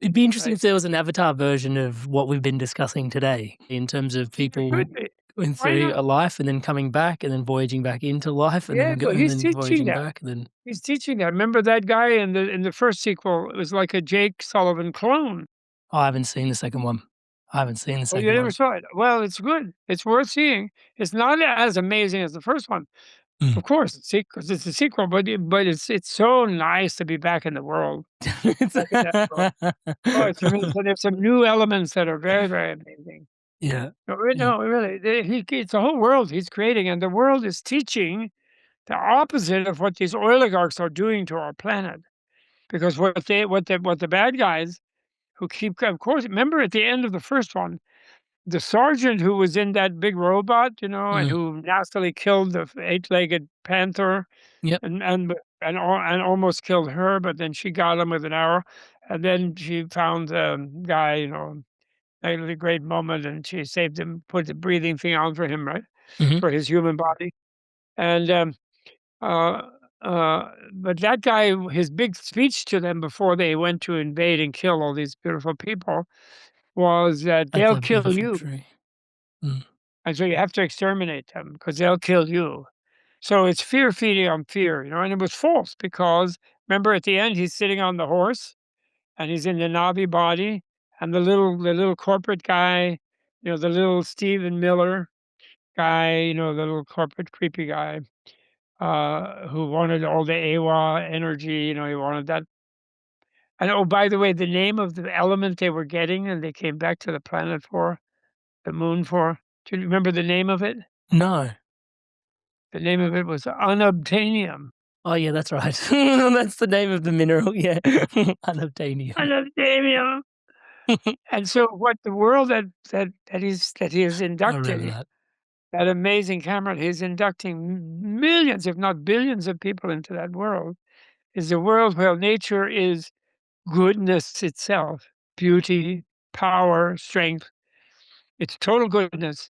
It'd be interesting right? if there was an avatar version of what we've been discussing today in terms of It people could be. going Why through not? a life and then coming back and then voyaging back into life and Yeah, then well, and he's then teaching voyaging that. back and then He's teaching that. Remember that guy in the first sequel? It was like a Jake Sullivan clone. I haven't seen the second one. I haven't seen the Oh, you second never one. saw it? Well, it's good. It's worth seeing. It's not as amazing as the first one, Mm. of course, because it's a sequel, but it's so nice to be back in the world, back in that world. Oh, it's amazing. There's some new elements that are very, very amazing. Yeah. Yeah. No, really, it's a whole world he's creating, and the world is teaching the opposite of what these oligarchs are doing to our planet. Because what the bad guys who keep, of course, remember at the end of the first one, the sergeant who was in that big robot, and Mm. who nastily killed the eight-legged panther Yep. and almost killed her, but then she got him with an arrow, and then she found the guy, a really great moment, and she saved him, put the breathing thing on for him, right, Mhm. for his human body, and uh, but that guy, his big speech to them before they went to invade and kill all these beautiful people was that At they'll that kill beautiful you. tree. Mm. And so you have to exterminate them because they'll kill you. So it's fear feeding on fear, and it was false because remember at the end he's sitting on the horse and he's in the Navi body and the little corporate guy, the little Stephen Miller guy, the little corporate creepy guy, who wanted all the AWA energy, he wanted that. And oh, by the way, the name of the element they were getting and they came back to the planet for, the moon for, do you remember the name of it? No. The name of it was unobtainium. Oh, yeah, that's right. That's the name of the mineral, yeah. Unobtainium. Unobtainium. And so what the world that he is I remember inducting, that. that amazing camera, he's inducting millions, if not billions of people into that world, is a world where nature is goodness itself, beauty, power, strength. It's total goodness,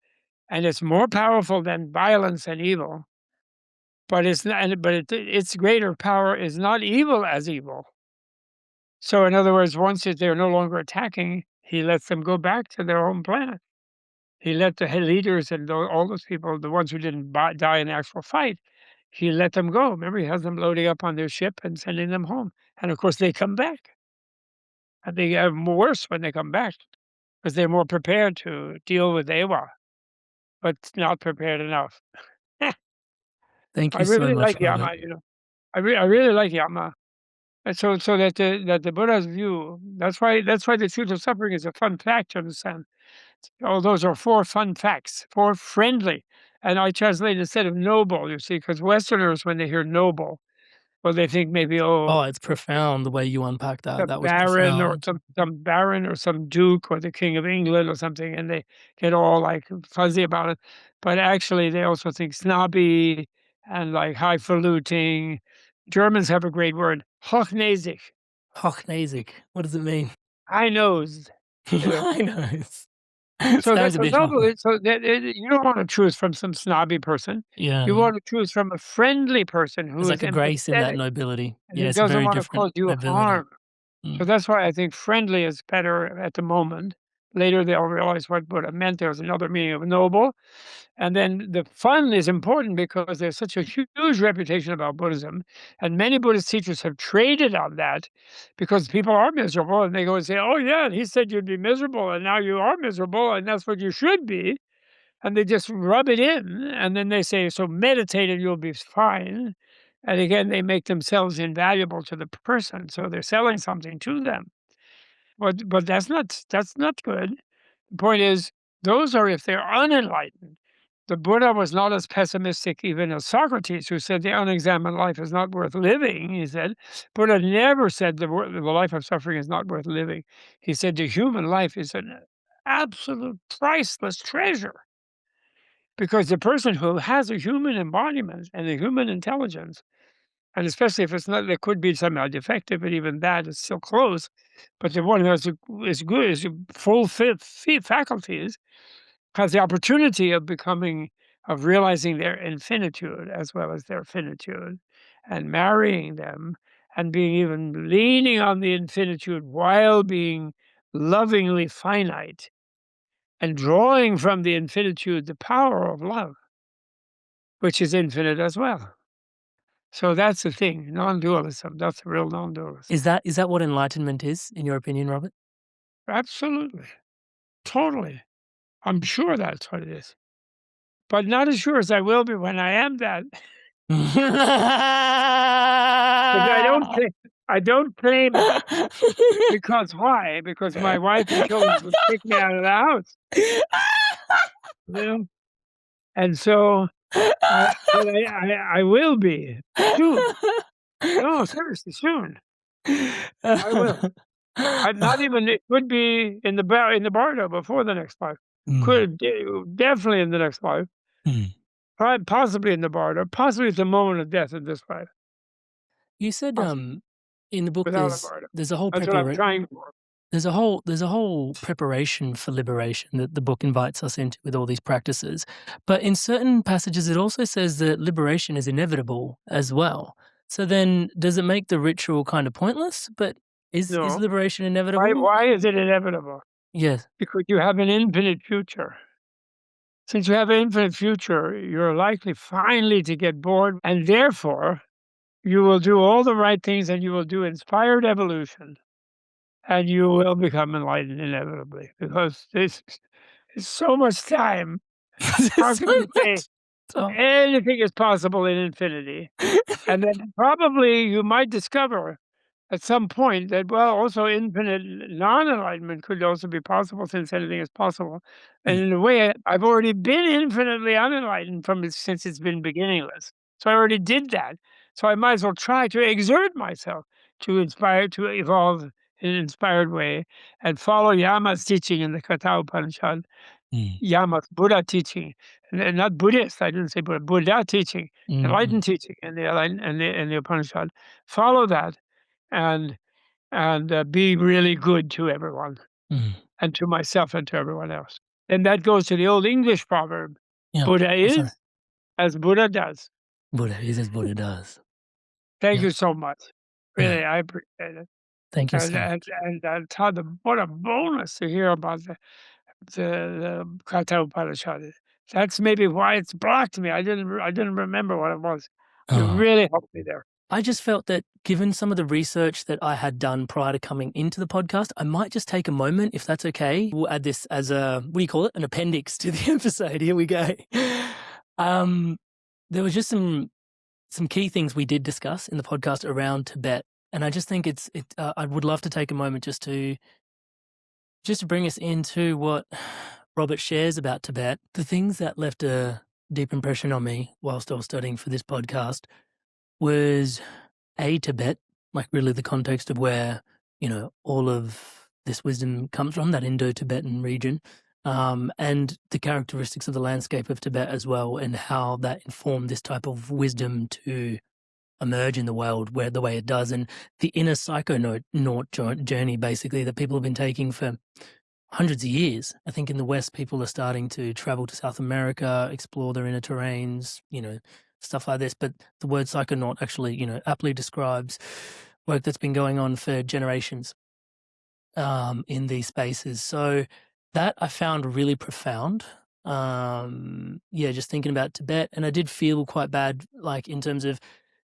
and it's more powerful than violence and evil. But it's not. But its greater power is not evil as evil. So, in other words, once they're no longer attacking, he lets them go back to their home planet. He let the head leaders and all those people, the ones who didn't die in the actual fight, he let them go. Remember, he has them loading up on their ship and sending them home. And of course, they come back. And they have worse when they come back because they're more prepared to deal with Awa. but not prepared enough. Thank I you so really much, like Robert. Yama, I really like Yama. And so that the Buddha's view, that's why the truth of suffering is a fun fact to understand. Oh, those are 4 fun facts, 4 friendly. And I translate instead of noble, you see, because Westerners, when they hear noble, well, they think maybe, oh, Oh, it's profound the way you unpack that. some That was baron or profound. some baron or some duke or the king of England or something, and they get all like fuzzy about it. But actually, they also think snobby and like highfalutin. Germans have a great word, hochnäsig, Hochnäsig. What does it mean? high nosed. You know, I know. It so that sounds a so bit noble. wrong. So that you don't want to choose from some snobby person. You Yeah. want to choose from a friendly person who There's is like a grace in that empathetic nobility. and Yeah, who it's a doesn't very want to different cause you nobility. harm. So Mm. that's why I think friendly is better at the moment. Later, they'll realize what Buddha meant. There's another meaning of noble. And then the fun is important because there's such a huge reputation about Buddhism. And many Buddhist teachers have traded on that because people are miserable. And they go and say, oh, yeah, he said you'd be miserable. And now you are miserable. And that's what you should be. And they just rub it in. And then they say, so meditate and you'll be fine. And again, they make themselves invaluable to the person. So they're selling something to them. But that's not good. The point is, those are if they're unenlightened. The Buddha was not as pessimistic even as Socrates, who said the unexamined life is not worth living, he said. Buddha never said the life of suffering is not worth living. He said the human life is an absolute priceless treasure because the person who has a human embodiment and a human intelligence, and especially if it's not, there could be somehow defective, but even that is still close. But the one who has is good, is full faculties, has the opportunity of becoming, of realizing their infinitude as well as their finitude, and marrying them, and being even leaning on the infinitude while being lovingly finite, and drawing from the infinitude the power of love, which is infinite as well. So that's the thing, non-dualism. That's the real non-dualism. Is that what enlightenment is, in your opinion, Robert? Absolutely, totally. I'm sure that's what it is, but not as sure as I will be when I am that. Because I don't claim it. Because why? Because my wife and children would kick me out of the house, you know? And so I will be soon. No, seriously, soon. I will. I'm not even, it could be in the Bardo before the next life. Mm, Could definitely in the next life. mm. Possibly in the Bardo, possibly at the moment of death in this life. You said, Possibly in the book without a Bardo. there's a whole That's what I'm prepara trying for. there's a whole preparation for liberation that the book invites us into with all these practices. But in certain passages, it also says that liberation is inevitable as well. So then, does it make the ritual kind of pointless? But is No. liberation Why inevitable? why is it inevitable? Yes. Because you have an infinite future. Since you have an infinite future, you're likely finally to get bored, and therefore, you will do all the right things and you will do inspired evolution, and you will become enlightened inevitably because this is so much time. How There's can so you say much stuff. anything is possible in infinity? And then probably you might discover at some point that, well, also infinite non-enlightenment could also be possible since anything is possible. And Mm, in a way, I've already been infinitely unenlightened since it's been beginningless. So I already did that. So I might as well try to exert myself to evolve in an inspired way and follow Yama's teaching in the Katha Upanishad, mm, Yama's Buddha teaching, and not Buddhist. I didn't say Buddha, Buddha teaching, mm, enlightened mm, teaching, and the Upanishad. Follow that, and be really good to everyone, mm. and to myself, and to everyone else. And that goes to the old English proverb: Yeah. Buddha I'm sorry. is as Buddha does. Buddha is as Buddha does. Thank Yeah. you so much. Yeah. Really, I appreciate it. Thank you so much. Todd, what a bonus to hear about the Katha Upanishad. That's maybe why it's blocked me. I didn't remember what it was. You Oh. really helped me there. I just felt that given some of the research that I had done prior to coming into the podcast, I might just take a moment, if that's okay. We'll add this as a, what do you call it? An appendix to the episode. Here we go. There was just some key things we did discuss in the podcast around Tibet. And I just think I would love to take a moment just to bring us into what Robert shares about Tibet. The things that left a deep impression on me whilst I was studying for this podcast was Tibet, like really the context of where, all of this wisdom comes from, that Indo-Tibetan region, and the characteristics of the landscape of Tibet as well, and how that informed this type of wisdom to emerge in the world the way it does, and the inner psychonaut journey, basically, that people have been taking for hundreds of years. I think in the West, people are starting to travel to South America, explore their inner terrains, stuff like this. But the word psychonaut actually, aptly describes work that's been going on for generations in these spaces. So that I found really profound. Just thinking about Tibet. And I did feel quite bad, like in terms of,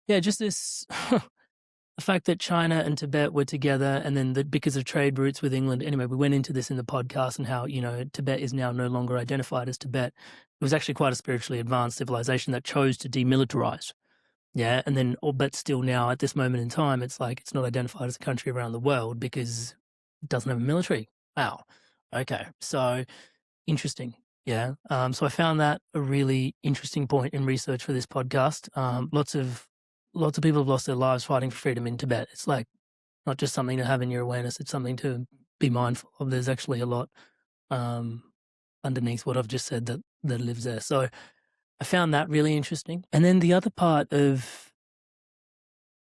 just this the fact that China and Tibet were together, and then because of trade routes with England. Anyway, we went into this in the podcast, and how, Tibet is now no longer identified as Tibet. It was actually quite a spiritually advanced civilization that chose to demilitarize. Yeah. And then, but still now at this moment in time, it's like, it's not identified as a country around the world because it doesn't have a military. Wow. Okay. So interesting. Yeah. So I found that a really interesting point in research for this podcast. Lots of people have lost their lives fighting for freedom in Tibet. It's like not just something to have in your awareness, it's something to be mindful of. There's actually a lot underneath what I've just said that lives there. So I found that really interesting. And then the other part of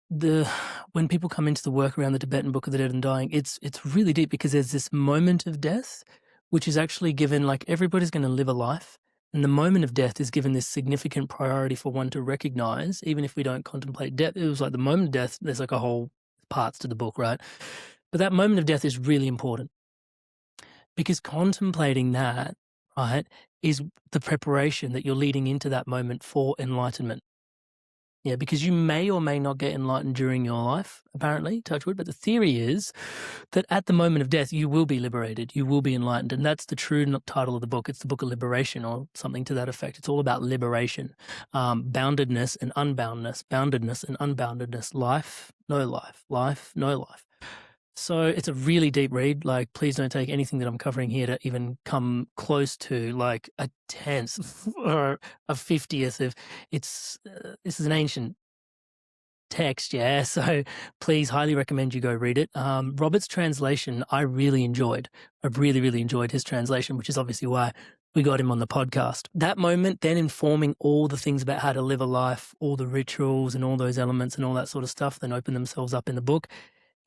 when people come into the work around the Tibetan Book of the Dead and Dying, it's really deep, because there's this moment of death, which is actually given, like, everybody's going to live a life. And the moment of death is given this significant priority for one to recognize, even if we don't contemplate death. It was like the moment of death, there's like a whole parts to the book, right? But that moment of death is really important, because contemplating that, right, is the preparation that you're leading into that moment for enlightenment. Yeah, because you may or may not get enlightened during your life, apparently, touch wood. But the theory is that at the moment of death, you will be liberated, you will be enlightened. And that's the true title of the book. It's the Book of Liberation, or something to that effect. It's all about liberation, boundedness and unboundedness, boundedness and unboundedness, life, no life, life, no life. So it's a really deep read. Like, please don't take anything that I'm covering here to even come close to like a tenth or a 50th of this is an ancient text, yeah. So please, highly recommend you go read it. Robert's translation, I really enjoyed. I really, really enjoyed his translation, which is obviously why we got him on the podcast. That moment then informing all the things about how to live a life, all the rituals and all those elements and all that sort of stuff, then open themselves up in the book.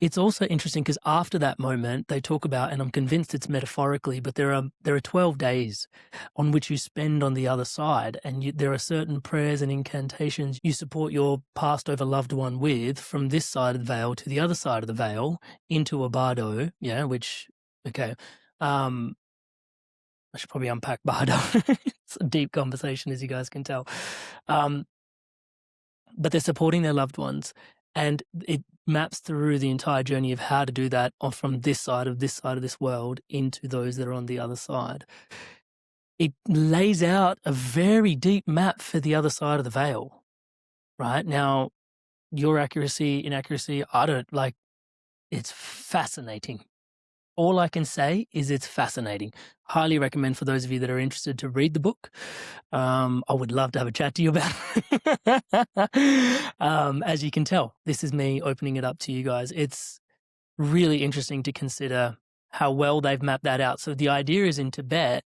It's also interesting because after that moment, they talk about, and I'm convinced it's metaphorically, but there are 12 days on which you spend on the other side, and there are certain prayers and incantations you support your passed over loved one with, from this side of the veil to the other side of the veil into a Bardo. Yeah, which, okay. I should probably unpack Bardo. It's a deep conversation, as you guys can tell. But they're supporting their loved ones. And it maps through the entire journey of how to do that from this side of this world into those that are on the other side. It lays out a very deep map for the other side of the veil, right? Now, your accuracy, inaccuracy, it's fascinating. All I can say is it's fascinating. Highly recommend for those of you that are interested to read the book. I would love to have a chat to you about it. As you can tell, this is me opening it up to you guys. It's really interesting to consider how well they've mapped that out. So the idea is, in Tibet,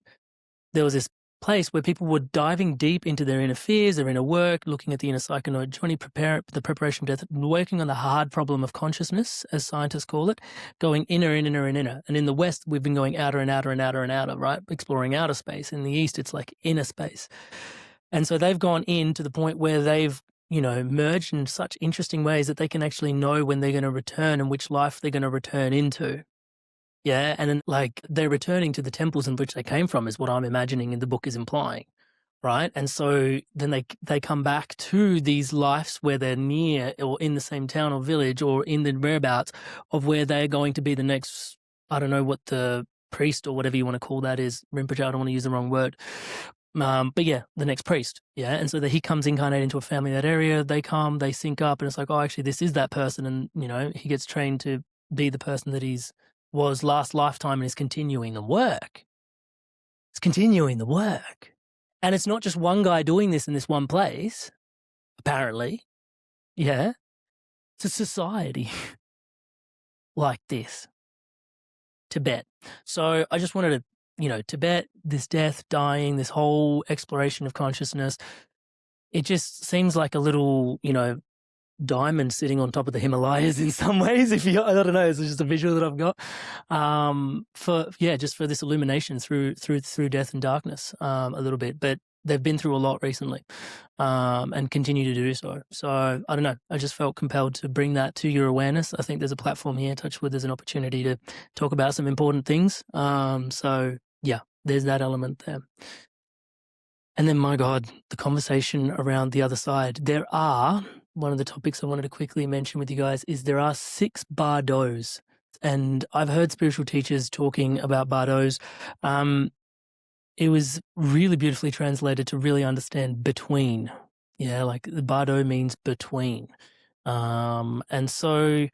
there was this place where people were diving deep into their inner fears, their inner work, looking at the inner psychonaut journey, the preparation of death, working on the hard problem of consciousness, as scientists call it, going inner and inner and inner. And in the West, we've been going outer and outer and outer and outer, right? Exploring outer space. In the East, it's like inner space. And so they've gone in to the point where they've, merged in such interesting ways that they can actually know when they're going to return and which life they're going to return into. Yeah, and then, they're returning to the temples in which they came from, is what I'm imagining and the book is implying, right? And so then they come back to these lives where they're near or in the same town or village or in the whereabouts of where they're going to be the next, I don't know what the priest or whatever you want to call that is. Rinpoche, I don't want to use the wrong word. But yeah, the next priest. Yeah. And so that he comes incarnate into a family in that area, they come, they sync up, and it's like, oh, actually, this is that person. And, you know, he gets trained to be the person that was last lifetime and is continuing the work. It's continuing the work. And it's not just one guy doing this in this one place, apparently. Yeah. It's a society like this. Tibet. So I just wanted to, you know, Tibet, this death, dying, this whole exploration of consciousness, it just seems like a little, you know, diamond sitting on top of the Himalayas in some ways. I don't know, it's just a visual that I've got. Just for this illumination through death and darkness, a little bit. But they've been through a lot recently, and continue to do so. So I don't know. I just felt compelled to bring that to your awareness. I think there's a platform here, Touchwood. There's an opportunity to talk about some important things. So yeah, there's that element there. And then, my God, the conversation around the other side. One of the topics I wanted to quickly mention with you guys is there are 6 Bardos. And I've heard spiritual teachers talking about Bardos. It was really beautifully translated to really understand between. Yeah, like the Bardo means between. And so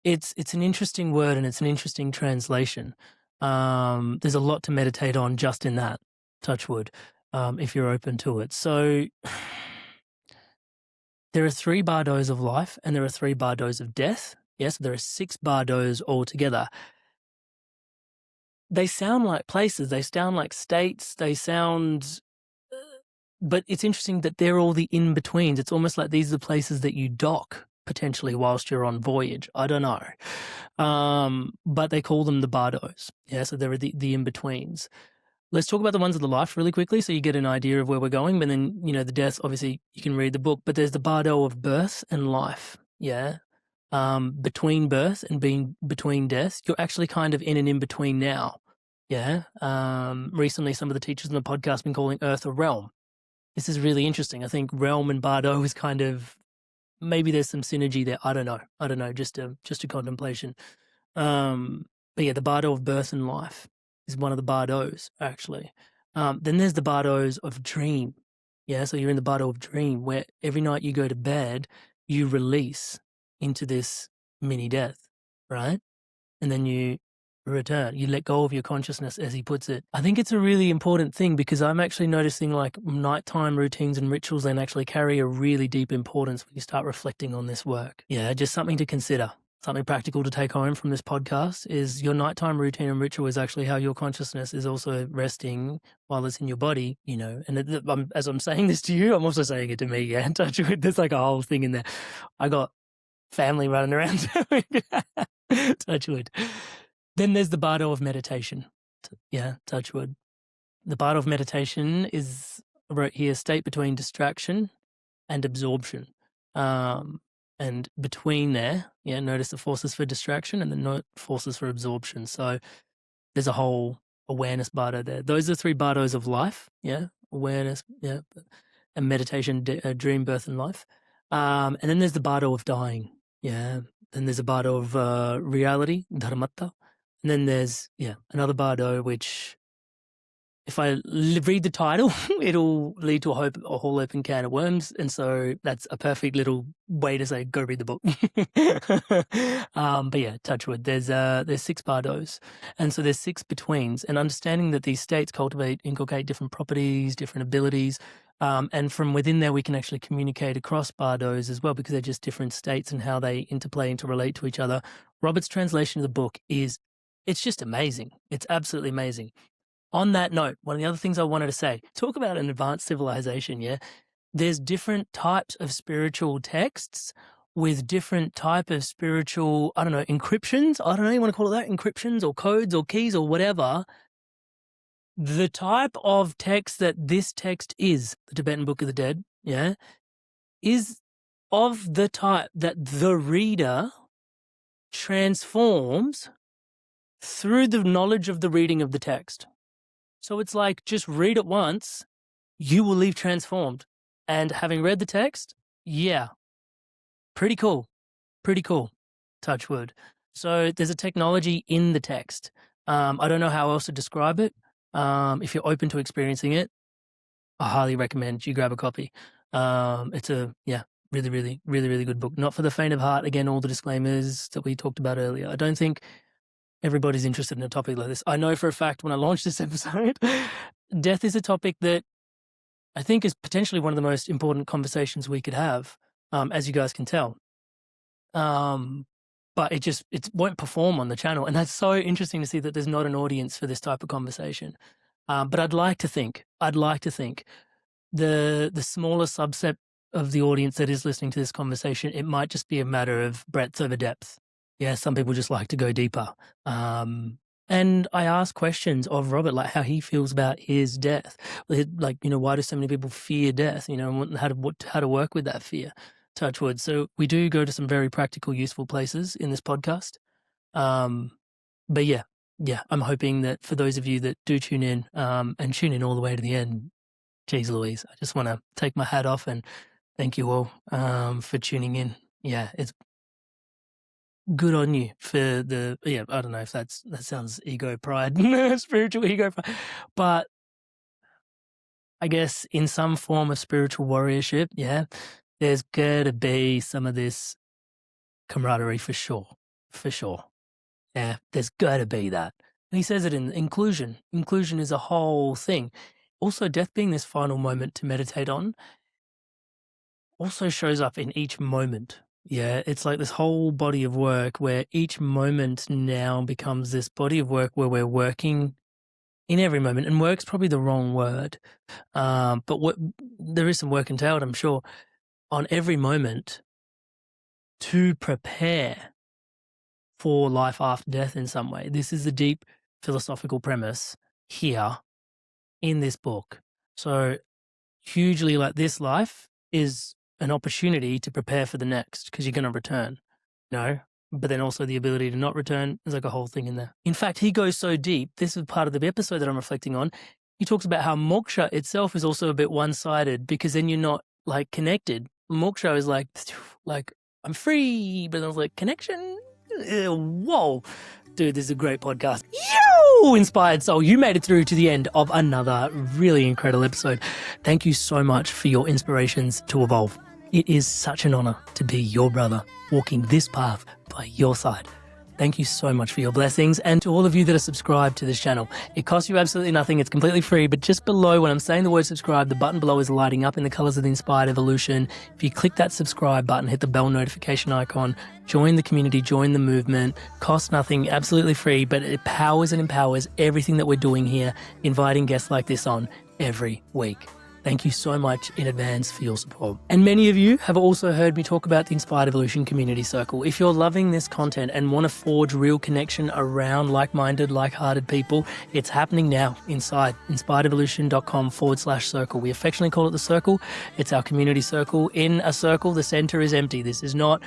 it's an interesting word and it's an interesting translation. There's a lot to meditate on just in that, Touchwood, if you're open to it. So there are 3 Bardos of life and there are 3 Bardos of death. Yes, there are 6 Bardos altogether. They sound like places, they sound like states, but it's interesting that they're all the in-betweens. It's almost like these are the places that you dock potentially whilst you're on voyage. I don't know. But they call them the Bardos. Yeah, so they're the in-betweens. Let's talk about the ones of the life really quickly so you get an idea of where we're going. But then, you know, the death, obviously you can read the book, but there's the Bardo of birth and life. Yeah. Between birth and being between death, you're actually kind of in an in-between now. Yeah. Recently, some of the teachers on the podcast have been calling Earth a realm. This is really interesting. I think realm and Bardo is kind of, maybe there's some synergy there. I don't know. Just a contemplation. But yeah, the Bardo of birth and life is one of the Bardos, actually. Then there's the Bardos of dream. Yeah, so you're in the Bardo of dream, where every night you go to bed, you release into this mini death, right? And then you return. You let go of your consciousness, as he puts it. I think it's a really important thing because I'm actually noticing like nighttime routines and rituals then actually carry a really deep importance when you start reflecting on this work. Yeah, just something to consider. Something practical to take home from this podcast is your nighttime routine and ritual is actually how your consciousness is also resting while it's in your body, you know. And as I'm saying this to you, I'm also saying it to me, yeah. Touch wood, there's like a whole thing in there. I got family running around doing touch wood. Then there's the Bardo of meditation. Yeah, touch wood. The Bardo of meditation is, I wrote here, state between distraction and absorption. And between there, yeah, notice the forces for distraction and the forces for absorption. So there's a whole awareness Bardo there. Those are 3 Bardos of life, yeah, awareness, yeah, and meditation, dream, birth, and life. And then there's the Bardo of dying, yeah. Then there's a Bardo of reality, dharmata. And then there's, yeah, another Bardo, which if I read the title, it'll lead to a whole open can of worms. And so that's a perfect little way to say, go read the book. But yeah, touch wood. There's 6 Bardos. And so there's 6 betweens, and understanding that these states inculcate different properties, different abilities. And from within there, we can actually communicate across Bardos as well, because they're just different states and how they interplay, interrelate to each other. Robert's translation of the book it's just amazing. It's absolutely amazing. On that note, one of the other things I wanted to say, talk about an advanced civilization, yeah? There's different types of spiritual texts with different type of spiritual, I don't know, encryptions. I don't know, you want to call it that? Encryptions or codes or keys or whatever. The type of text that this text is, the Tibetan Book of the Dead, yeah, is of the type that the reader transforms through the knowledge of the reading of the text. So it's like, just read it once you will leave transformed. And having read the text, yeah, pretty cool. Pretty cool. Touch wood. So there's a technology in the text. I don't know how else to describe it. If you're open to experiencing it, I highly recommend you grab a copy. It's a, really, really, really, really good book. Not for the faint of heart. Again, all the disclaimers that we talked about earlier. I don't think everybody's interested in a topic like this. I know for a fact when I launched this episode, death is a topic that I think is potentially one of the most important conversations we could have, as you guys can tell. But it won't perform on the channel. And that's so interesting to see that there's not an audience for this type of conversation. But I'd like to think the smaller subset of the audience that is listening to this conversation, it might just be a matter of breadth over depth. Yeah, some people just like to go deeper. And I ask questions of Robert, like how he feels about his death. Like, why do so many people fear death? And how to work with that fear. Touch wood. So we do go to some very practical, useful places in this podcast. But yeah, I'm hoping that for those of you that do tune in, and tune in all the way to the end, geez Louise, I just want to take my hat off and thank you all for tuning in. Yeah, it's good on you for I don't know if that sounds ego pride, spiritual ego pride, but I guess in some form of spiritual warriorship, there's got to be some of this camaraderie for sure. Yeah, there's got to be that. And he says it in inclusion. Inclusion is a whole thing. Also, death being this final moment to meditate on also shows up in each moment. Yeah, it's like this whole body of work where each moment now becomes this body of work where we're working in every moment. And work's probably the wrong word. But there is some work entailed, I'm sure, on every moment to prepare for life after death in some way. This is the deep philosophical premise here in this book. So hugely, like, this life is an opportunity to prepare for the next because you're going to return, but then also the ability to not return. There's like a whole thing in there. In fact, he goes so deep. This is part of the episode that I'm reflecting on. He talks about how moksha itself is also a bit one-sided because then you're not like connected. Moksha is like I'm free, but I was like, connection? Whoa. Dude, this is a great podcast. You inspired soul. You made it through to the end of another really incredible episode. Thank you so much for your inspirations to evolve. It is such an honor to be your brother, walking this path by your side. Thank you so much for your blessings, and to all of you that are subscribed to this channel. It costs you absolutely nothing. It's completely free, but just below, when I'm saying the word subscribe, the button below is lighting up in the colors of the inspired evolution. If you click that subscribe button, hit the bell notification icon, join the community, join the movement. Costs nothing, absolutely free, but it powers and empowers everything that we're doing here, inviting guests like this on every week. Thank you so much in advance for your support. And many of you have also heard me talk about the Inspired Evolution Community Circle. If you're loving this content and want to forge real connection around like-minded, like-hearted people, it's happening now inside inspiredevolution.com/circle. We affectionately call it the circle. It's our community circle. In a circle, the center is empty. This is not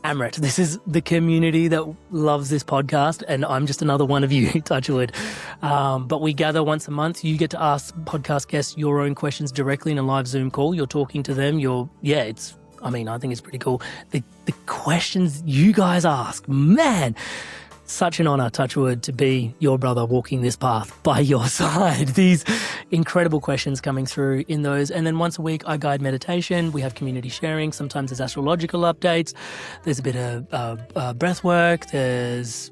Amrit. This is the community that loves this podcast, and I'm just another one of you, touch wood. But we gather once a month. You get to ask podcast guests your own questions directly in a live Zoom call. You're talking to them. I think it's pretty cool. The questions you guys ask, man, such an honor, touch wood, to be your brother walking this path by your side. These incredible questions coming through in those. And then once a week, I guide meditation. We have community sharing. Sometimes there's astrological updates. There's a bit of breath work. There's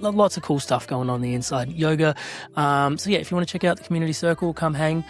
lots of cool stuff going on the inside. Yoga. If you want to check out the community circle, come hang.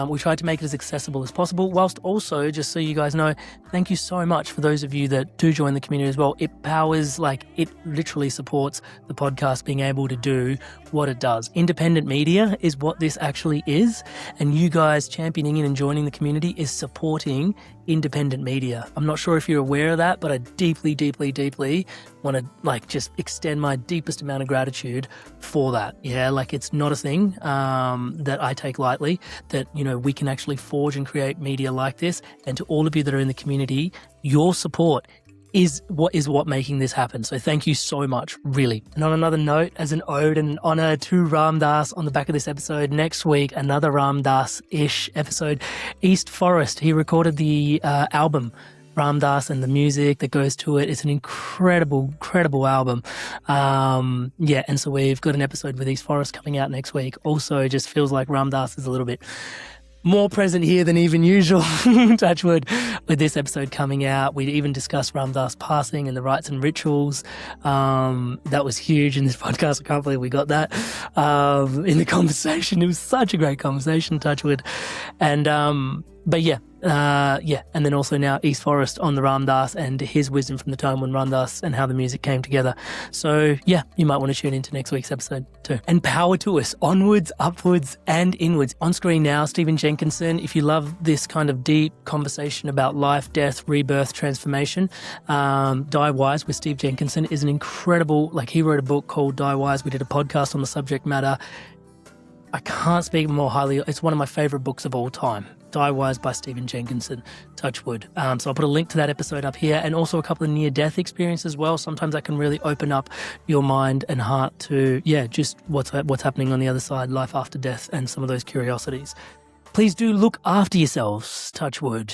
We try to make it as accessible as possible, whilst also, just so you guys know, thank you so much for those of you that do join the community as well. It powers, it literally supports the podcast being able to do what it does. Independent media is what this actually is, and you guys championing in and joining the community is supporting independent media. I'm not sure if you're aware of that, but I deeply, deeply, deeply want to just extend my deepest amount of gratitude for that. Yeah, it's not a thing that I take lightly, that, we can actually forge and create media like this. And to all of you that are in the community, your support is what making this happen. So thank you so much, really. And on another note, as an ode and an honor to Ram Dass on the back of this episode, next week, another Ram Dass-ish episode, East Forest. He recorded the album Ram Dass and the music that goes to it. It's an incredible album. And so we've got an episode with East Forest coming out next week. Also, it just feels like Ram Dass is a little bit more present here than even usual, touch wood, with this episode coming out. We even discussed Ram Dass passing and the rites and rituals. That was huge in this podcast. I can't believe we got that in the conversation. It was such a great conversation, touch wood. And and then also now East Forest on the Ram Dass and his wisdom from the time when Ram Dass and how the music came together. So yeah, you might want to tune into next week's episode too. And power to us, onwards, upwards and inwards. On screen now, Stephen Jenkinson. If you love this kind of deep conversation about life, death, rebirth, transformation, Die Wise with Steve Jenkinson is an incredible, he wrote a book called Die Wise. We did a podcast on the subject matter. I can't speak more highly. It's one of my favorite books of all time. Die Wise by Stephen Jenkinson, touch wood. So I'll put a link to that episode up here, and also a couple of near-death experiences as well. Sometimes that can really open up your mind and heart to, just what's happening on the other side, life after death, and some of those curiosities. Please do look after yourselves, touch wood.